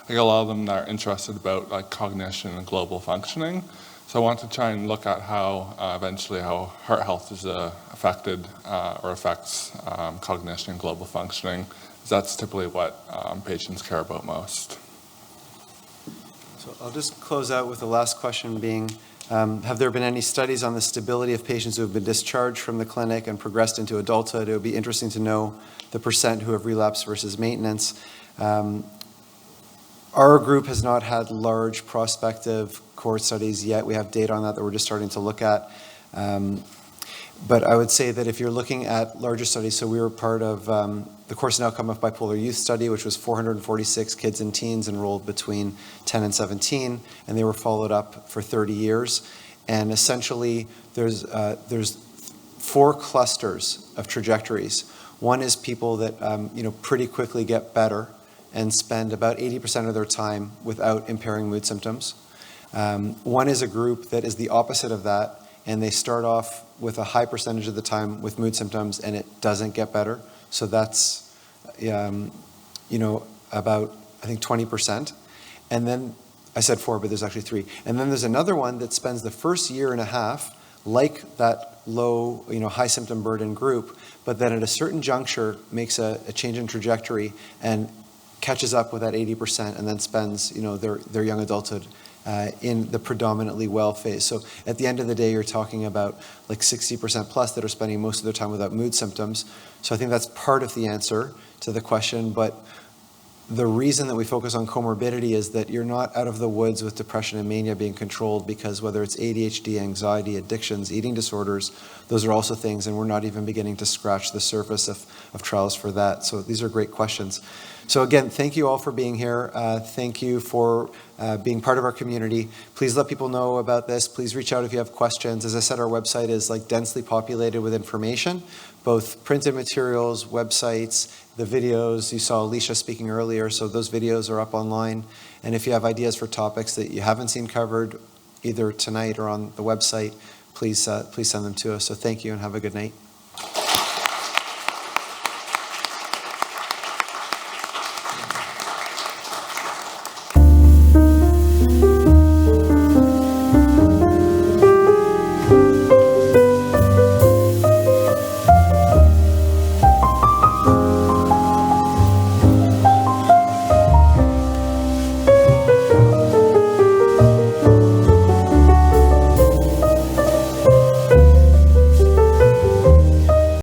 I get a lot of them that are interested about like cognition and global functioning. So I want to try and look at how eventually how heart health is affected or affects cognition and global functioning. That's typically what patients care about most. So I'll just close out with the last question being, have there been any studies on the stability of patients who have been discharged from the clinic and progressed into adulthood? It would be interesting to know the percent who have relapsed versus maintenance. Our group has not had large prospective cohort studies yet. We have data on that we're just starting to look at. But I would say that if you're looking at larger studies, so we were part of the course and outcome of bipolar youth study, which was 446 kids and teens enrolled between 10 and 17, and they were followed up for 30 years. And essentially, there's 4 clusters of trajectories. One is people that pretty quickly get better and spend about 80% of their time without impairing mood symptoms. One is a group that is the opposite of that, and they start off with a high percentage of the time with mood symptoms and it doesn't get better. So that's, about, I think, 20%. And then, I said 4, but there's actually 3. And then there's another one that spends the first year and a half like that low, high symptom burden group, but then at a certain juncture makes a change in trajectory and catches up with that 80% and then spends, their young adulthood in the predominantly well phase. So at the end of the day, you're talking about like 60% plus that are spending most of their time without mood symptoms. So I think that's part of the answer to the question, but the reason that we focus on comorbidity is that you're not out of the woods with depression and mania being controlled, because whether it's ADHD, anxiety, addictions, eating disorders, those are also things, and we're not even beginning to scratch the surface of trials for that. So these are great questions. So again, thank you all for being here. Thank you for being part of our community. Please let people know about this. Please reach out if you have questions. As I said, our website is like densely populated with information, both printed materials, websites, the videos. You saw Alicia speaking earlier, so those videos are up online. And if you have ideas for topics that you haven't seen covered, either tonight or on the website, please send them to us. So thank you and have a good night.